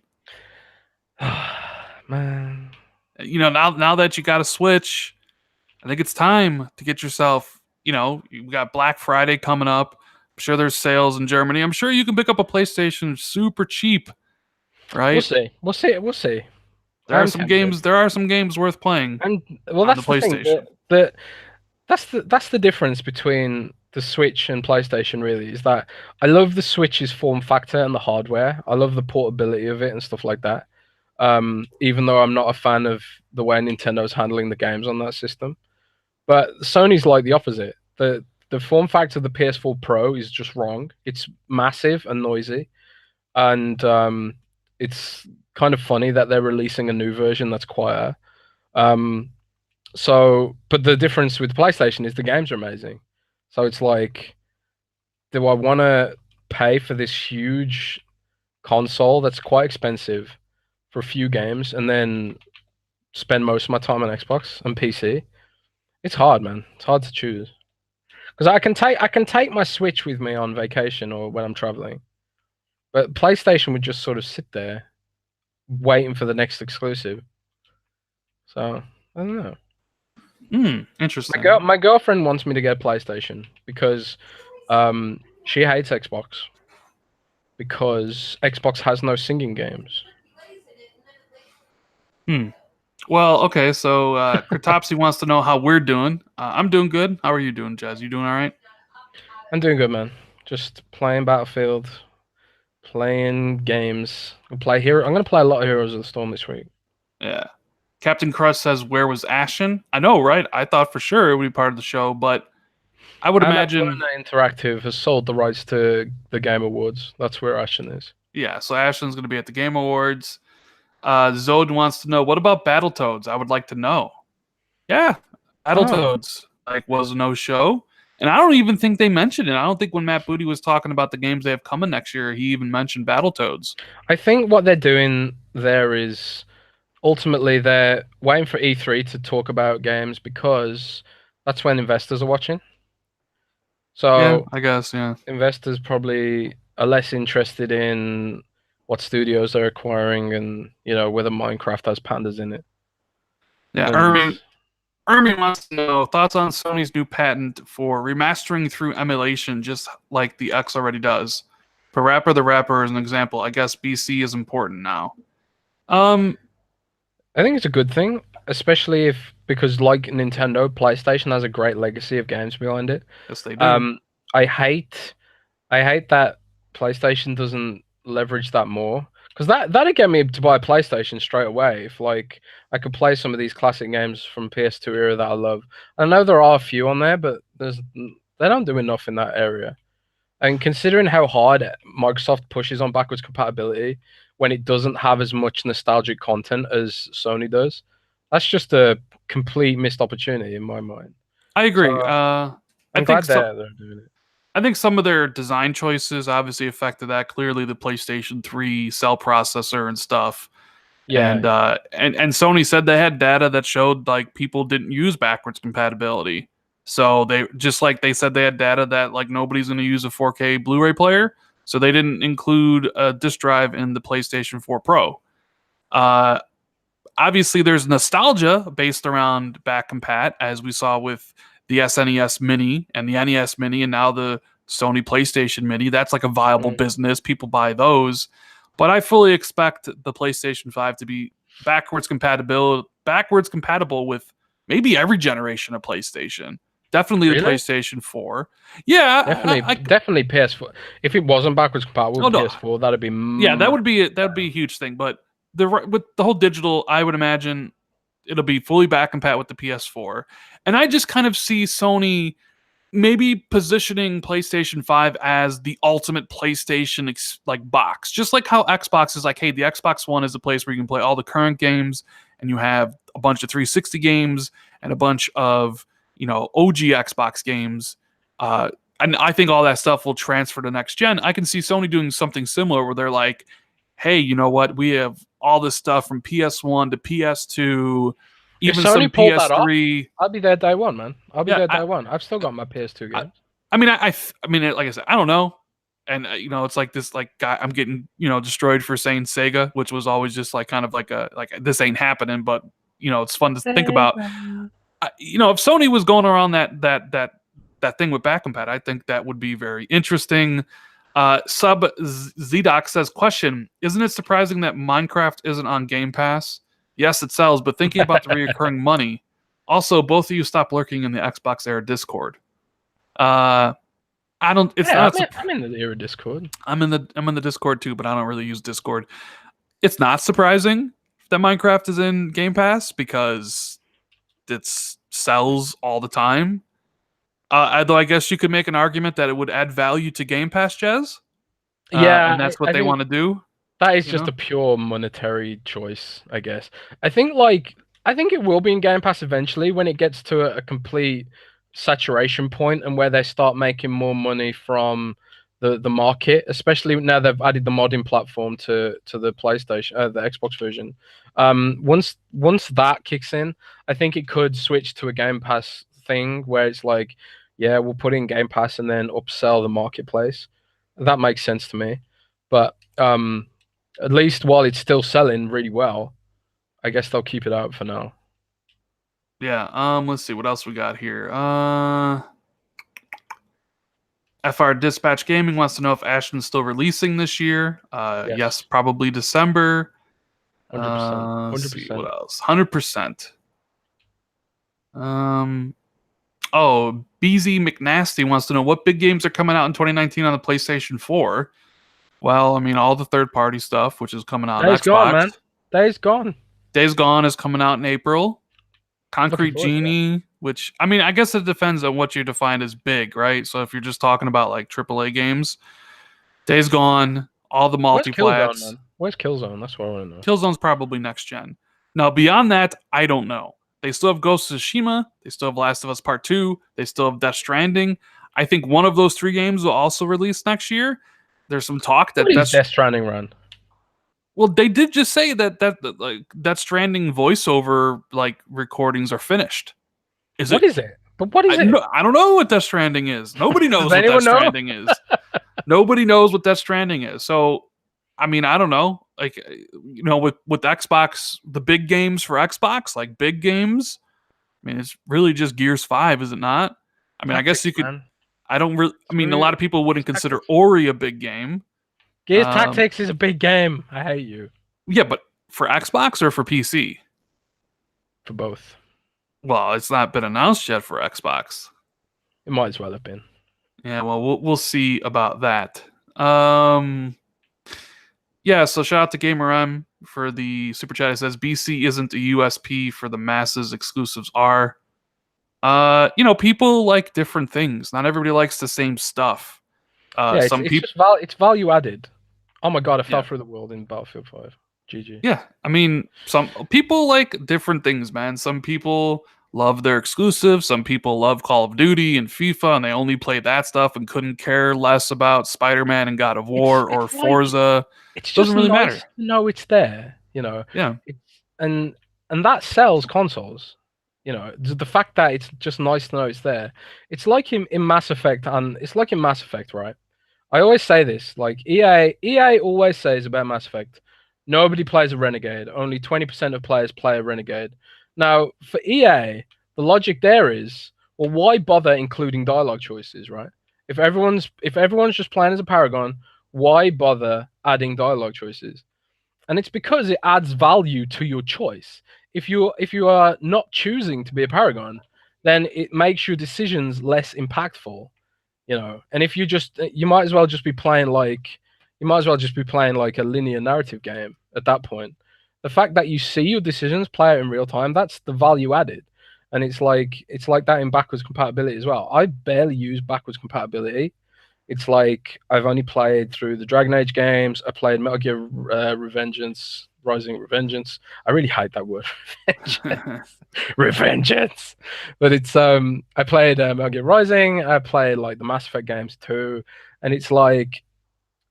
Speaker 2: Man.
Speaker 1: You know, now that you got a Switch, I think it's time to get yourself, you know, you got Black Friday coming up. I'm sure there's sales in Germany. I'm sure you can pick up a PlayStation super cheap, right?
Speaker 2: We'll see. We'll see. We'll see.
Speaker 1: There are some games worth playing.
Speaker 2: And well,
Speaker 1: on
Speaker 2: that's
Speaker 1: the
Speaker 2: the thing.
Speaker 1: PlayStation.
Speaker 2: That's the difference between the Switch and PlayStation. Really, is that I love the Switch's form factor and the hardware. I love the portability of it and stuff like that. Even though I'm not a fan of the way Nintendo's handling the games on that system, but Sony's like the opposite. The form factor of the PS4 Pro is just wrong. It's massive and noisy, and it's kind of funny that they're releasing a new version that's quieter. But the difference with PlayStation is the games are amazing. So it's like, do I want to pay for this huge console that's quite expensive for a few games and then spend most of my time on Xbox and PC? It's hard, man. It's hard to choose. Because I can take my Switch with me on vacation or when I'm traveling, but PlayStation would just sort of sit there waiting for the next exclusive. So I don't know.
Speaker 1: Interesting.
Speaker 2: My girlfriend wants me to get a PlayStation because she hates Xbox because Xbox has no singing games.
Speaker 1: Well, okay, so Kratopsy wants to know how we're doing. I'm doing good. How are you doing, Jazz? You doing all right?
Speaker 2: I'm doing good, man. Just playing Battlefield, playing games. I'm gonna play a lot of Heroes of the Storm this week.
Speaker 1: Yeah. Captain Crust says, "Where was Ashen?" I know, right? I thought for sure it would be part of the show, but I would imagine
Speaker 2: Interactive has sold the rights to the Game Awards. That's where Ashen is.
Speaker 1: Yeah, so Ashen's going to be at the Game Awards. Zod wants to know, what about Battletoads? I would like to know. Yeah, Battletoads was no show, and I don't even think they mentioned it. I don't think when Matt Booty was talking about the games they have coming next year, he even mentioned Battletoads.
Speaker 2: I think what they're doing there is ultimately they're waiting for E3 to talk about games because that's when investors are watching. So
Speaker 1: yeah, I guess, yeah.
Speaker 2: Investors probably are less interested in what studios they're acquiring and, you know, whether Minecraft has pandas in it.
Speaker 1: Yeah, Ermi wants to know thoughts on Sony's new patent for remastering through emulation, just like the X already does. For Rapper the Rapper as an example, I guess BC is important now.
Speaker 2: I think it's a good thing, especially because like Nintendo, PlayStation has a great legacy of games behind it.
Speaker 1: Yes, they do.
Speaker 2: I hate that PlayStation doesn't leverage that more, because that'd get me to buy a PlayStation straight away if like I could play some of these classic games from PS2 era that I love. I know there are a few on there, but they don't do enough in that area. And considering how hard Microsoft pushes on backwards compatibility when it doesn't have as much nostalgic content as Sony does, that's just a complete missed opportunity in my mind.
Speaker 1: I agree.
Speaker 2: So,
Speaker 1: I think
Speaker 2: they're doing it.
Speaker 1: I think some of their design choices obviously affected that. Clearly, the PlayStation 3 cell processor and stuff.
Speaker 2: Yeah.
Speaker 1: And Sony said they had data that showed like people didn't use backwards compatibility. So they said they had data that like nobody's going to use a 4K Blu-ray player. So they didn't include a disk drive in the PlayStation 4 Pro. Obviously, there's nostalgia based around back compat, as we saw with the SNES Mini and the NES Mini, and now the Sony PlayStation Mini. That's like a viable business. People buy those. But I fully expect the PlayStation 5 to be backwards compatible with maybe every generation of PlayStation. Definitely the PlayStation 4. Yeah,
Speaker 2: definitely PS4. If it wasn't backwards compatible with PS4, that'd be
Speaker 1: that would be a huge thing. But with the whole digital, I would imagine it'll be fully back compat with the PS4. And I just kind of see Sony maybe positioning PlayStation 5 as the ultimate PlayStation box. Just like how Xbox is like, hey, the Xbox One is a place where you can play all the current games, and you have a bunch of 360 games and a bunch of, you know, OG Xbox games. And I think all that stuff will transfer to next gen. I can see Sony doing something similar where they're like, hey, you know what? We have all this stuff from PS1 to PS2, even
Speaker 2: Sony
Speaker 1: some
Speaker 2: pulled that off,
Speaker 1: PS3.
Speaker 2: I'll be there day one, man. I'll be
Speaker 1: Yeah,
Speaker 2: there day one. I've still got my PS2 games.
Speaker 1: I mean, I mean, like I said, I don't know. And it's like this, like guy, I'm getting destroyed for saying Sega, which was always just like kind of like this ain't happening, but it's fun to think about. If Sony was going around that thing with back compat, I think that would be very interesting. Sub Zdoc says, question: isn't it surprising that Minecraft isn't on Game Pass? Yes, it sells, but thinking about the reoccurring money. Also, both of you stop lurking in the Xbox era Discord. I don't. It's not.
Speaker 2: I'm in the era Discord.
Speaker 1: I'm in the Discord too, but I don't really use Discord. It's not surprising that Minecraft is in Game Pass because it sells all the time. Although I guess you could make an argument that it would add value to Game Pass, Jez.
Speaker 2: Yeah,
Speaker 1: and that's what they want to do.
Speaker 2: That is just a pure monetary choice, I guess. I think it will be in Game Pass eventually when it gets to a complete saturation point and where they start making more money from the market, especially now they've added the modding platform to the PlayStation, the Xbox version. Once that kicks in, I think it could switch to a Game Pass thing where it's like, yeah, we'll put in Game Pass and then upsell the marketplace. That makes sense to me. But at least while it's still selling really well, I guess they'll keep it out for now.
Speaker 1: Yeah, let's see what else we got here. FR Dispatch Gaming wants to know if Ashton's still releasing this year. Yes, probably December.
Speaker 2: 100%.
Speaker 1: Let's see, what else? 100%. Oh, BZ McNasty wants to know what big games are coming out in 2019 on the PlayStation 4. Well, I mean, all the third-party stuff, which is coming out on Xbox.
Speaker 2: Gone, man. Days Gone.
Speaker 1: Days Gone is coming out in April. Concrete Genie, which, I mean, I guess it depends on what you define as big, right? So if you're just talking about like AAA games, Days Gone, all the multiplats.
Speaker 2: Where's Killzone? That's what I want to know.
Speaker 1: Killzone's probably next gen. Now, beyond that, I don't know. They still have Ghost of Tsushima. They still have Last of Us Part 2. They still have Death Stranding. I think one of those 3 games will also release next year. There's some talk that
Speaker 2: Death Stranding run.
Speaker 1: Well, they did just say that Death Stranding voiceover recordings are finished.
Speaker 2: What is it? But what is it?
Speaker 1: I don't know what Death Stranding is. Nobody knows what Death Stranding is. Nobody knows what Death Stranding is. So, I mean, I don't know. Like, with Xbox, the big games for Xbox, like big games. I mean, it's really just Gears 5, is it not? I mean, I guess you could. Man. I don't really. I mean, a lot of people wouldn't consider Ori a big game.
Speaker 2: Gears Tactics is a big game. I hate you.
Speaker 1: Yeah, but for Xbox or for PC?
Speaker 2: For both.
Speaker 1: Well, it's not been announced yet for Xbox.
Speaker 2: It might as well have been.
Speaker 1: Yeah, well, we'll see about that. Yeah, so shout out to GamerM for the super chat. It says BC isn't a USP for the masses. Exclusives are. People like different things. Not everybody likes the same stuff.
Speaker 2: It's value added. Oh my god, I fell through the world in Battlefield 5. GG.
Speaker 1: Yeah, I mean, some people like different things, man. Some people love their exclusives. Some people love Call of Duty and FIFA, and they only play that stuff and couldn't care less about Spider-Man and God of War or Forza.
Speaker 2: It doesn't really matter. No, it's there.
Speaker 1: Yeah.
Speaker 2: And that sells consoles. The fact that it's just nice to know it's there. It's like in Mass Effect, right? I always say this, like EA always says about Mass Effect, nobody plays a Renegade. Only 20% of players play a Renegade. Now, for EA, the logic there is, well, why bother including dialogue choices, right? If everyone's just playing as a Paragon, why bother adding dialogue choices? And it's because it adds value to your choice. If you are not choosing to be a Paragon, then it makes your decisions less impactful. And if you might as well just be playing like a linear narrative game at that point. The fact that you see your decisions play out in real time, that's the value added. And it's like that in backwards compatibility as well. I barely use backwards compatibility. It's like I've only played through the Dragon Age games. I played Metal Gear Rising Revengeance. I really hate that word. Revengeance. But it's I played Metal Gear Rising. I played like the Mass Effect games too. And it's like,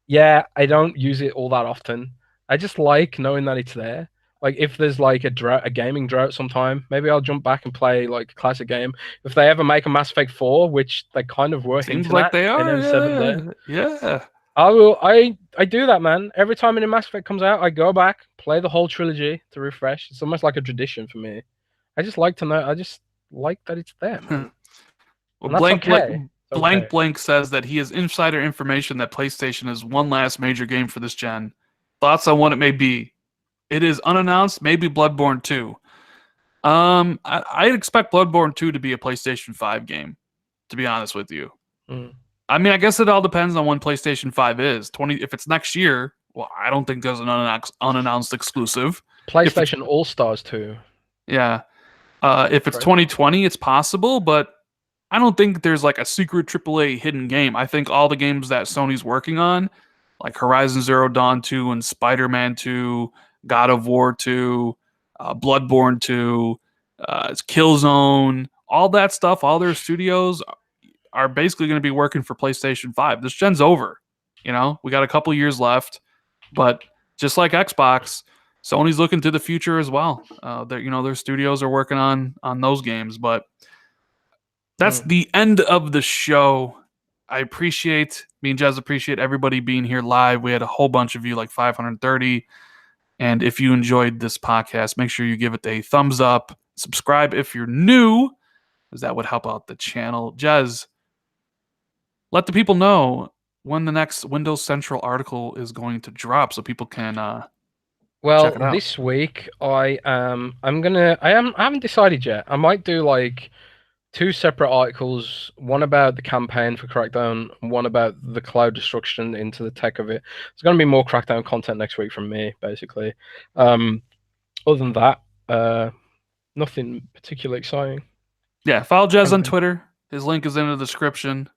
Speaker 2: yeah, I don't use it all that often. I just like knowing that it's there. Like if there's like a gaming drought sometime, maybe I'll jump back and play like a classic game. If they ever make a Mass Effect 4, which they kind of were
Speaker 1: Seems
Speaker 2: hinting
Speaker 1: like
Speaker 2: at,
Speaker 1: they
Speaker 2: and
Speaker 1: are.
Speaker 2: then 7 there.
Speaker 1: Yeah.
Speaker 2: I will. I do that, man. Every time a new Mass Effect comes out, I go back, play the whole trilogy to refresh. It's almost like a tradition for me. I just like to know. I just like that it's there, man.
Speaker 1: Well,
Speaker 2: And that's okay. It's
Speaker 1: blank
Speaker 2: okay.
Speaker 1: blank says that he has insider information that PlayStation is one last major game for this gen. Thoughts on what it may be? It is unannounced, maybe Bloodborne 2. I'd expect Bloodborne 2 to be a PlayStation 5 game, to be honest with you.
Speaker 2: Mm.
Speaker 1: I mean, I guess it all depends on when PlayStation 5 is. If it's next year, well, I don't think there's an unannounced exclusive.
Speaker 2: PlayStation All Stars 2.
Speaker 1: Yeah. If it's
Speaker 2: Right.
Speaker 1: 2020, it's possible, but I don't think there's like a secret AAA hidden game. I think all the games that Sony's working on, like Horizon Zero Dawn 2 and Spider-Man 2, God of War 2, Bloodborne 2, Killzone, all that stuff, all their studios are basically going to be working for PlayStation 5. This gen's over. You know, we got a couple years left, but just like Xbox, Sony's looking to the future as well. Their studios are working on those games, but that's the end of the show. I appreciate me and Jez appreciate everybody being here live. We had a whole bunch of you, like 530. And if you enjoyed this podcast, make sure you give it a thumbs up. Subscribe if you're new, because that would help out the channel. Jez, let the people know when the next Windows Central article is going to drop so people can
Speaker 2: Well,
Speaker 1: check it out.
Speaker 2: this week I haven't decided yet. I might do like 2 separate articles, one about the campaign for Crackdown, and one about the cloud destruction into the tech of it. There's going to be more Crackdown content next week from me, basically. Other than that, nothing particularly exciting.
Speaker 1: Yeah, follow Jez on Twitter. His link is in the description.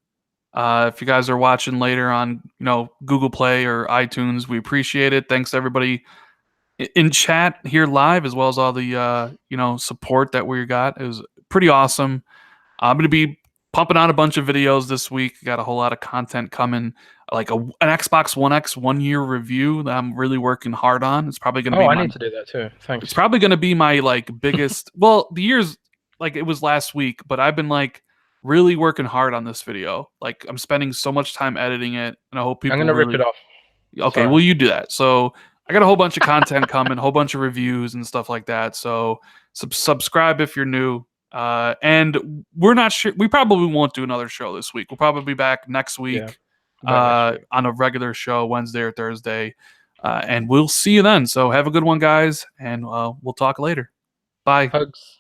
Speaker 1: If you guys are watching later on, Google Play or iTunes, we appreciate it. Thanks to everybody in chat here live, as well as all the support that we got. It was pretty awesome. I'm going to be pumping out a bunch of videos this week. Got a whole lot of content coming, like an Xbox One X 1-year review that I'm really working hard on. It's probably going to be
Speaker 2: I need to do that too. Thanks.
Speaker 1: It's probably going to be my biggest. Well, the year's it was last week, but I've been really working hard on this video. I'm spending so much time editing it, and I hope people.
Speaker 2: I'm going to rip it off.
Speaker 1: Okay, well, you do that. So I got a whole bunch of content coming, a whole bunch of reviews and stuff like that. So subscribe if you're new. And we're not sure. We probably won't do another show this week. We'll probably be back next week, on a regular show, Wednesday or Thursday. And we'll see you then. So have a good one, guys, and we'll talk later. Bye.
Speaker 2: Hugs.